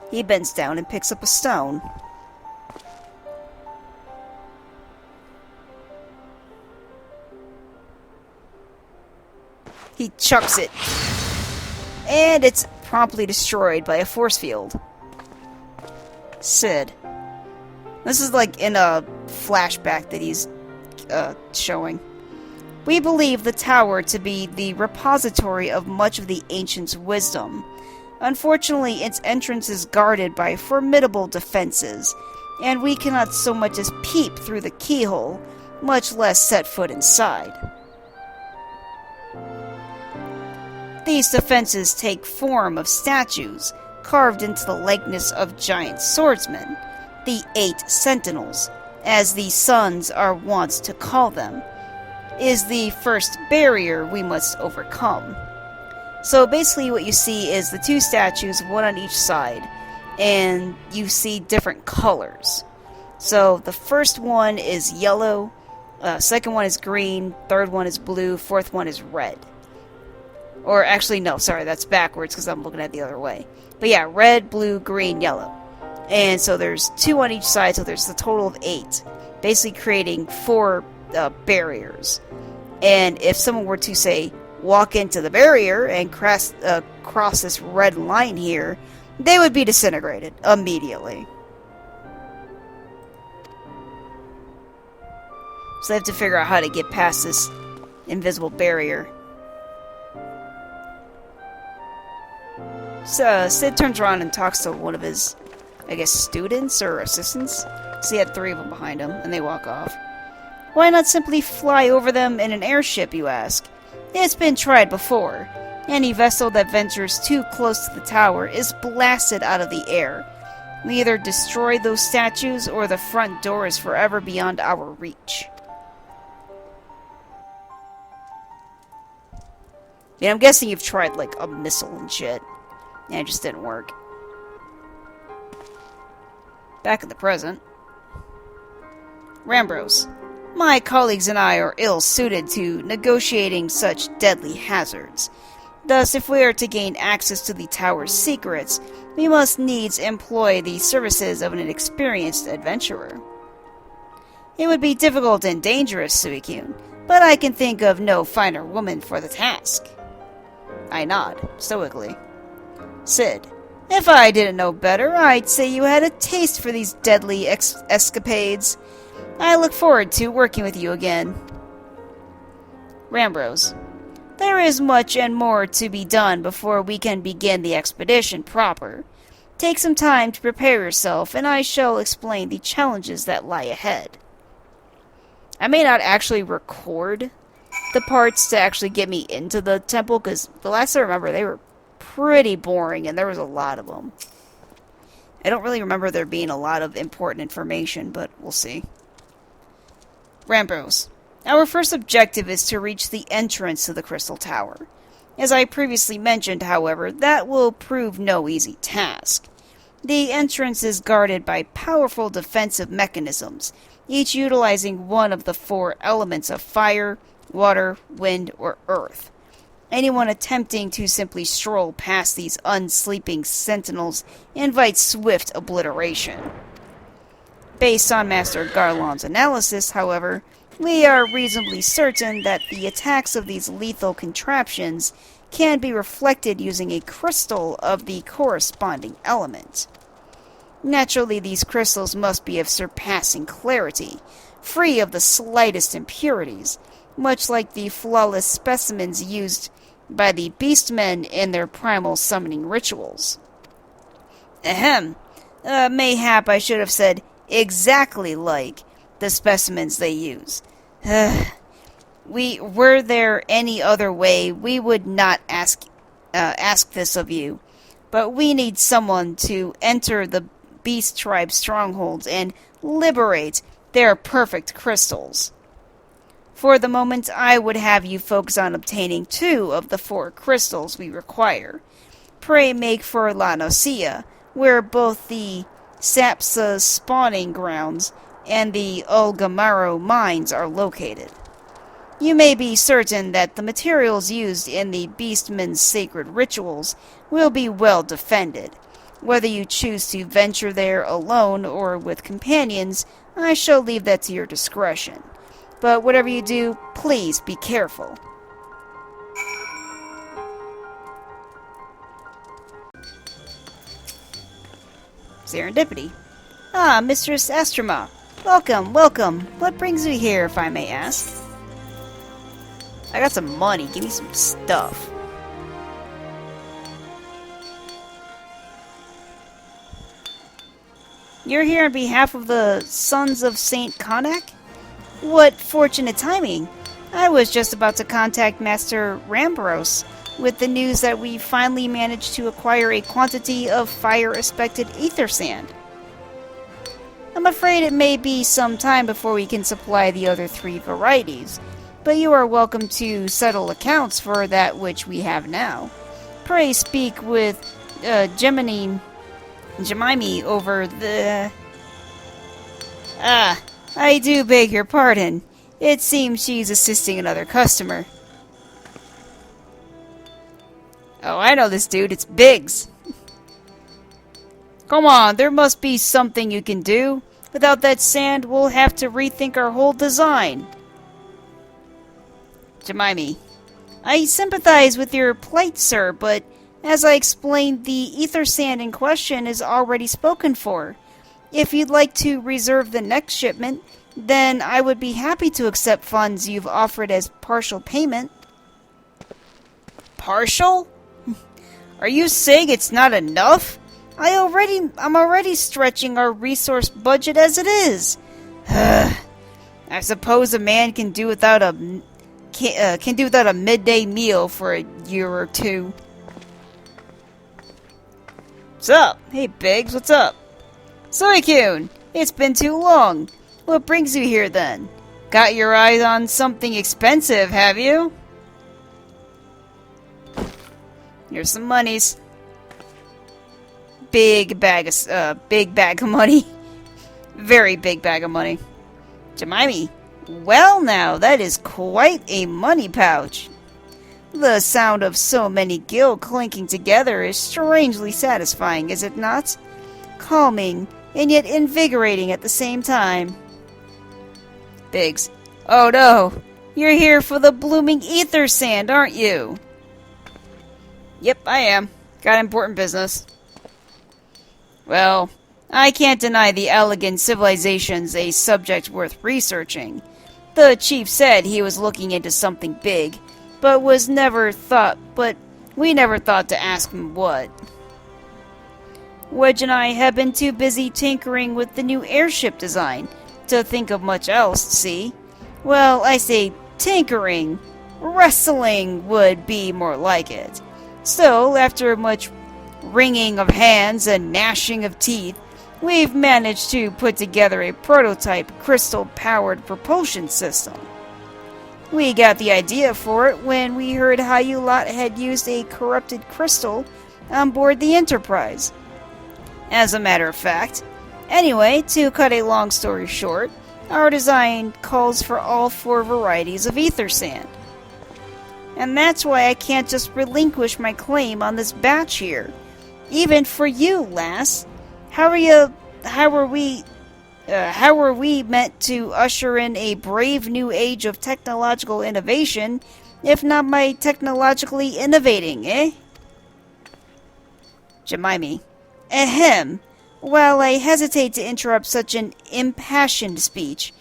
He bends down and picks up a stone. He chucks it. And it's promptly destroyed by a force field. Sid. This is like in a flashback that he's showing. We believe the tower to be the repository of much of the ancients' wisdom. Unfortunately, its entrance is guarded by formidable defenses, and we cannot so much as peep through the keyhole, much less set foot inside. These defenses take form of statues, carved into the likeness of giant swordsmen, the 8 Sentinels, as the sons are wont to call them, is the first barrier we must overcome. So basically what you see is the 2 statues, one on each side, and you see different colors. So the first one is yellow, second one is green, third one is blue, fourth one is red. Or actually, no, sorry, that's backwards because I'm looking at the other way. But yeah, red, blue, green, yellow. And so there's 2 on each side, so there's a total of 8. Basically creating 4 barriers. And if someone were to, say, walk into the barrier and cross this red line here, they would be disintegrated immediately. So they have to figure out how to get past this invisible barrier. So Sid turns around and talks to one of his, I guess, students or assistants. So he had 3 of them behind him, and they walk off. Why not simply fly over them in an airship, you ask? It's been tried before. Any vessel that ventures too close to the tower is blasted out of the air. We either destroy those statues, or the front door is forever beyond our reach. Yeah, I'm guessing you've tried, like, a missile and shit. And it just didn't work. Back in the present. Rambros. My colleagues and I are ill-suited to negotiating such deadly hazards. Thus, if we are to gain access to the tower's secrets, we must needs employ the services of an experienced adventurer. It would be difficult and dangerous, Suikyun, but I can think of no finer woman for the task. I nod, stoically. Sid. If I didn't know better, I'd say you had a taste for these deadly escapades. I look forward to working with you again. Rambros. There is much and more to be done before we can begin the expedition proper. Take some time to prepare yourself, and I shall explain the challenges that lie ahead. I may not actually record the parts to actually get me into the temple, because the last I remember, they were pretty boring, and there was a lot of them. I don't really remember there being a lot of important information, but we'll see. Rambros. Our first objective is to reach the entrance to the Crystal Tower. As I previously mentioned, however, that will prove no easy task. The entrance is guarded by powerful defensive mechanisms, each utilizing one of the 4 elements of fire, water, wind, or earth. Anyone attempting to simply stroll past these unsleeping sentinels invites swift obliteration. Based on Master Garlon's analysis, however, we are reasonably certain that the attacks of these lethal contraptions can be reflected using a crystal of the corresponding element. Naturally, these crystals must be of surpassing clarity, free of the slightest impurities, much like the flawless specimens used by the beastmen in their primal summoning rituals. Ahem. Mayhap I should have said exactly like the specimens they use. Were there any other way, we would not ask this of you, but we need someone to enter the Beast Tribe strongholds and liberate their perfect crystals. For the moment, I would have you focus on obtaining 2 of the 4 crystals we require. Pray make for La Nocia, where both the Sapsa's spawning grounds and the Ulgamaro mines are located. You may be certain that the materials used in the Beastman's sacred rituals will be well defended. Whether you choose to venture there alone or with companions, I shall leave that to your discretion. But whatever you do, please be careful. Serendipity. Ah, Mistress Estrema. Welcome, welcome. What brings you here, if I may ask? I got some money. Give me some stuff. You're here on behalf of the Sons of Saint Connacht? What fortunate timing. I was just about to contact Master Rambros with the news that we finally managed to acquire a quantity of fire-aspected ether sand. I'm afraid it may be some time before we can supply the other 3 varieties, but you are welcome to settle accounts for that which we have now. Pray speak with Jemime over the... I do beg your pardon. It seems she's assisting another customer. Oh, I know this dude. It's Biggs. Come on, there must be something you can do. Without that sand, we'll have to rethink our whole design. Jemime. I sympathize with your plight, sir, but as I explained, the ether sand in question is already spoken for. If you'd like to reserve the next shipment, then I would be happy to accept funds you've offered as partial payment. Partial? Are you saying it's not enough? I'm already stretching our resource budget as it is. I suppose a man can do without a midday meal for a year or two. What's up? Hey Biggs, what's up? Soy-kun, it's been too long. What brings you here then? Got your eyes on something expensive, have you? Here's some monies. Big bag of money. Very big bag of money. Jemime, well now, that is quite a money pouch. The sound of so many gil clinking together is strangely satisfying, is it not? Calming, and yet invigorating at the same time. Biggs, oh no, you're here for the blooming ether sand, aren't you? Yep, I am. Got important business. Well, I can't deny the elegant civilization's a subject worth researching. The chief said he was looking into something big, but we never thought to ask him what. Wedge and I have been too busy tinkering with the new airship design to think of much else, see? Well, I say tinkering. Wrestling would be more like it. So, after much wringing of hands and gnashing of teeth, we've managed to put together a prototype crystal-powered propulsion system. We got the idea for it when we heard how you lot had used a corrupted crystal on board the Enterprise. As a matter of fact, anyway, to cut a long story short, our design calls for all 4 varieties of ether sand. And that's why I can't just relinquish my claim on this batch here. Even for you, lass. How are we meant to usher in a brave new age of technological innovation, if not by technologically innovating, eh? Jemime. Ahem. While I hesitate to interrupt such an impassioned speech,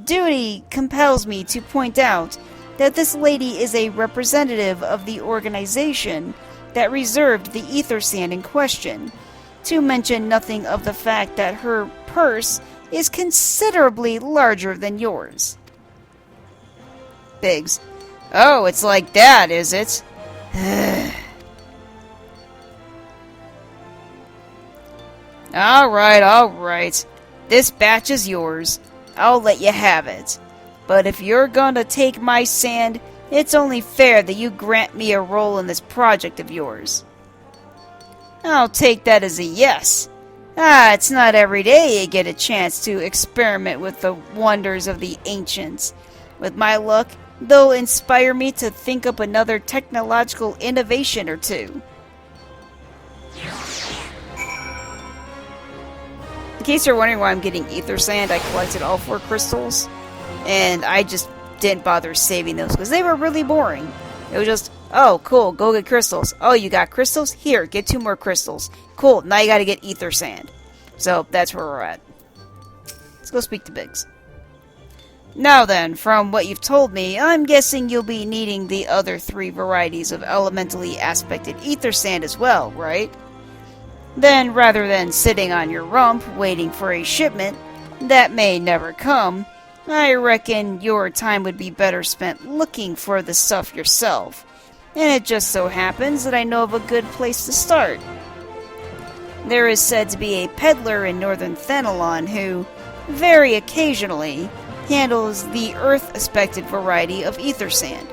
duty compels me to point out that this lady is a representative of the organization that reserved the ether sand in question, to mention nothing of the fact that her purse is considerably larger than yours. Biggs. Oh, it's like that, is it? Alright. This batch is yours. I'll let you have it. But if you're gonna take my sand, it's only fair that you grant me a role in this project of yours. I'll take that as a yes. It's not every day you get a chance to experiment with the wonders of the ancients. With my luck, they'll inspire me to think up another technological innovation or two. In case you're wondering why I'm getting ether sand, I collected all 4 crystals, and I just didn't bother saving those because they were really boring. It was just, oh, cool, go get crystals. Oh, you got crystals? Here, get 2 more crystals. Cool, now you gotta get ether sand. So, that's where we're at. Let's go speak to Biggs. Now then, from what you've told me, I'm guessing you'll be needing the other 3 varieties of elementally aspected ether sand as well, right? Then, rather than sitting on your rump waiting for a shipment that may never come, I reckon your time would be better spent looking for the stuff yourself. And it just so happens that I know of a good place to start. There is said to be a peddler in northern Thenelon who, very occasionally, handles the earth-aspected variety of ether sand.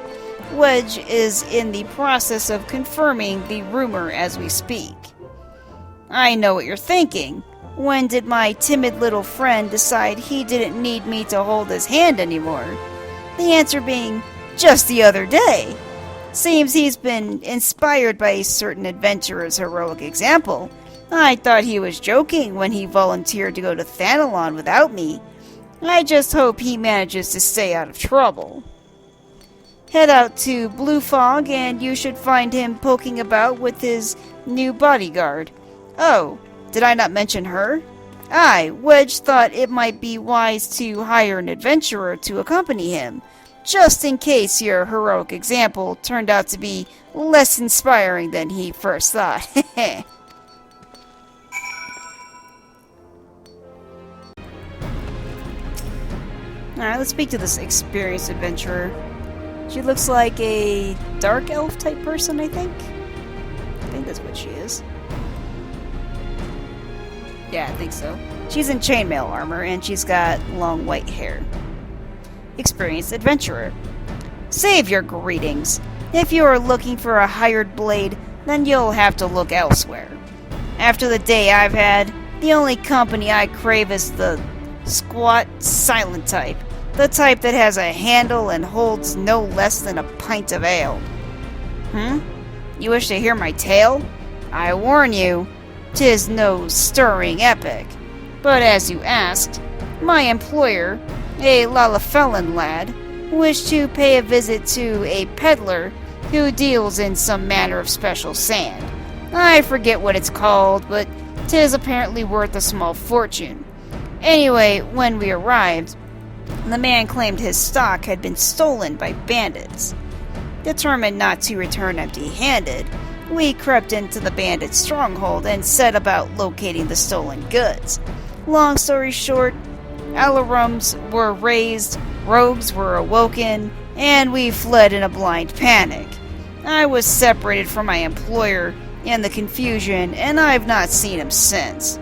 Wedge is in the process of confirming the rumor as we speak. I know what you're thinking. When did my timid little friend decide he didn't need me to hold his hand anymore? The answer being, just the other day. Seems he's been inspired by a certain adventurer's heroic example. I thought he was joking when he volunteered to go to Thanalon without me. I just hope he manages to stay out of trouble. Head out to Blue Fog and you should find him poking about with his new bodyguard. Oh, did I not mention her? Aye, Wedge thought it might be wise to hire an adventurer to accompany him, just in case your heroic example turned out to be less inspiring than he first thought. Alright, let's speak to this experienced adventurer. She looks like a dark elf type person, I think. I think that's what she is. Yeah, I think so. She's in chainmail armor, and she's got long white hair. Experienced adventurer. Save your greetings. If you are looking for a hired blade, then you'll have to look elsewhere. After the day I've had, the only company I crave is the squat, silent type. The type that has a handle and holds no less than a pint of ale. You wish to hear my tale? I warn you, 'tis no stirring epic. But as you asked, my employer, a Lalafellan lad, wished to pay a visit to a peddler who deals in some manner of special sand. I forget what it's called, but 'tis apparently worth a small fortune. Anyway, when we arrived, the man claimed his stock had been stolen by bandits. Determined not to return empty-handed, we crept into the bandit stronghold and set about locating the stolen goods. Long story short, alarums were raised, rogues were awoken, and we fled in a blind panic. I was separated from my employer in the confusion, and I've not seen him since.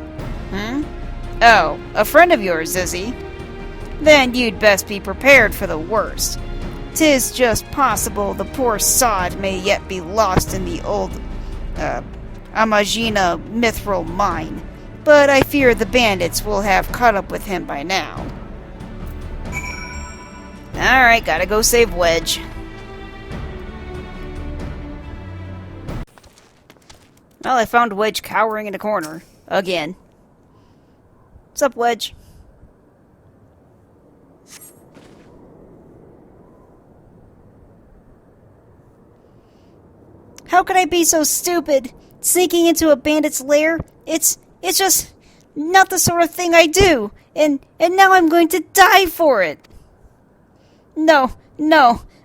Oh, a friend of yours, is he? Then you'd best be prepared for the worst. 'Tis just possible the poor sod may yet be lost in the old, Amagina mithril mine, but I fear the bandits will have caught up with him by now. Alright, gotta go save Wedge. Well, I found Wedge cowering in a corner. Again. What's up, Wedge? How could I be so stupid? Sneaking into a bandit's lair? It's just not the sort of thing I do. And now I'm going to die for it. No.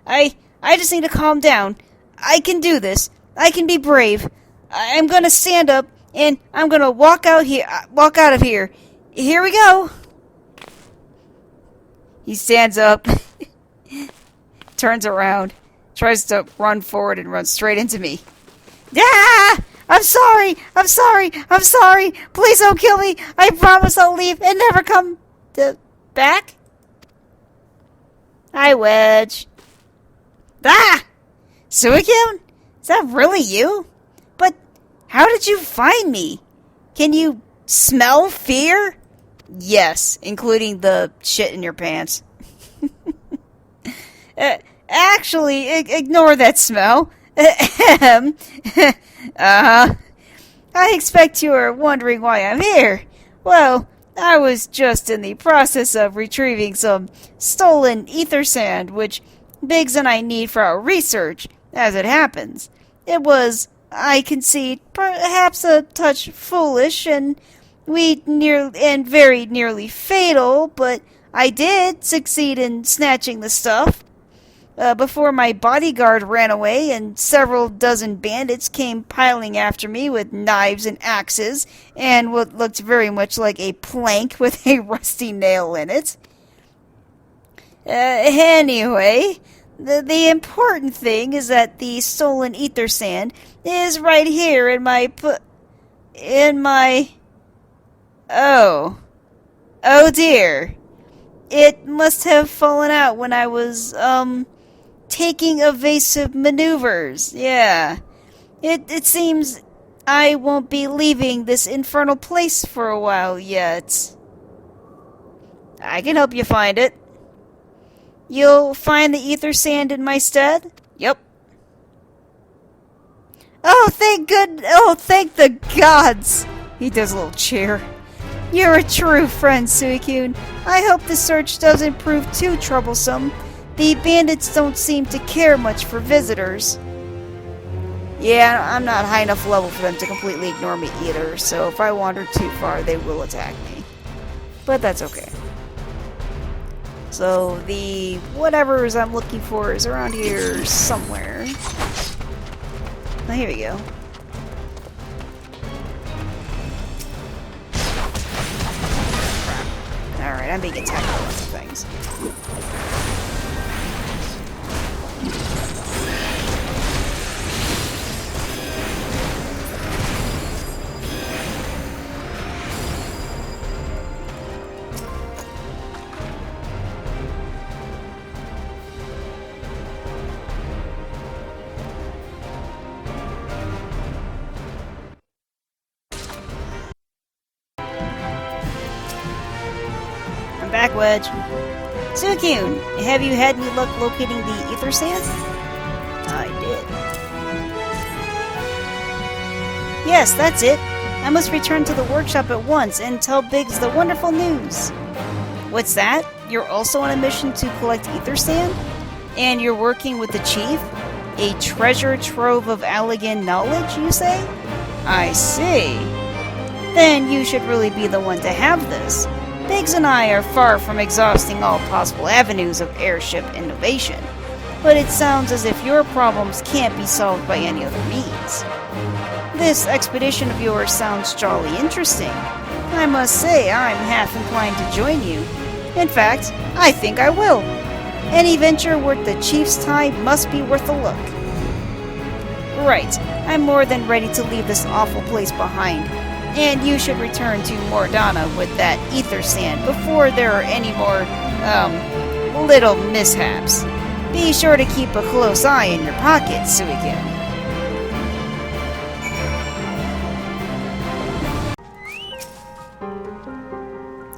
I just need to calm down. I can do this. I can be brave. I'm gonna stand up and I'm gonna walk out of here. Here we go. He stands up, turns around, tries to run forward and runs straight into me. Ah! I'm sorry! Please don't kill me! I promise I'll leave and never come back? Hi, Wedge. Ah! Suicune? Is that really you? But how did you find me? Can you smell fear? Yes, including the shit in your pants. Uh, Actually, ignore that smell. Ahem. Uh-huh. I expect you are wondering why I'm here. Well, I was just in the process of retrieving some stolen ether sand, which Biggs and I need for our research, as it happens. It was, I concede, perhaps a touch foolish and very nearly fatal, but I did succeed in snatching the stuff. Before my bodyguard ran away and several dozen bandits came piling after me with knives and axes and what looked very much like a plank with a rusty nail in it. Anyway, the important thing is that the stolen ether sand is right here in my... Oh. Oh dear. It must have fallen out when I was, taking evasive maneuvers. Yeah. It seems I won't be leaving this infernal place for a while yet. I can help you find it. You'll find the ether sand in my stead? Yep. Oh, thank the gods! He does a little cheer. You're a true friend, Suicune. I hope the search doesn't prove too troublesome. The bandits don't seem to care much for visitors. Yeah, I'm not high enough level for them to completely ignore me either, so if I wander too far, they will attack me. But that's okay. So, the whatever's I'm looking for is around here somewhere. Oh, here we go. Alright, I'm being attacked by lots of things. Back, Wedge. Suicune, have you had any luck locating the ether sand? I did. Yes, that's it. I must return to the workshop at once and tell Biggs the wonderful news. What's that? You're also on a mission to collect ether sand? And you're working with the chief? A treasure trove of Allegan knowledge, you say? I see. Then you should really be the one to have this. Biggs and I are far from exhausting all possible avenues of airship innovation, but it sounds as if your problems can't be solved by any other means. This expedition of yours sounds jolly interesting. I must say I'm half inclined to join you. In fact, I think I will. Any venture worth the chief's time must be worth a look. Right, I'm more than ready to leave this awful place behind. And you should return to Mordana with that ether sand before there are any more, little mishaps. Be sure to keep a close eye in your pocket, Suicune.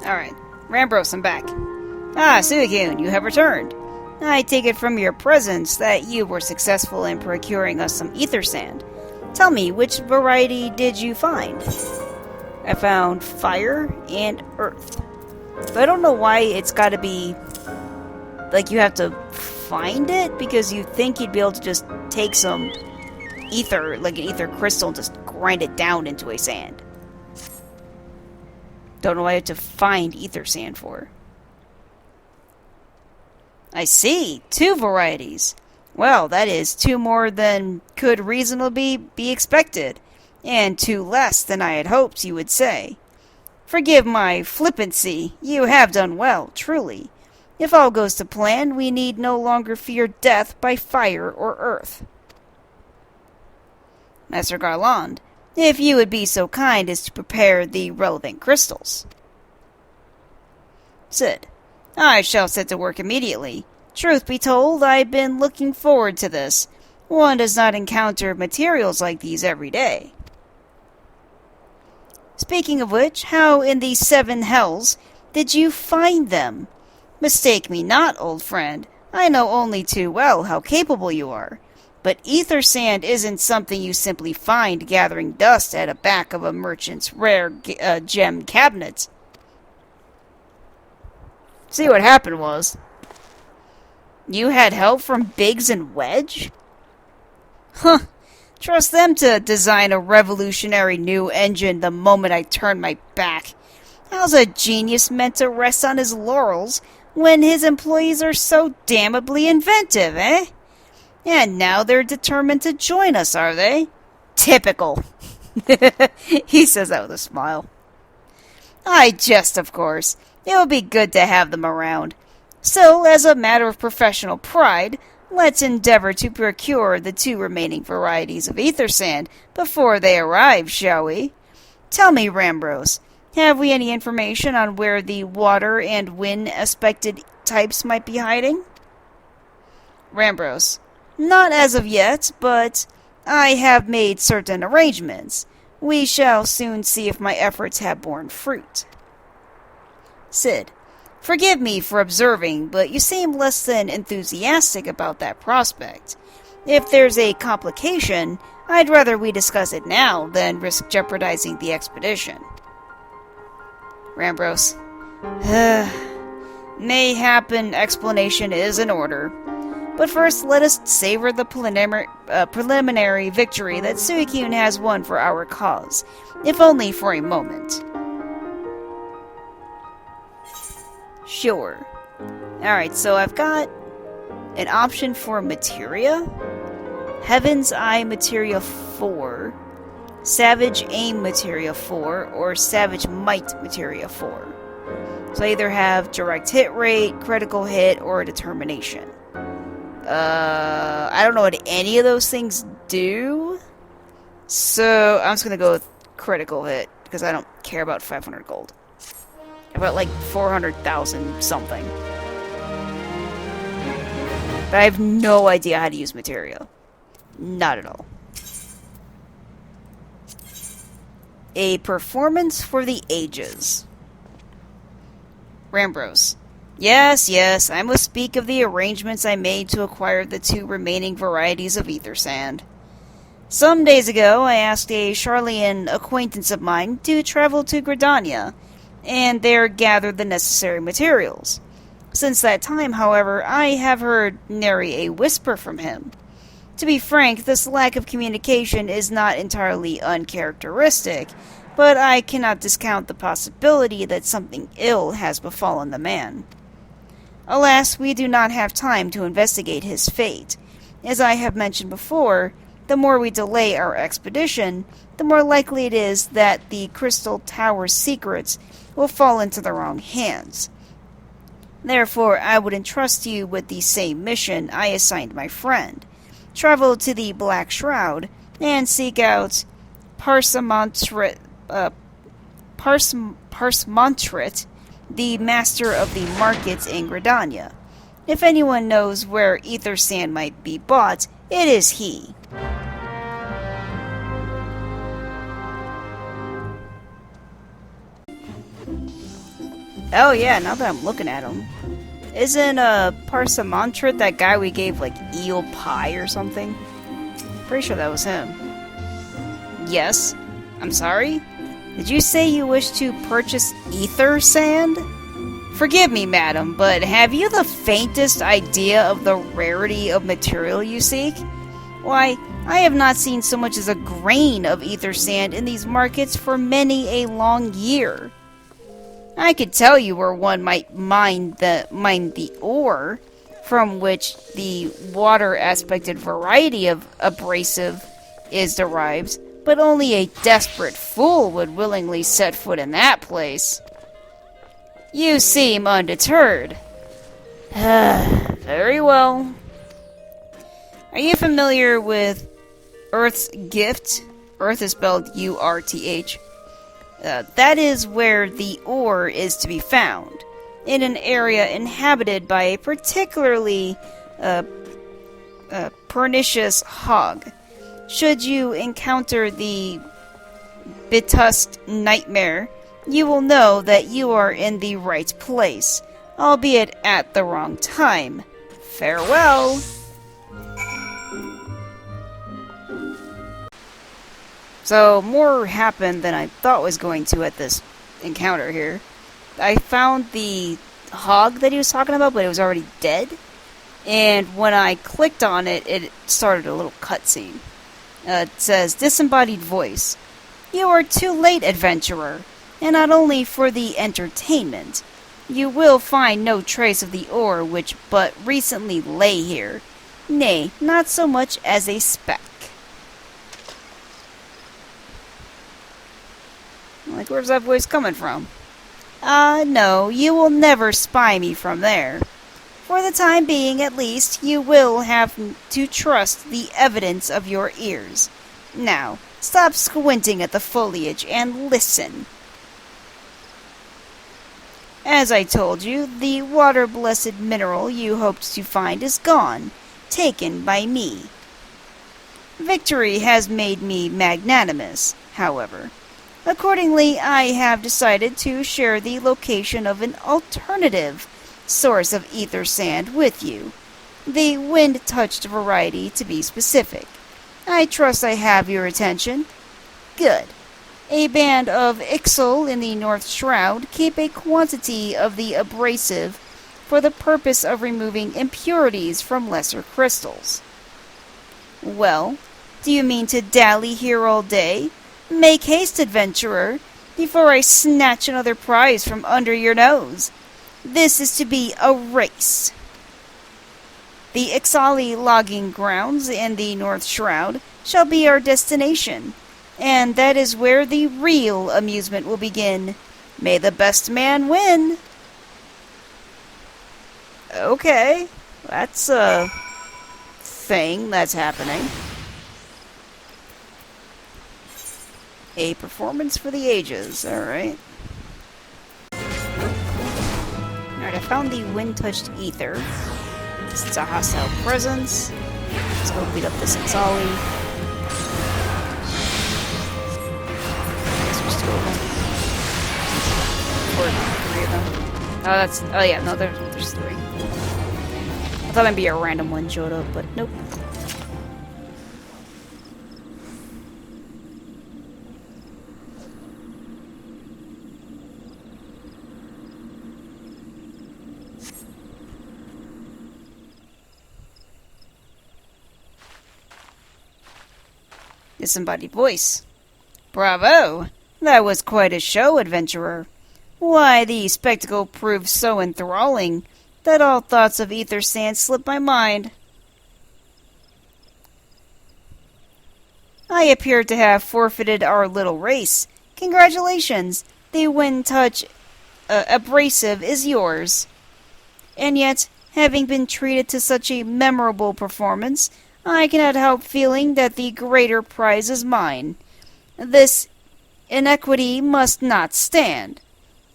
Alright, Rambros, I'm back. Ah, Suicune, you have returned. I take it from your presence that you were successful in procuring us some ether sand. Tell me, which variety did you find? I found fire and earth. But I don't know why it's gotta be... like, you have to find it? Because you think you'd be able to just take some ether, like an ether crystal, and just grind it down into a sand. Don't know why you have to find ether sand for. I see! 2 varieties! Well, that is 2 more than could reasonably be expected. And 2 less than I had hoped you would say. Forgive my flippancy. You have done well, truly. If all goes to plan, we need no longer fear death by fire or earth. Master Garland, if you would be so kind as to prepare the relevant crystals. Sid, I shall set to work immediately. Truth be told, I've been looking forward to this. One does not encounter materials like these every day. Speaking of which, how in the 7 hells did you find them? Mistake me not, old friend. I know only too well how capable you are. But ether sand isn't something you simply find gathering dust at the back of a merchant's rare gem cabinet. See, what happened was, you had help from Biggs and Wedge? Huh. Trust them to design a revolutionary new engine the moment I turn my back. How's a genius meant to rest on his laurels when his employees are so damnably inventive, eh? And now they're determined to join us, are they? Typical. He says that with a smile. I jest, of course. It would be good to have them around. Still, as a matter of professional pride, let's endeavor to procure the 2 remaining varieties of ether sand before they arrive, shall we? Tell me, Rambros, have we any information on where the water and wind aspected types might be hiding? Rambros, not as of yet, but I have made certain arrangements. We shall soon see if my efforts have borne fruit. Sid, forgive me for observing, but you seem less than enthusiastic about that prospect. If there's a complication, I'd rather we discuss it now than risk jeopardizing the expedition. Rambros, mayhap an explanation is in order. But first, let us savor the preliminary victory that Suicune has won for our cause, if only for a moment. Sure. Alright, so I've got an option for Materia, Heaven's Eye Materia 4, Savage Aim Materia 4, or Savage Might Materia 4. So I either have direct hit rate, critical hit, or determination. I don't know what any of those things do, so I'm just gonna go with critical hit, because I don't care about 500 gold. About like 400,000 something. But I have no idea how to use Materia. Not at all. A performance for the ages. Rambros. Yes, I must speak of the arrangements I made to acquire the 2 remaining varieties of ether sand. Some days ago, I asked a Charlian acquaintance of mine to travel to Gridania, and there gather the necessary materials. Since that time, however, I have heard nary a whisper from him. To be frank, this lack of communication is not entirely uncharacteristic, but I cannot discount the possibility that something ill has befallen the man. Alas, we do not have time to investigate his fate. As I have mentioned before, the more we delay our expedition, the more likely it is that the Crystal Tower's secrets will fall into the wrong hands. Therefore, I would entrust you with the same mission I assigned my friend. Travel to the Black Shroud and seek out Parsamontrit, the master of the markets in Gridania. If anyone knows where ether sand might be bought, it is he. Oh yeah, now that I'm looking at him. Isn't Parsamontrit that guy we gave like eel pie or something? Pretty sure that was him. Yes? I'm sorry? Did you say you wish to purchase ether sand? Forgive me, madam, but have you the faintest idea of the rarity of material you seek? Why, I have not seen so much as a grain of ether sand in these markets for many a long year. I could tell you where one might mine the ore, from which the water-aspected variety of abrasive is derived, but only a desperate fool would willingly set foot in that place. You seem undeterred. Very well. Are you familiar with Earth's Gift? Earth is spelled U-R-T-H. That is where the ore is to be found, in an area inhabited by a particularly pernicious hog. Should you encounter the Bitusk Nightmare, you will know that you are in the right place, albeit at the wrong time. Farewell! So, more happened than I thought was going to at this encounter here. I found the hog that he was talking about, but it was already dead. And when I clicked on it, it started a little cutscene. It says, Disembodied Voice. You are too late, adventurer. And not only for the entertainment. You will find no trace of the ore which but recently lay here. Nay, not so much as a speck. Like, where's that voice coming from? No, you will never spy me from there. For the time being, at least, you will have to trust the evidence of your ears. Now, stop squinting at the foliage and listen. As I told you, the water-blessed mineral you hoped to find is gone, taken by me. Victory has made me magnanimous, however. Accordingly, I have decided to share the location of an alternative source of ether sand with you. The wind-touched variety, to be specific. I trust I have your attention. Good. A band of Ixal in the North Shroud keep a quantity of the abrasive for the purpose of removing impurities from lesser crystals. Well, do you mean to dally here all day? Make haste, adventurer, before I snatch another prize from under your nose. This is to be a race. The Ixali logging grounds in the North Shroud shall be our destination, and that is where the real amusement will begin. May the best man win. Okay, that's a thing that's happening. A performance for the ages, alright. Alright, I found the wind-touched ether. It's a hostile presence. Let's go beat up this Ixali. Guess there's two of them. Or three of them. Oh, that's... Oh yeah, no, there's three. I thought maybe a random one showed up, but nope. Disembodied voice. Bravo! That was quite a show, adventurer. Why, the spectacle proved so enthralling that all thoughts of ether sand slipped my mind. I appear to have forfeited our little race. Congratulations! The wind touch abrasive is yours. And yet, having been treated to such a memorable performance, I cannot help feeling that the greater prize is mine. This inequity must not stand.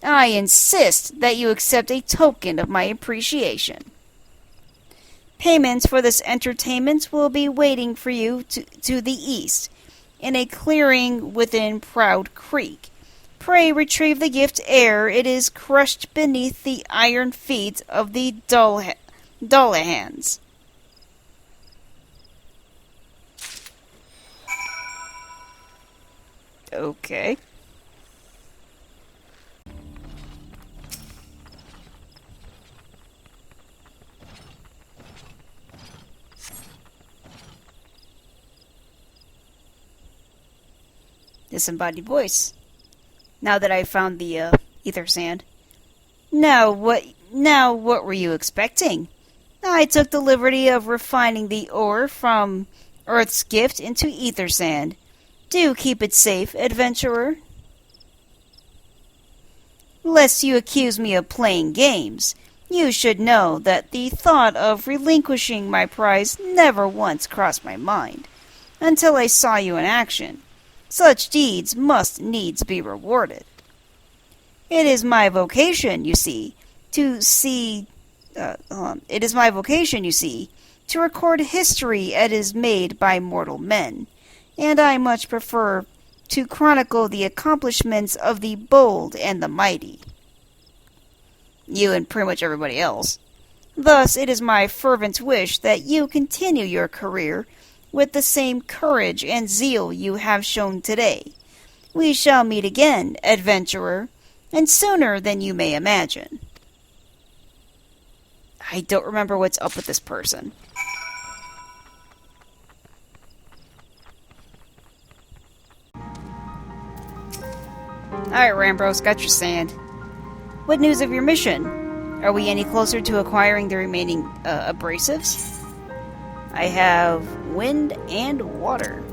I insist that you accept a token of my appreciation. Payment for this entertainment will be waiting for you to the east, in a clearing within Proud Creek. Pray retrieve the gift ere it is crushed beneath the iron feet of the Dullahans. Okay. Disembodied voice. Now that I've found the ether sand. Now what were you expecting? I took the liberty of refining the ore from Earth's gift into ether sand. Do keep it safe, adventurer. Lest you accuse me of playing games, you should know that the thought of relinquishing my prize never once crossed my mind, until I saw you in action. Such deeds must needs be rewarded. It is my vocation, you see, to record history as is made by mortal men. And I much prefer to chronicle the accomplishments of the bold and the mighty. You and pretty much everybody else. Thus, it is my fervent wish that you continue your career with the same courage and zeal you have shown today. We shall meet again, adventurer, and sooner than you may imagine. I don't remember what's up with this person. Alright, Rambros, got your sand. What news of your mission? Are we any closer to acquiring the remaining abrasives? I have wind and water.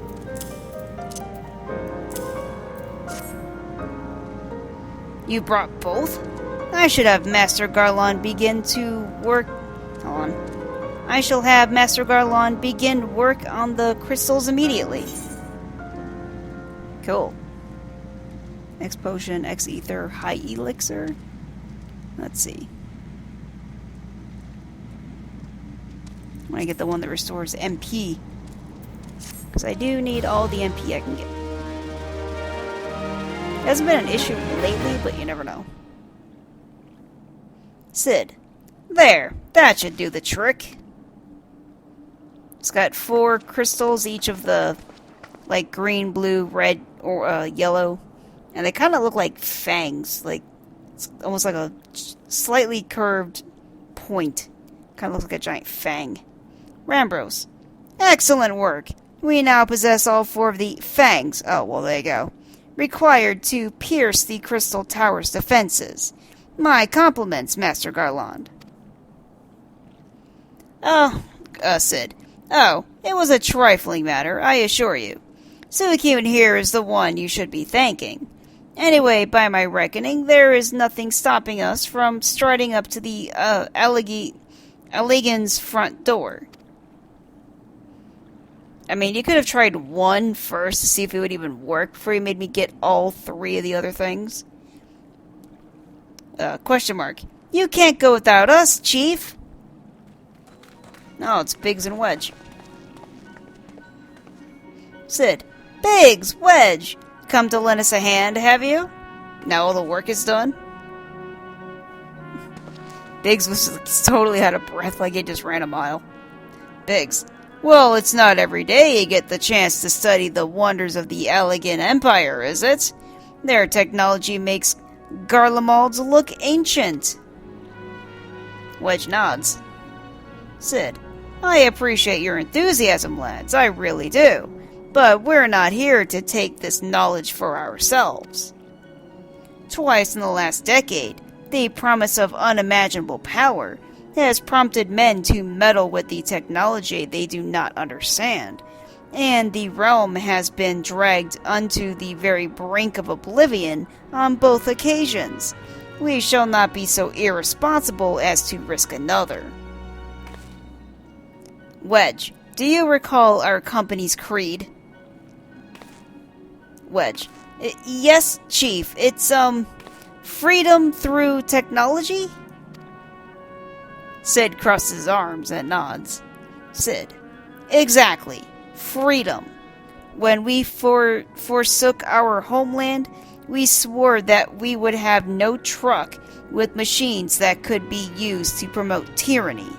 You brought both? I should have Master Garlon begin to work... Hold on. I shall have Master Garlon begin work on the crystals immediately. Cool. X potion, X ether, high elixir. Let's see. I want to get the one that restores MP. Because I do need all the MP I can get. It hasn't been an issue lately, but you never know. Sid. There. That should do the trick. It's got 4 crystals, each of the, like, green, blue, red, or yellow. And they kind of look like fangs. Like, it's almost like a slightly curved point. Kind of looks like a giant fang. Rambros. Excellent work. We now possess all 4 of the fangs. Oh, well, there you go. Required to pierce the Crystal Tower's defenses. My compliments, Master Garland. Oh, Sid. Oh, it was a trifling matter, I assure you. Suicune here is the one you should be thanking. Anyway, by my reckoning, there is nothing stopping us from striding up to the Allegan's front door. I mean, you could have tried one first to see if it would even work before you made me get all 3 of the other things. Question mark. You can't go without us, Chief. No, it's Biggs and Wedge. Sid. Biggs! Wedge! Come to lend us a hand, have you? Now all the work is done? Biggs was totally out of breath, like he just ran a mile. Biggs. Well, it's not every day you get the chance to study the wonders of the Allegan Empire, is it? Their technology makes Garlemald's look ancient. Wedge nods. Sid. I appreciate your enthusiasm, lads, I really do. But we're not here to take this knowledge for ourselves. Twice in the last decade, the promise of unimaginable power has prompted men to meddle with the technology they do not understand, and the realm has been dragged unto the very brink of oblivion on both occasions. We shall not be so irresponsible as to risk another. Wedge, do you recall our company's creed? Wedge. Yes, Chief. It's, freedom through technology? Sid crosses his arms and nods. Sid. Exactly. Freedom. When we forsook our homeland, we swore that we would have no truck with machines that could be used to promote tyranny.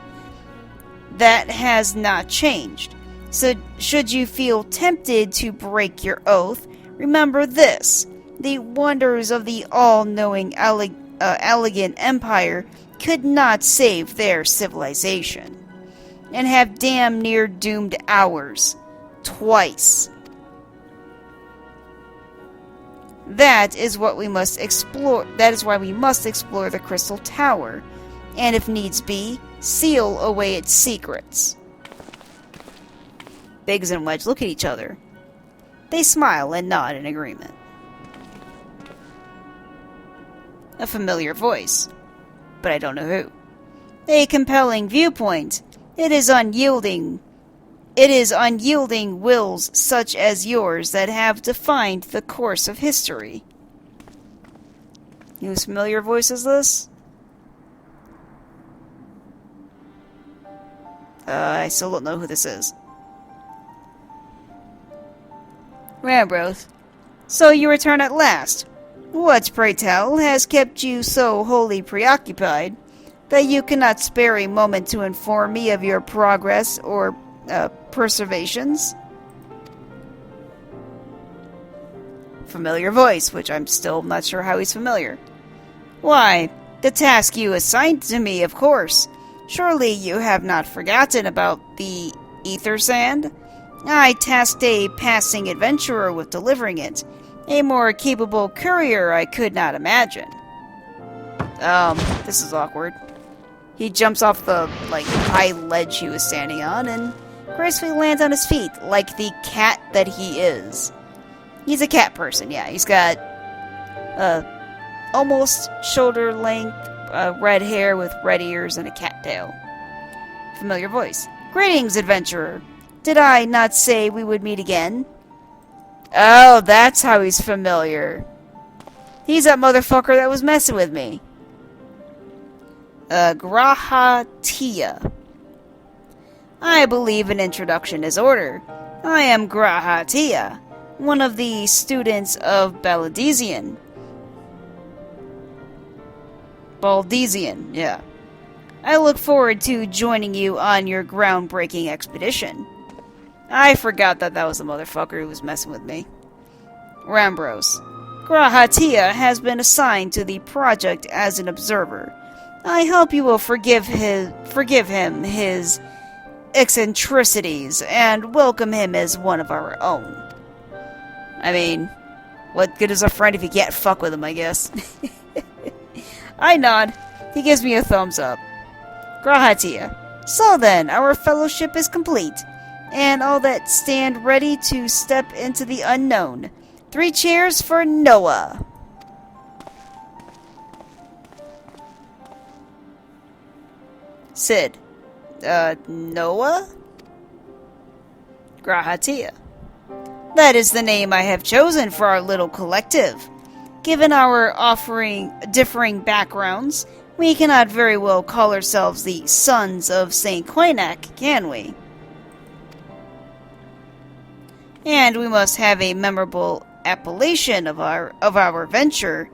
That has not changed. So, should you feel tempted to break your oath, remember this. The wonders of the all-knowing Allegan Empire could not save their civilization, and have damn near doomed ours. Twice. That is what we must explore. That is why we must explore the Crystal Tower, and if needs be, seal away its secrets. Biggs and Wedge look at each other. They smile and nod in agreement. A familiar voice, but I don't know who. A compelling viewpoint. It is unyielding wills such as yours that have defined the course of history. Whose familiar voice is this? I still don't know who this is. Rambros. So you return at last. What, pray tell, has kept you so wholly preoccupied? that you cannot spare a moment to inform me of your progress or persevations? Familiar voice, which I'm still not sure how he's familiar. Why, the task you assigned to me, of course. Surely you have not forgotten about the ether sand? I tasked a passing adventurer with delivering it. A more capable courier I could not imagine. This is awkward. He jumps off the, high ledge he was standing on and gracefully lands on his feet, like the cat that he is. He's a cat person, yeah. He's got, almost shoulder-length, red hair with red ears and a cat tail. Familiar voice. Greetings, adventurer. Did I not say we would meet again? Oh, that's how he's familiar. He's that motherfucker that was messing with me. Grahatia. I believe an introduction is order. I am Grahatia, one of the students of Baldesion, yeah. I look forward to joining you on your groundbreaking expedition. I forgot that was the motherfucker who was messing with me. Rambros. Grahatia has been assigned to the project as an observer. I hope you will forgive him his eccentricities and welcome him as one of our own. I mean, what good is a friend if you can't fuck with him, I guess. I nod. He gives me a thumbs up. Grahatia. So then, our fellowship is complete, and all that stand ready to step into the unknown. 3 cheers for Noah. Sid. Noah? Grahatia. That is the name I have chosen for our little collective. Given our differing backgrounds, we cannot very well call ourselves the Sons of St. Quinac, can we? And we must have a memorable appellation of our venture,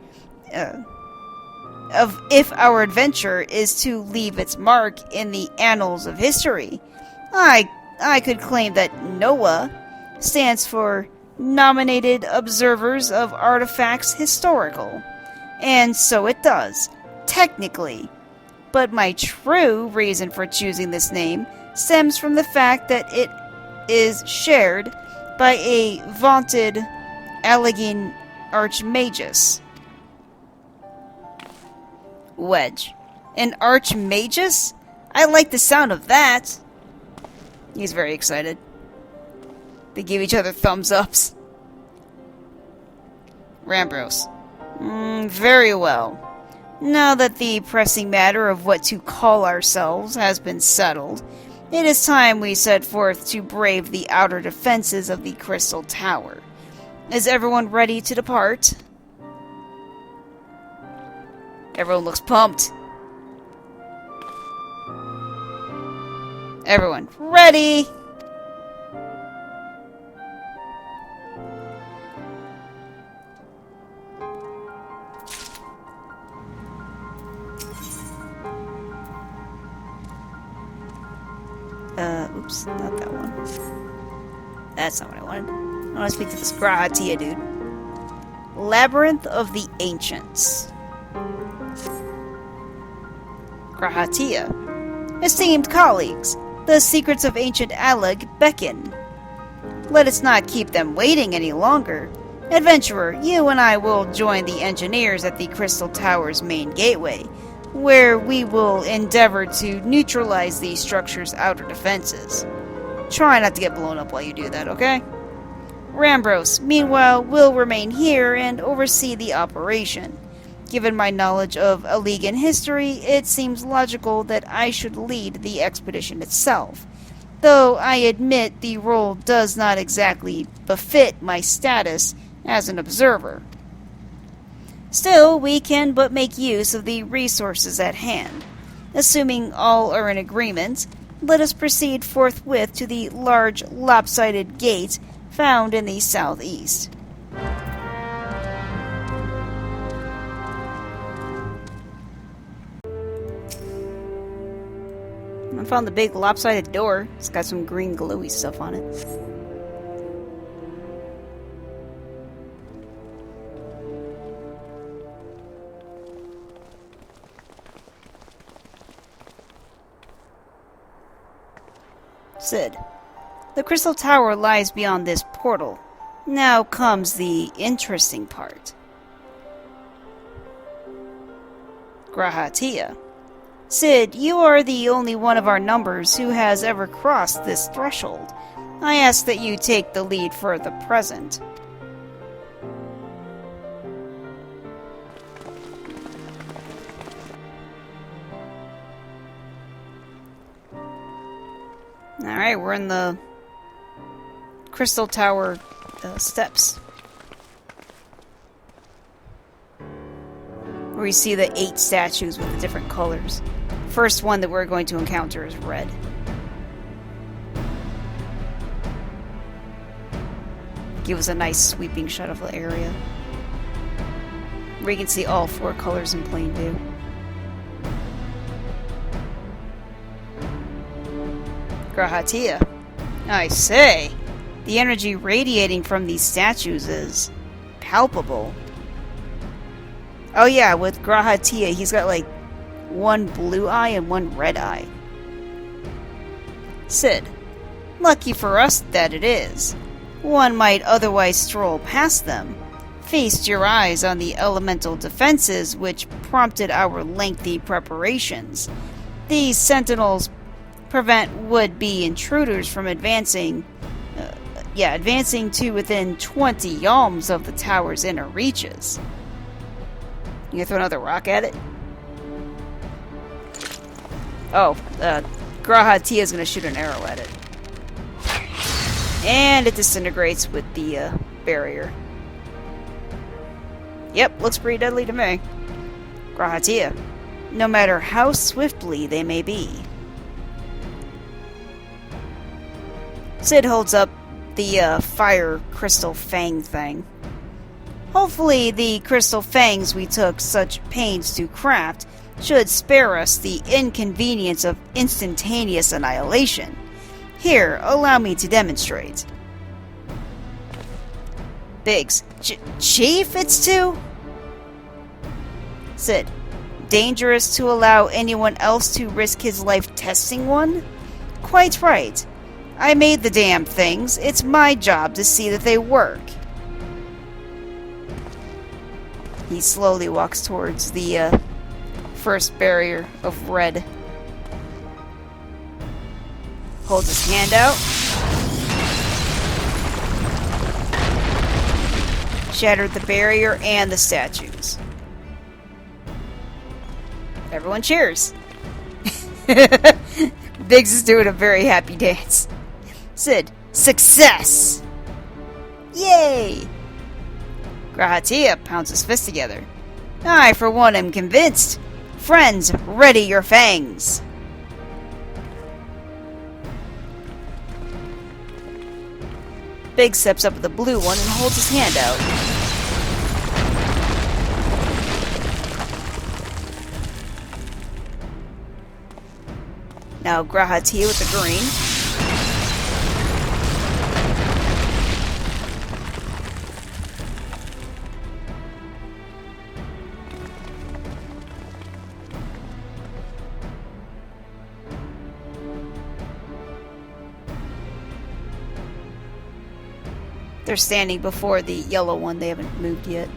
if our adventure is to leave its mark in the annals of history. I could claim that NOAA stands for Nominated Observers of Artifacts Historical, and so it does, technically. But my true reason for choosing this name stems from the fact that it is shared by a vaunted Allegheny Archmagus. Wedge. An Archmagus? I like the sound of that. He's very excited. They give each other thumbs ups. Rambros. Very well. Now that the pressing matter of what to call ourselves has been settled, it is time we set forth to brave the outer defenses of the Crystal Tower. Is everyone ready to depart? Everyone looks pumped. Everyone, ready! Oops, not that one. That's not what I wanted. I want to speak to this Grahatia dude. Labyrinth of the Ancients. Grahatia. Esteemed colleagues, the secrets of ancient Alleg beckon. Let us not keep them waiting any longer. Adventurer, you and I will join the engineers at the Crystal Tower's main gateway, where we will endeavor to neutralize the structure's outer defenses. Try not to get blown up while you do that, okay? Rambros, meanwhile, will remain here and oversee the operation. Given my knowledge of Allegan history, it seems logical that I should lead the expedition itself, though I admit the role does not exactly befit my status as an observer. Still, we can but make use of the resources at hand. Assuming all are in agreement, let us proceed forthwith to the large lopsided gate found in the southeast. I found the big lopsided door. It's got some green glowy stuff on it. Sid. The Crystal Tower lies beyond this portal. Now comes the interesting part. Grahatia. Sid, you are the only one of our numbers who has ever crossed this threshold. I ask that you take the lead for the present. Alright, we're in the Crystal Tower steps. Where you see the 8 statues with the different colors. First one that we're going to encounter is red. Give us a nice sweeping shot of the area. Where you can see all 4 colors in plain view. Grahatia. I say, the energy radiating from these statues is palpable. Oh yeah, with Grahatia, he's got like 1 blue eye and 1 red eye. Sid. Lucky for us that it is. One might otherwise stroll past them. Feast your eyes on the elemental defenses which prompted our lengthy preparations. These sentinels prevent would-be intruders from advancing to within 20 yalms of the tower's inner reaches. You gonna throw another rock at it? Oh, Grahatia is gonna shoot an arrow at it. And it disintegrates with the barrier. Yep, looks pretty deadly to me. Grahatia. No matter how swiftly they may be. Sid holds up the fire crystal fang thing. Hopefully the crystal fangs we took such pains to craft should spare us the inconvenience of instantaneous annihilation. Here, allow me to demonstrate. Biggs. Chief, it's 2? Sid. Dangerous to allow anyone else to risk his life testing one? Quite right. I made the damn things. It's my job to see that they work. He slowly walks towards the first barrier of red. Holds his hand out. Shattered the barrier and the statues. Everyone cheers. Biggs is doing a very happy dance. Sid, success! Yay! Grahatia pounds his fist together. I, for one, am convinced. Friends, ready your fangs! Biggs steps up to the blue one and holds his hand out. Now Grahatia with the green. They're standing before the yellow one. They haven't moved yet.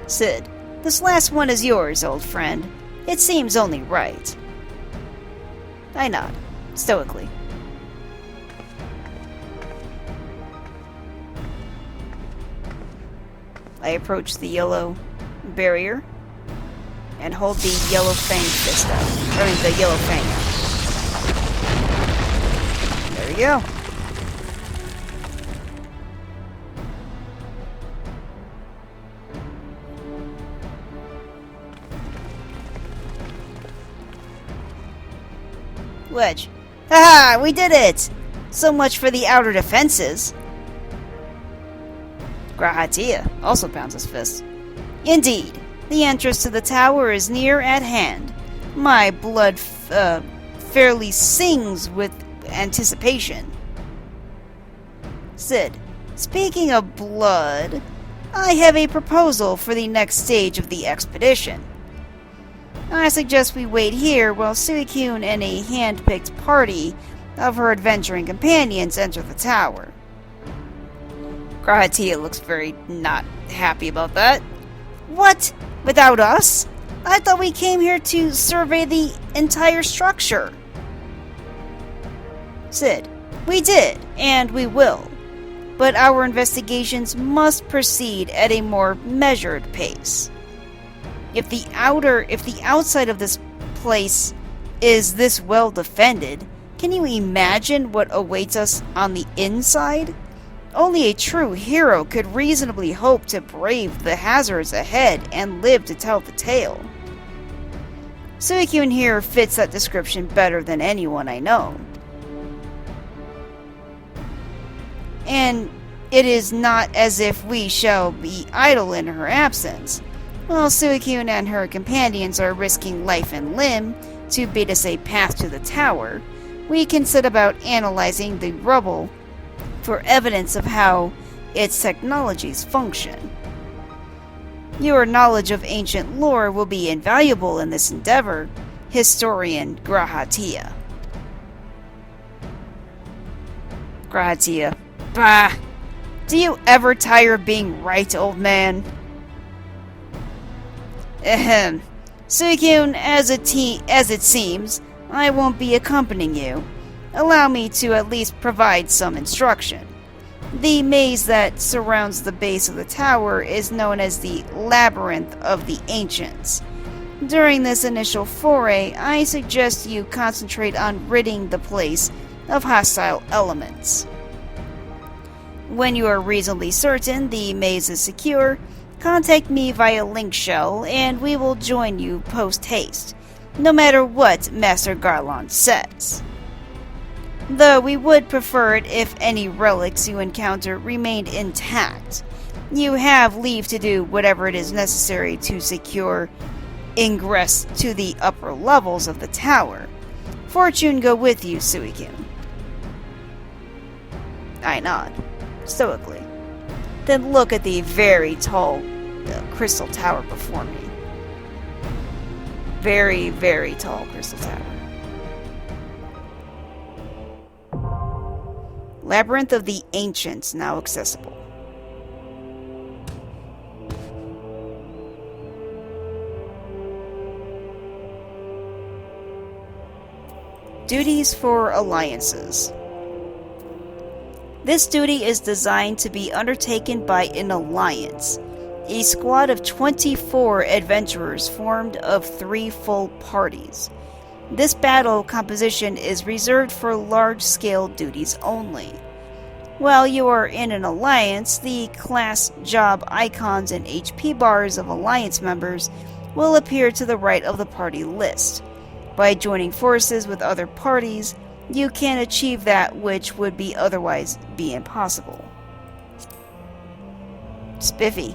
Sid, this last one is yours, old friend. It seems only right. I nod, stoically. I approach the yellow barrier and hold the yellow fang fist out. I mean, the yellow fang out. There we go. Wedge. Haha, we did it! So much for the outer defenses. Grahatia also pounds his fist. Indeed, the entrance to the tower is near at hand. My blood fairly sings with anticipation. Sid, speaking of blood, I have a proposal for the next stage of the expedition. I suggest we wait here while Suicune and a hand-picked party of her adventuring companions enter the tower. Grahatia looks very not happy about that. What? Without us? I thought we came here to survey the entire structure. Sid, we did, and we will. But our investigations must proceed at a more measured pace. If the outside of this place is this well defended, can you imagine what awaits us on the inside? Only a true hero could reasonably hope to brave the hazards ahead and live to tell the tale. Suicune here fits that description better than anyone I know. And it is not as if we shall be idle in her absence. While Suicune and her companions are risking life and limb to beat us a path to the tower, we can set about analyzing the rubble for evidence of how its technologies function. Your knowledge of ancient lore will be invaluable in this endeavor, Historian Grahatia. Grahatia. Bah! Do you ever tire of being right, old man? Ahem. Suicune, as it seems, I won't be accompanying you. Allow me to at least provide some instruction. The maze that surrounds the base of the tower is known as the Labyrinth of the Ancients. During this initial foray, I suggest you concentrate on ridding the place of hostile elements. When you are reasonably certain the maze is secure, contact me via link shell and we will join you post-haste, no matter what Master Garlon says. Though we would prefer it if any relics you encounter remained intact. You have leave to do whatever it is necessary to secure ingress to the upper levels of the tower. Fortune go with you, Suicune. I nod, stoically. Then look at the very tall crystal tower before me. Very, very tall crystal tower. Labyrinth of the Ancients now accessible. Duties for alliances. This duty is designed to be undertaken by an alliance, a squad of 24 adventurers formed of 3 full parties. This battle composition is reserved for large-scale duties only. While you are in an alliance, the class, job icons, and HP bars of alliance members will appear to the right of the party list. By joining forces with other parties, you can achieve that which would be otherwise be impossible. Spiffy.